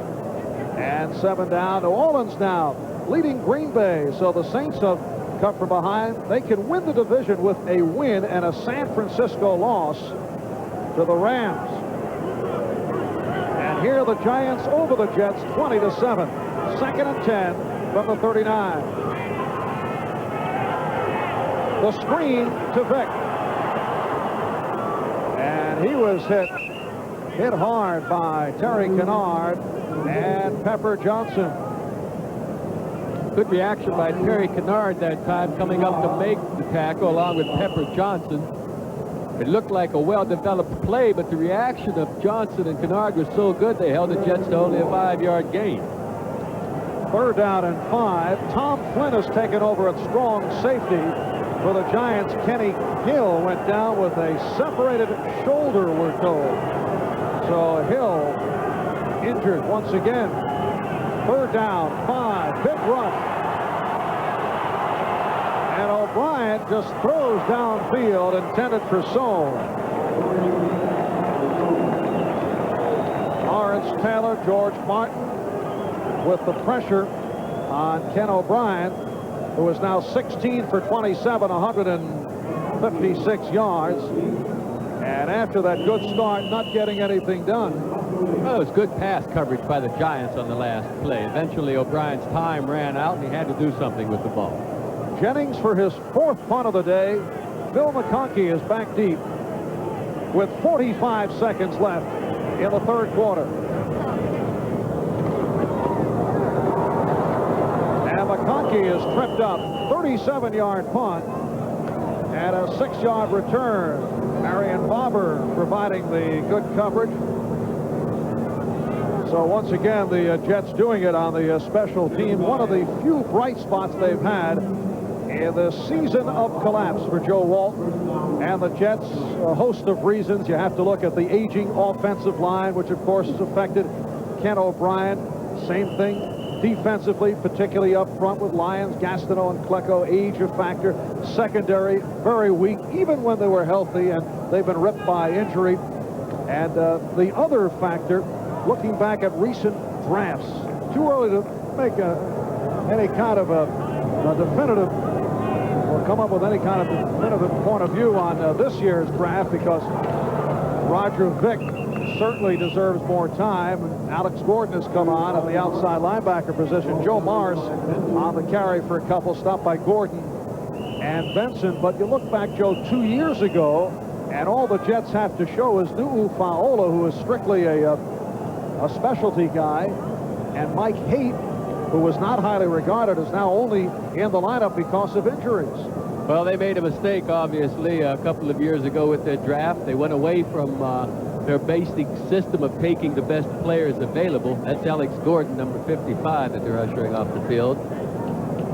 Speaker 1: and 7 down. New Orleans now leading Green Bay, so the Saints have come from behind. They can win the division with a win and a San Francisco loss to the Rams. And here the Giants over the Jets, 20-7. 2nd and 10 from the 39. The screen to Vick. And he was hit hard by Terry Kennard and Pepper Johnson.
Speaker 2: Good reaction by Terry Kennard that time, coming up to make the tackle along with Pepper Johnson. It looked like a well-developed play, but the reaction of Johnson and Kennard was so good they held the Jets to only a 5-yard gain.
Speaker 1: 3rd down and 5. Tom Flynn has taken over at strong safety for the Giants. Kenny Hill went down with a separated shoulder, we're told. So Hill injured once again. 3rd down, 5, big rush. And O'Brien just throws downfield, intended for Soule. Lawrence Taylor, George Martin with the pressure on Ken O'Brien, who is now 16 for 27, 156 yards. And after that good start, not getting anything done.
Speaker 2: Well, it was good pass coverage by the Giants on the last play. Eventually, O'Brien's time ran out, and he had to do something with the ball.
Speaker 1: Jennings for his 4th punt of the day. Phil McConkey is back deep with 45 seconds left in the 3rd quarter. And McConkey is tripped up. 37-yard punt and a 6-yard return. Marion Barber providing the good coverage. So once again, the Jets doing it on the special team. One of the few bright spots they've had in the season of collapse for Joe Walton and the Jets. A host of reasons. You have to look at the aging offensive line, which of course has affected Ken O'Brien. Same thing defensively, particularly up front with Lyons, Gastineau, and Klecko. Age a factor. Secondary, very weak, even when they were healthy, and they've been ripped by injury. And the other factor, looking back at recent drafts, too early to make any kind of a definitive or come up with any kind of definitive point of view on this year's draft, because Roger Vick certainly deserves more time. Alex Gordon has come on at the outside linebacker position. Joe Morris on the carry for a couple, stopped by Gordon and Benson. But you look back, Joe, 2 years ago, and all the Jets have to show is Nu'u Fa'ola, who is strictly a specialty guy, and Mike Haight, who was not highly regarded, is now only in the lineup because of injuries.
Speaker 2: Well, they made a mistake, obviously, a couple of years ago with their draft. They went away from their basic system of taking the best players available. That's Alex Gordon, number 55, that they're ushering off the field.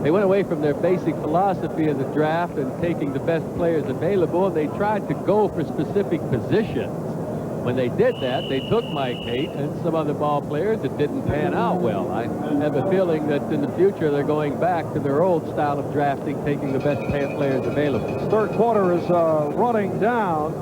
Speaker 2: They went away from their basic philosophy of the draft and taking the best players available, and they tried to go for specific positions. When they did that, they took Mike Haight and some other ball players that didn't pan out well. I have a feeling that in the future they're going back to their old style of drafting, taking the best players available.
Speaker 1: Third quarter is running down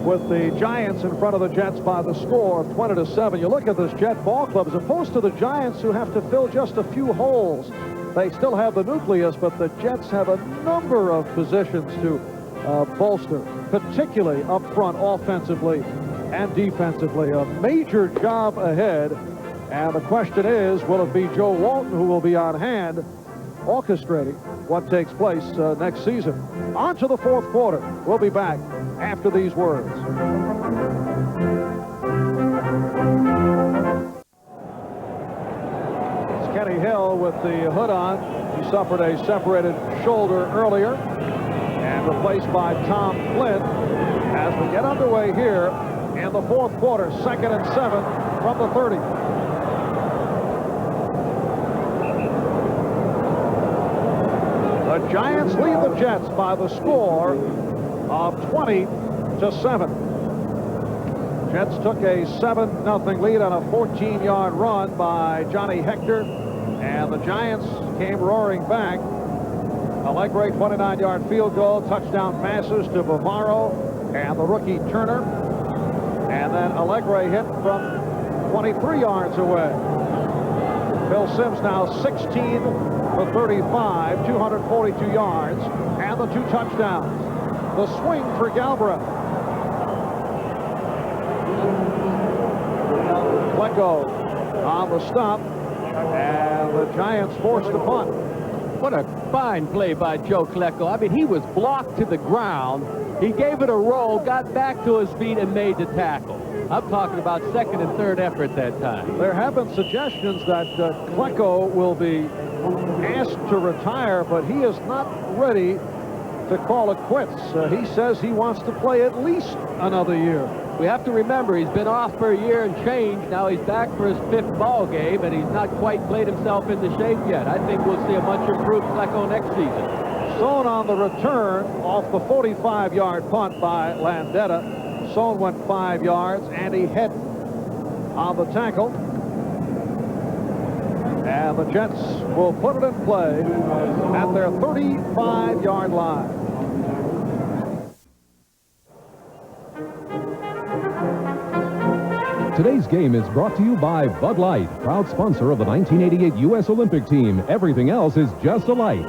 Speaker 1: with the Giants in front of the Jets by the score of 20-7. You look at this Jet ball club, as opposed to the Giants, who have to fill just a few holes. They still have the nucleus, but the Jets have a number of positions to bolster, particularly up front offensively and defensively. A major job ahead, and the question is, will it be Joe Walton who will be on hand orchestrating what takes place next season? On to the fourth quarter. We'll be back after these words. It's Kenny Hill with the hood on. He suffered a separated shoulder earlier, and replaced by Tom Flynn as we get underway here in the fourth quarter. 2nd and 7 from the 30. The Giants lead the Jets by the score of 20-7. Jets took a 7-0 lead on a 14-yard run by Johnny Hector, and the Giants came roaring back. Allegre 29-yard field goal, touchdown passes to Bavaro and the rookie Turner, and then Allegre hit from 23 yards away. Bill Sims now 16 for 35, 242 yards, and the 2 touchdowns. The swing for Galbraith. Klecko on the stop, and the Giants forced a punt.
Speaker 2: What a fine play by Joe Klecko. I mean, he was blocked to the ground. He gave it a roll, got back to his feet, and made the tackle. I'm talking about second and third effort that time.
Speaker 1: There have been suggestions that Klecko will be asked to retire, but he is not ready to call it quits. He says he wants to play at least another year.
Speaker 2: We have to remember he's been off for a year and change. Now he's back for his 5th ball game, and he's not quite played himself into shape yet. I think we'll see a much improved Klecko next season.
Speaker 1: Sohn on the return off the 45-yard punt by Landetta. Sohn went 5 yards. Andy Head on the tackle. And the Jets will put it in play at their 35-yard line.
Speaker 6: Today's game is brought to you by Bud Light, proud sponsor of the 1988 U.S. Olympic team. Everything else is just a light.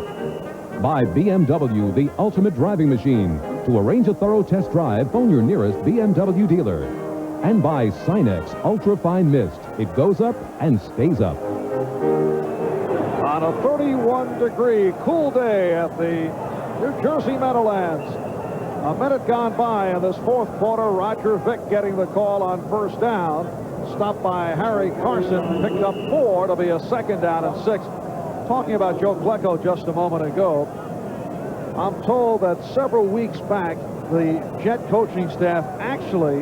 Speaker 6: By BMW, the ultimate driving machine. To arrange a thorough test drive, phone your nearest BMW dealer. And by Sinex Ultra Fine Mist. It goes up and stays up.
Speaker 1: On a 31-degree cool day at the New Jersey Meadowlands. A minute gone by in this fourth quarter. Roger Vick getting the call on first down. Stopped by Harry Carson. Picked up 4 to be a 2nd down and 6. Talking about Joe Klecko just a moment ago, I'm told that several weeks back, the Jet coaching staff actually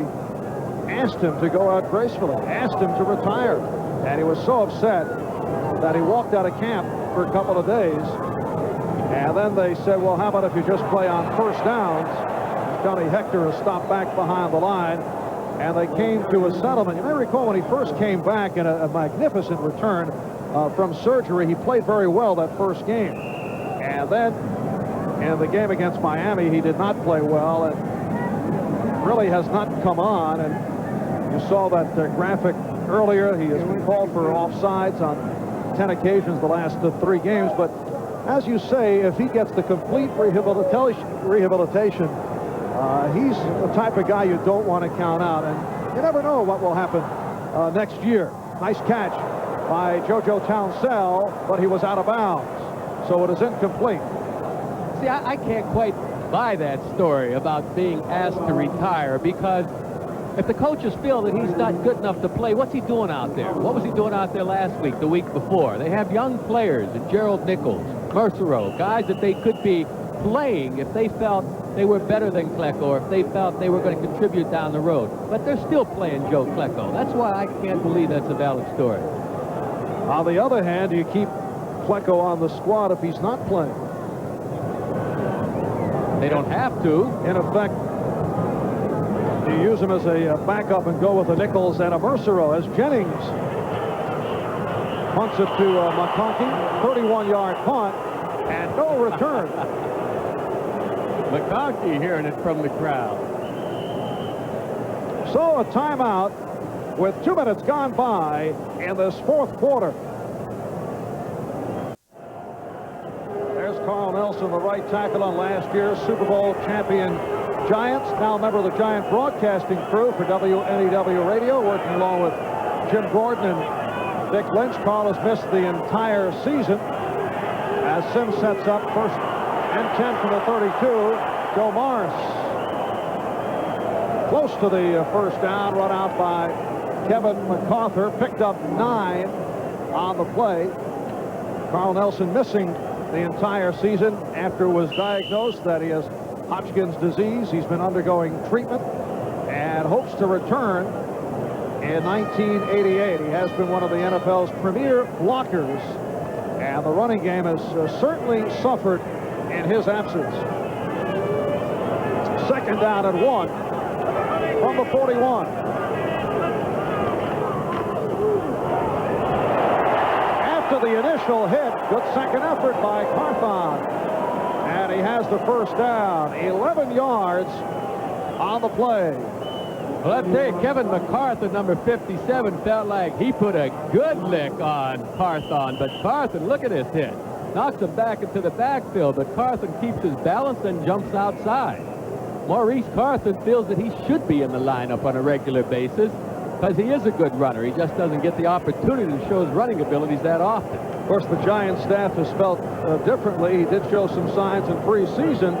Speaker 1: asked him to go out gracefully, asked him to retire. And he was so upset that he walked out of camp for a couple of days. And then they said, well, how about if you just play on first downs? Johnny Hector is stopped back behind the line, and they came to a settlement. You may recall when he first came back in a magnificent return from surgery, he played very well that first game. And then in the game against Miami, he did not play well and really has not come on. And you saw that graphic earlier. He has been called for offsides on 10 occasions the last 3 games. But as you say, if he gets the complete rehabilitation, he's the type of guy you don't want to count out. And you never know what will happen next year. Nice catch by JoJo Townsell, but he was out of bounds. So it is incomplete.
Speaker 2: See, I can't quite buy that story about being asked to retire, because if the coaches feel that he's not good enough to play, what's he doing out there? What was he doing out there last week, the week before? They have young players, and Gerald Nichols, Mercero, guys that they could be playing if they felt they were better than Klecko, or if they felt they were going to contribute down the road. But they're still playing Joe Klecko. That's why I can't believe that's a valid story.
Speaker 1: On the other hand, you keep Klecko on the squad if he's not playing.
Speaker 2: They don't have to.
Speaker 1: In effect, you use him as a backup and go with a Nichols and a Mercero as Jennings punts it to McConkey. 31-yard punt and no return.
Speaker 2: McConkey hearing it from the crowd.
Speaker 1: So a timeout with 2 minutes gone by in this fourth quarter. There's Carl Nelson, the right tackle on last year's Super Bowl champion Giants, now a member of the Giant broadcasting crew for WNEW Radio, working along with Jim Gordon and Dick Lynch. Carl has missed the entire season as Sims sets up first and 10 from the 32. Joe Morris close to the first down, run out by Kevin MacArthur, picked up 9 on the play. Carl Nelson missing the entire season after it was diagnosed that he has Hodgkin's disease. He's been undergoing treatment and hopes to return in 1988. He has been one of the NFL's premier blockers, and the running game has certainly suffered in his absence. Second down and 1 from the 41. After the initial hit, good second effort by Carthon. And he has the first down. 11 yards on the play.
Speaker 2: Well, I'll tell you, Kevin MacArthur, number 57, felt like he put a good lick on Carthon. But Carthon, look at this hit. Knocks him back into the backfield, but Carthon keeps his balance and jumps outside. Maurice Carthon feels that he should be in the lineup on a regular basis because he is a good runner. He just doesn't get the opportunity to show his running abilities that often.
Speaker 1: Of course, the Giants staff has felt differently. He did show some signs in preseason,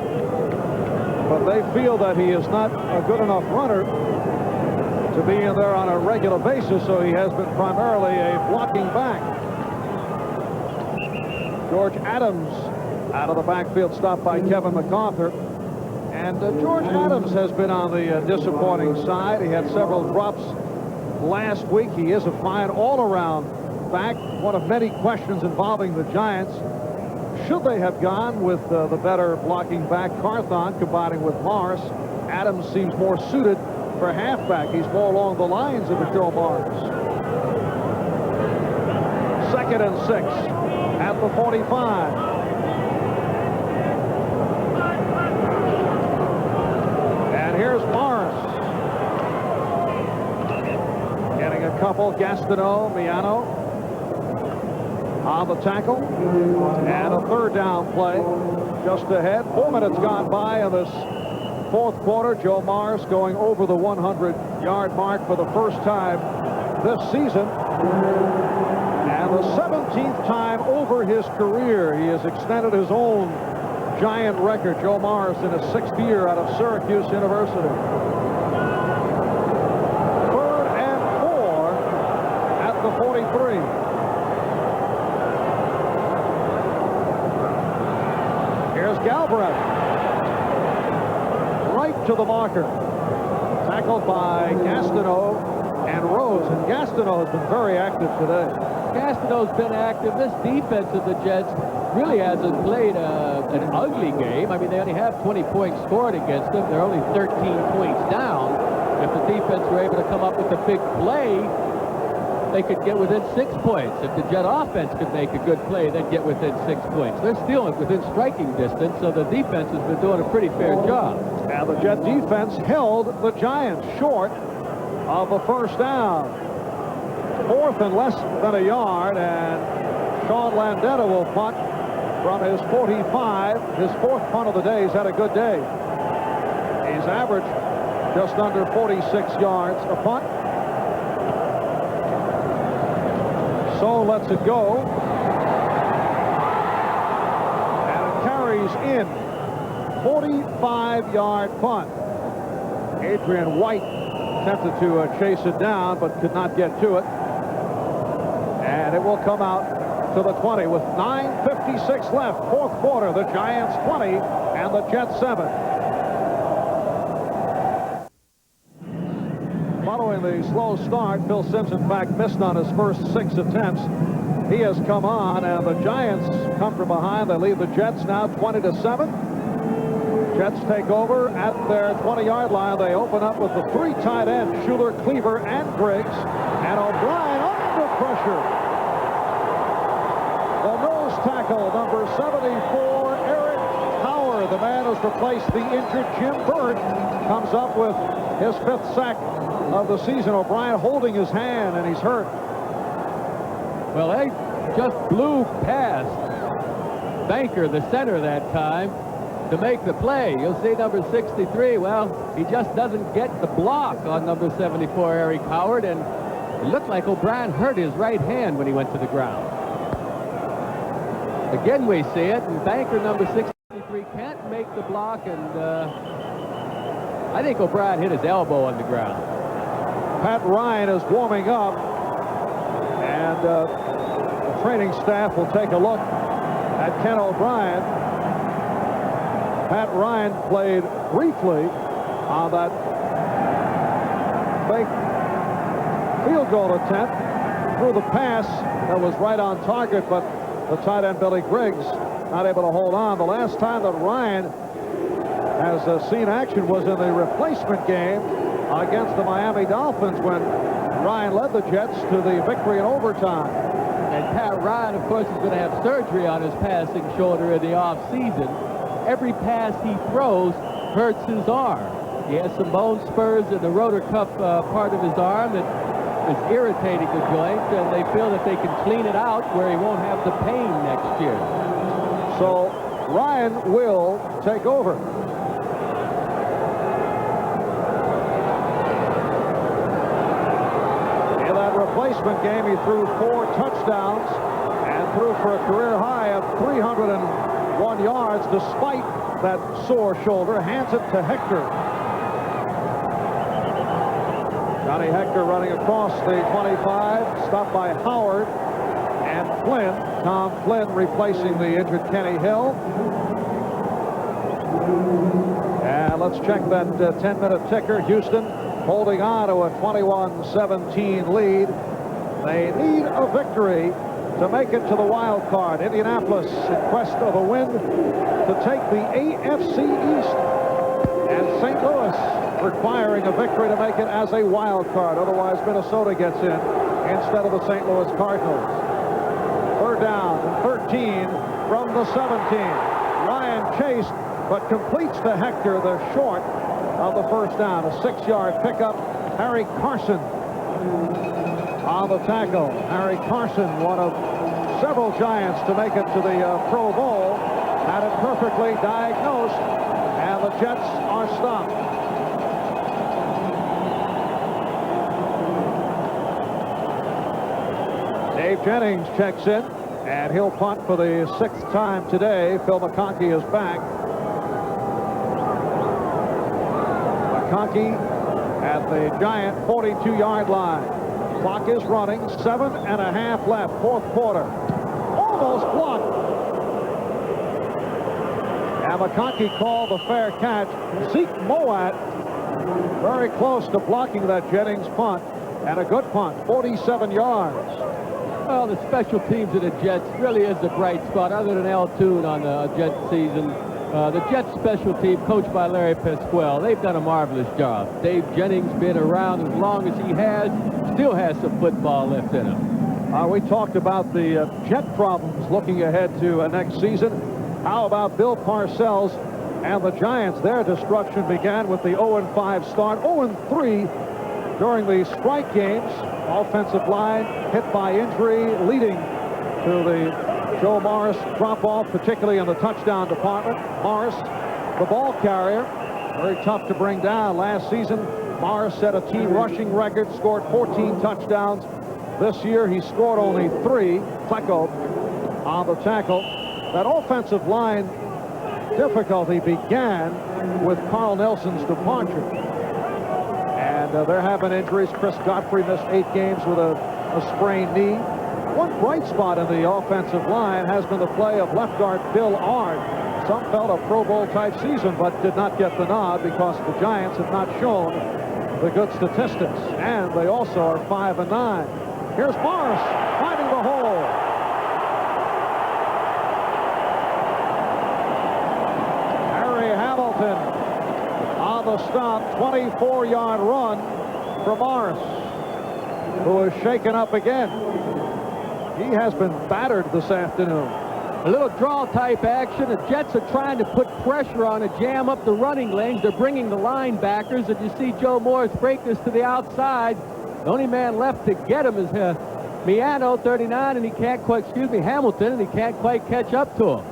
Speaker 1: but they feel that he is not a good enough runner to be in there on a regular basis, so he has been primarily a blocking back. George Adams out of the backfield, stopped by Kevin MacArthur. And George Adams has been on the disappointing side. He had several drops last week. He is a fine all-around back. One of many questions involving the Giants. Should they have gone with the better blocking back, Carthon, combining with Morris? Adams seems more suited for halfback. He's more along the lines of a Joe Morris. 2nd and 6 at the 45. Here's Morris. Getting a couple. Gastineau, Miano on the tackle. And a third down play just ahead. 4 minutes gone by in this fourth quarter. Joe Morris going over the 100-yard mark for the first time this season. And the 17th time over his career. He has extended his own Giant record. Joe Morris in his 6th year out of Syracuse University. 3rd and 4 at the 43. Here's Galbraith. Right to the marker. Tackled by Gastineau and Rose. And Gastineau has been very active today.
Speaker 2: Gastineau's been active. This defense of the Jets really hasn't played an ugly game. I mean, they only have 20 points scored against them. They're only 13 points down. If the defense were able to come up with a big play, they could get within 6 points. If the Jet offense could make a good play, they'd get within 6 points. They're still within striking distance, so the defense has been doing a pretty fair job.
Speaker 1: And the Jet defense held the Giants short of the first down. 4th and less than a yard, and Sean Landeta will punt from his 45. His 4th punt of the day. He's had a good day. He's averaged just under 46 yards a punt. So lets it go. And it carries in. 45-yard punt. Adrian White attempted to chase it down, but could not get to it. And it will come out to the 20 with 9:56 left. Fourth quarter, the Giants 20 and the Jets 7. Following the slow start, Phil Simms, in fact, missed on his first 6 attempts. He has come on, and the Giants come from behind. They lead the Jets now 20-7. Jets take over at their 20-yard line. They open up with the 3 tight ends, Schuler, Cleaver, and Griggs. And O'Brien under pressure. The nose tackle, number 74, Eric Howard, the man who's replaced the injured Jim Burt, comes up with his 5th sack of the season. O'Brien holding his hand, and he's hurt.
Speaker 2: Well, they just blew past Banker, the center, that time to make the play. You'll see number 63. Well, he just doesn't get the block on number 74, Eric Howard, and it looked like O'Brien hurt his right hand when he went to the ground. Again, we see it, and Banker, number 63, can't make the block, and I think O'Brien hit his elbow on the ground.
Speaker 1: Pat Ryan is warming up, and the training staff will take a look at Ken O'Brien. Pat Ryan played briefly on that fake field goal attempt, threw the pass that was right on target, but the tight end Billy Griggs not able to hold on. The last time that Ryan has seen action was in the replacement game against the Miami Dolphins, when Ryan led the Jets to the victory in overtime.
Speaker 2: And Pat Ryan, of course, is going to have surgery on his passing shoulder in the offseason. Every pass he throws hurts his arm. He has some bone spurs in the rotor cuff part of his arm that is irritating the joint, and they feel that they can clean it out where he won't have the pain next year.
Speaker 1: So Ryan will take over. In that replacement game, he threw 4 touchdowns and threw for a career high of 301 yards despite that sore shoulder. Hands it to Hector. Johnny Hector running across the 25, stopped by Howard and Flynn. Tom Flynn replacing the injured Kenny Hill. And let's check that 10-minute ticker. Houston holding on to a 21-17 lead. They need a victory to make it to the wild card. Indianapolis in quest of a win to take the AFC East. And St. Louis requiring a victory to make it as a wild card. Otherwise, Minnesota gets in instead of the St. Louis Cardinals. Third down and 13 from the 17. Ryan chased, but completes to Hector, the short of the first down. A 6-yard pickup. Harry Carson on the tackle. Harry Carson, one of several Giants to make it to the Pro Bowl, had it perfectly diagnosed, and the Jets are stopped. Dave Jennings checks in, and he'll punt for the 6th time today. Phil McConkey is back. McConkey at the Giant 42-yard line. Clock is running. 7.5 left. Fourth quarter. Almost blocked. And McConkey called the fair catch. Zeke Mowat very close to blocking that Jennings punt. And a good punt. 47 yards.
Speaker 2: Well, the special teams of the Jets really is the bright spot, other than Al Toon on the Jets season. The Jets special team, coached by Larry Pasquale, they've done a marvelous job. Dave Jennings, been around as long as he has, still has some football left in him.
Speaker 1: We talked about the Jet problems looking ahead to next season. How about Bill Parcells and the Giants? Their destruction began with the 0-5 start, 0-3 during the strike games. Offensive line hit by injury, leading to the Joe Morris drop-off, particularly in the touchdown department. Morris, the ball carrier, very tough to bring down. Last season, Morris set a team rushing record, scored 14 touchdowns. This year, he scored only 3. Flecko on the tackle. That offensive line difficulty began with Carl Nelson's departure. And there have been injuries. Chris Godfrey missed 8 games with a sprained knee. one bright spot in the offensive line has been the play of left guard Bill Ard. Some felt a Pro Bowl type season, but did not get the nod because the Giants have not shown the good statistics. And they also are 5-9. Here's Morris finding the hole. Harry Hamilton on the stop, 24-yard run for Morris, who is shaken up again. He has been battered this afternoon.
Speaker 2: A little draw type action. The Jets are trying to put pressure on to jam up the running lanes. They're bringing the linebackers, and you see Joe Morris break this to the outside. The only man left to get him is Miano, 39, and he can't quite, Hamilton, and he can't quite catch up to him.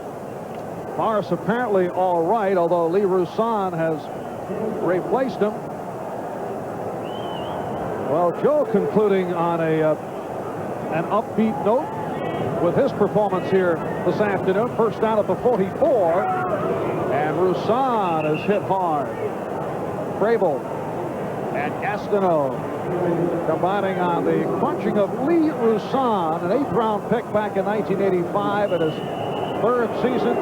Speaker 1: Morris apparently all right, although Lee Roussan has replaced him. Well, Joe concluding on an upbeat note with his performance here this afternoon. First down at the 44, and Roussan is hit hard. Crable and Gastineau combining on the crunching of Lee Roussan, an 8th-round pick back in 1985 in his 3rd season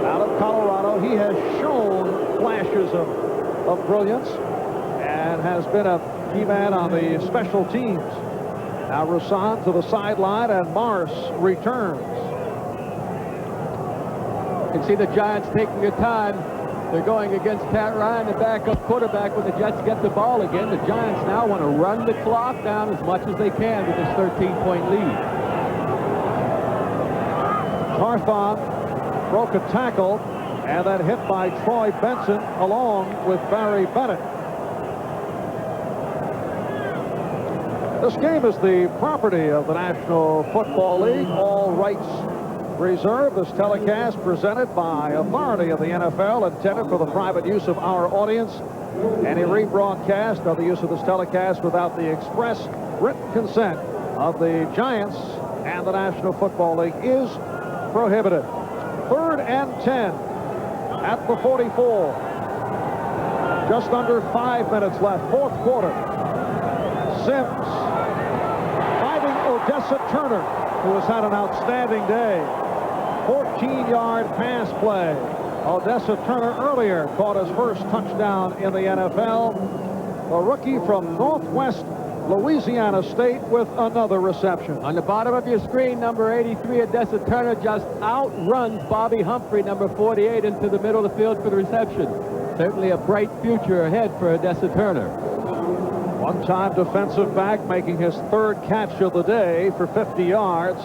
Speaker 1: out of Colorado. He has shown flashes of brilliance and has been a key man on the special teams. Now Roussan to the sideline, and Morris returns.
Speaker 2: You can see the Giants taking their time. They're going against Pat Ryan, the backup quarterback, when the Jets get the ball again. The Giants now want to run the clock down as much as they can with this 13-point lead.
Speaker 1: Carthon broke a tackle and then hit by Troy Benson along with Barry Bennett. This game is the property of the National Football League. All rights reserved. This telecast presented by authority of the NFL, intended for the private use of our audience. Any rebroadcast of the use of this telecast without the express written consent of the Giants and the National Football League is prohibited. 3rd and 10 at the 44. Just under 5 minutes left, 4th quarter. Sims finding Odessa Turner, who has had an outstanding day. 14-yard pass play. Odessa Turner earlier caught his first touchdown in the NFL. A rookie from Northwest Louisiana State with another reception.
Speaker 2: On the bottom of your screen, number 83, Odessa Turner just outruns Bobby Humphrey, number 48, into the middle of the field for the reception. Certainly a bright future ahead for Odessa Turner.
Speaker 1: One-time defensive back making his 3rd catch of the day for 50 yards.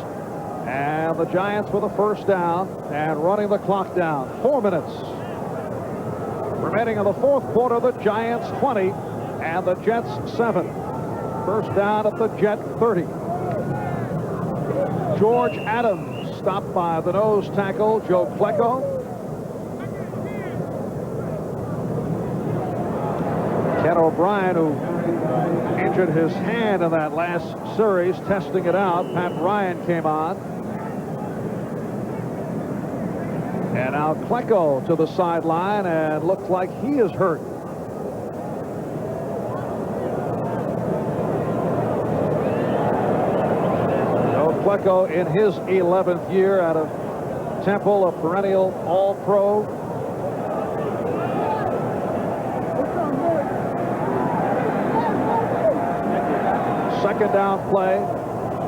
Speaker 1: And the Giants with a first down and running the clock down. 4 minutes remaining in the 4th quarter. The Giants 20 and the Jets 7. First down at the Jet 30. George Adams stopped by the nose tackle, Joe Klecko. Ken O'Brien, who injured his hand in that last series, testing it out. Pat Ryan came on. And now Klecko to the sideline, and looks like he is hurt. Joe Klecko in his 11th year out of Temple, a perennial All-Pro. Second down play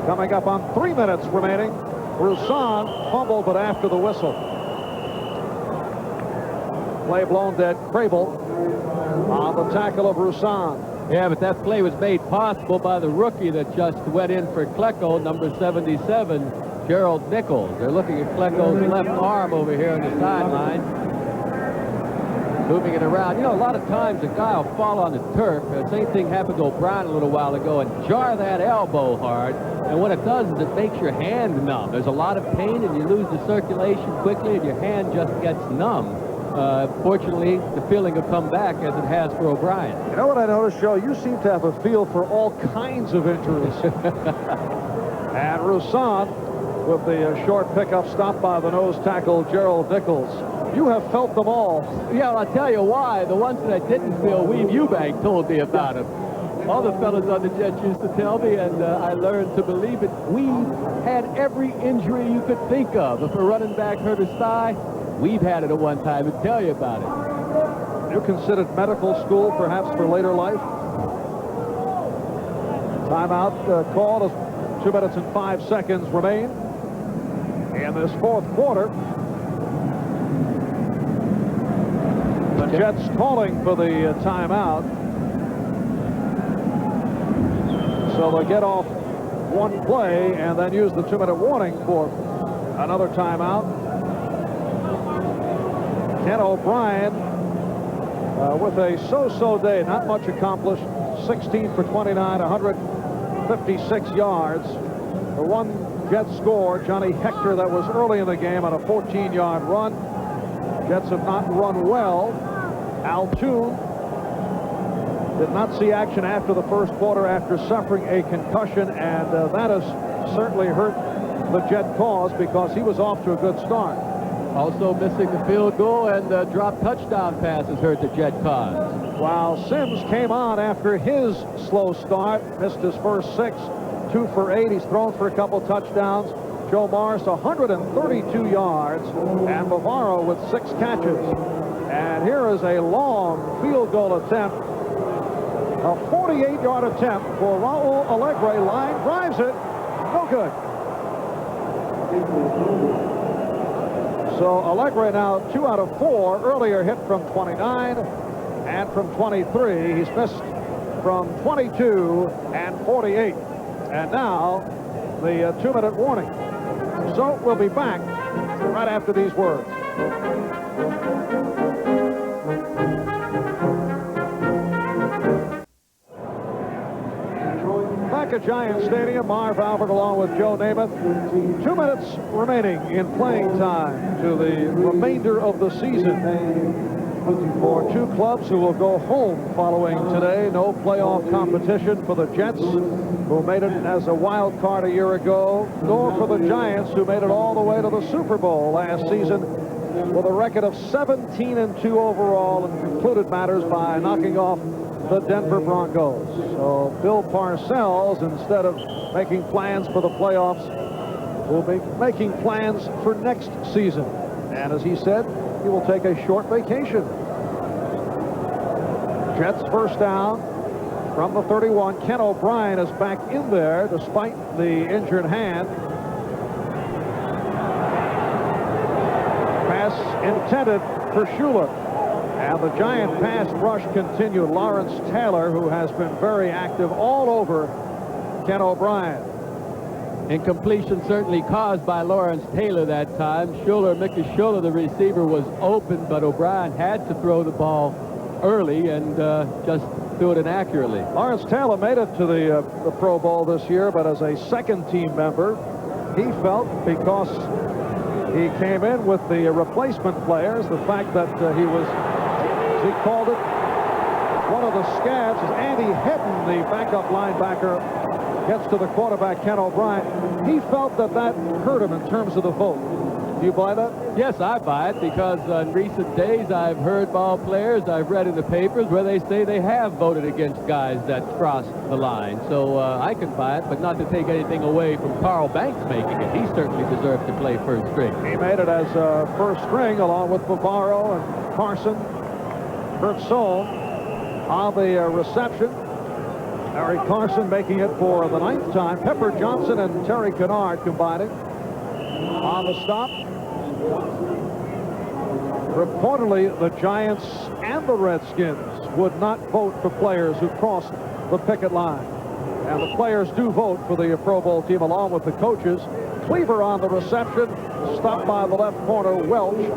Speaker 1: coming up on 3 minutes remaining. Roussan fumbled, but after the whistle. Play blown dead. Crable on the tackle of Roussan.
Speaker 2: Yeah, but that play was made possible by the rookie that just went in for Klecko, number 77, Gerald Nichols. They're looking at Klecko's left arm over here on the sideline. Moving it around. You know, a lot of times a guy will fall on the turf. The same thing happened to O'Brien a little while ago, and jar that elbow hard. And what it does is it makes your hand numb. There's a lot of pain, and you lose the circulation quickly, and your hand just gets numb. Fortunately, the feeling will come back as it has for O'Brien.
Speaker 1: You know what I noticed, Joe? You seem to have a feel for all kinds of injuries. And Roussan with the short pickup stop by the nose tackle, Gerald Nichols. You have felt them all.
Speaker 2: Yeah, well, I'll tell you why. The ones that I didn't feel, Weave Eubank told me about them. All the fellas on the Jets used to tell me, and I learned to believe it. We've had every injury you could think of. If a running back hurt his thigh, we've had it at one time and tell you about it.
Speaker 1: You considered medical school perhaps for later life? Timeout called as 2 minutes and 5 seconds remain in this fourth quarter. The Jets calling for the timeout. So they'll get off one play and then use the 2-minute warning for another timeout. Ken O'Brien with a so-so day, not much accomplished. 16 for 29, 156 yards. The one Jet score, Johnny Hector, that was early in the game on a 14-yard run. Jets have not run well. Al Toon did not see action after the first quarter after suffering a concussion, and that has certainly hurt the Jet cause because he was off to a good start.
Speaker 2: Also missing the field goal and drop touchdown passes hurt the Jet cause.
Speaker 1: While Sims came on after his slow start, missed his first 6, 2 for 8. He's thrown for a couple touchdowns. Joe Morris 132 yards, and Bavaro with 6 catches. And here is a long field goal attempt. A 48-yard attempt for Raul Alegre. Line drives it. No good. So Alegre now 2 out of 4. Earlier hit from 29 and from 23. He's missed from 22 and 48. And now the 2-minute warning. So we'll be back right after these words. Back at Giant Stadium, Marv Albert along with Joe Namath. 2 minutes remaining in playing time to the remainder of the season for two clubs who will go home following today. No playoff competition for the Jets, who made it as a wild card a year ago, nor for the Giants, who made it all the way to the Super Bowl last season with a record of 17-2 overall, and concluded matters by knocking off the Denver Broncos. So Bill Parcells, instead of making plans for the playoffs, will be making plans for next season. And as he said, he will take a short vacation. Jets first down from the 31. Ken O'Brien is back in there despite the injured hand. Pass intended for Schuler. And the Giant pass rush continued. Lawrence Taylor, who has been very active all over Ken O'Brien.
Speaker 2: Incompletion certainly caused by Lawrence Taylor that time. Mickey Schuler, the receiver, was open, but O'Brien had to throw the ball early and just threw it inaccurately.
Speaker 1: Lawrence Taylor made it to the Pro Bowl this year, but as a second-team member, he felt because he came in with the replacement players, the fact that he was, as he called it, one of the scabs, as Andy Hedden, the backup linebacker, gets to the quarterback, Ken O'Brien. He felt that hurt him in terms of the vote. Do you buy that?
Speaker 2: Yes, I buy it, because in recent days I've heard ball players, I've read in the papers where they say they have voted against guys that cross the line. So I can buy it, but not to take anything away from Carl Banks making it. He certainly deserved to play first string.
Speaker 1: He made it as first string along with Bavaro and Carson. Kurt Sohn on the reception. Harry Carson making it for the 9th time. Pepper Johnson and Terry Kennard combining on the stop. Reportedly, the Giants and the Redskins would not vote for players who crossed the picket line. And the players do vote for the Pro Bowl team along with the coaches. Cleaver on the reception, stopped by the left corner, Welch.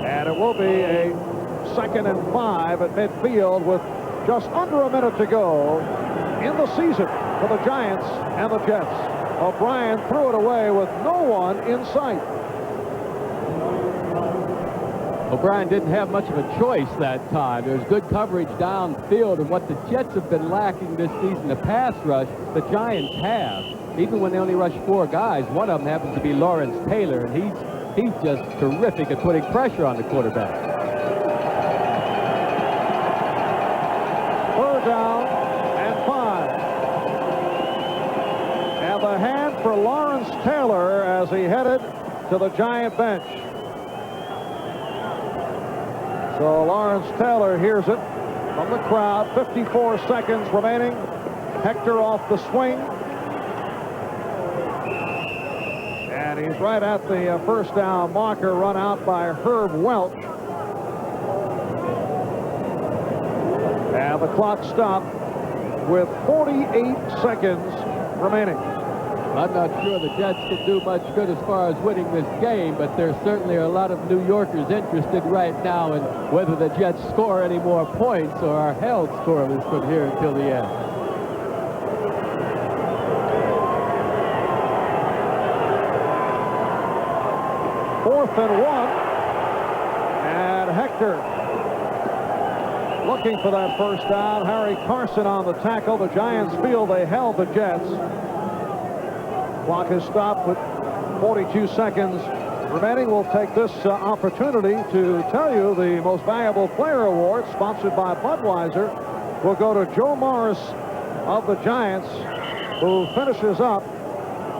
Speaker 1: And it will be a 2nd and 5 at midfield with just under a minute to go in the season for the Giants and the Jets. O'Brien threw it away with no one in sight.
Speaker 2: O'Brien didn't have much of a choice that time. There's good coverage downfield, and what the Jets have been lacking this season, the pass rush, the Giants have. Even when they only rush 4 guys, one of them happens to be Lawrence Taylor, and he's just terrific at putting pressure on the quarterback.
Speaker 1: Third down to the Giant bench. So Lawrence Taylor hears it from the crowd. 54 seconds remaining. Hector off the swing. And he's right at the first down marker, run out by Herb Welch. And the clock stopped with 48 seconds remaining.
Speaker 2: I'm not sure the Jets can do much good as far as winning this game, but there certainly are a lot of New Yorkers interested right now in whether the Jets score any more points or are held scoreless from here until the end.
Speaker 1: Fourth and 1. And Hector looking for that first down. Harry Carson on the tackle. The Giants feel they held the Jets. Clock is stopped with 42 seconds remaining. We'll take this opportunity to tell you the Most Valuable Player Award, sponsored by Budweiser, will go to Joe Morris of the Giants, who finishes up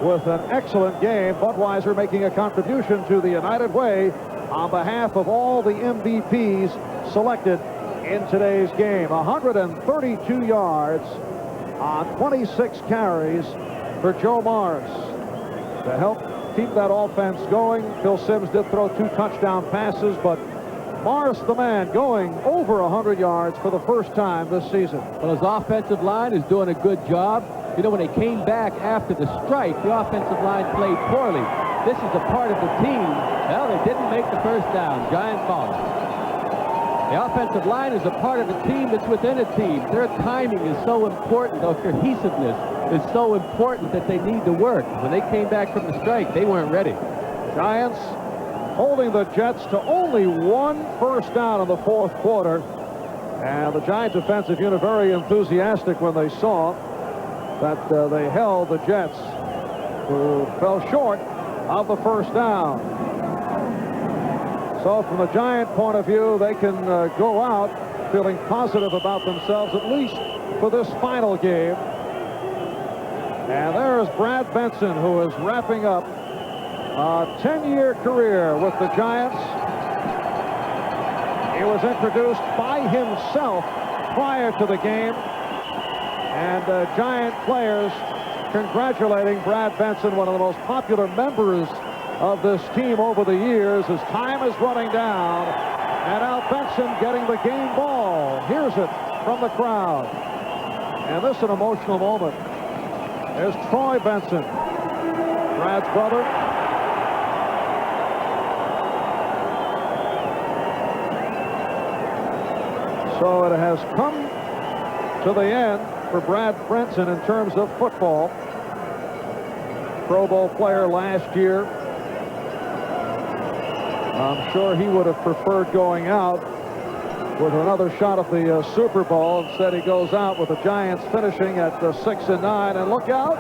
Speaker 1: with an excellent game. Budweiser making a contribution to the United Way on behalf of all the MVPs selected in today's game. 132 yards on 26 carries for Joe Morris to help keep that offense going. Phil Simms did throw 2 touchdown passes, but Morris, the man, going over 100 yards for the first time this season.
Speaker 2: Well, his offensive line is doing a good job. You know, when they came back after the strike, the offensive line played poorly. This is a part of the team. Well, they didn't make the first down. Giant ball. The offensive line is a part of a team that's within a team. Their timing is so important. Their cohesiveness is so important that they need to work. When they came back from the strike, they weren't ready.
Speaker 1: Giants holding the Jets to only 1 first down in the fourth quarter. And the Giants defensive unit very enthusiastic when they saw that they held the Jets, who fell short of the first down. So from the Giant point of view, they can go out feeling positive about themselves, at least for this final game. And there's Brad Benson, who is wrapping up a 10-year career with the Giants. He was introduced by himself prior to the game. And Giant players congratulating Brad Benson, one of the most popular members of this team over the years. His time is running down. And now Benson getting the game ball. Here's it from the crowd. And this is an emotional moment. There's Troy Benson, Brad's brother. So it has come to the end for Brad Benson in terms of football. Pro Bowl player last year. I'm sure he would have preferred going out with another shot at the Super Bowl. Instead, he goes out with the Giants finishing at 6-9. And look out.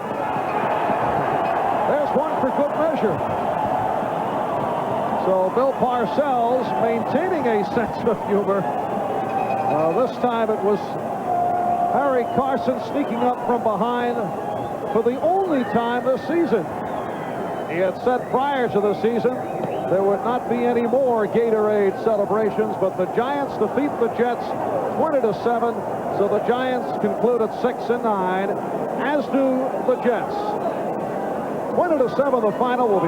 Speaker 1: There's one for good measure. So Bill Parcells maintaining a sense of humor. This time it was Harry Carson sneaking up from behind for the only time this season. He had said prior to the season there would not be any more Gatorade celebrations, but the Giants defeat the Jets 20-7. So the Giants conclude at 6-9, as do the Jets. 20-7 the final will be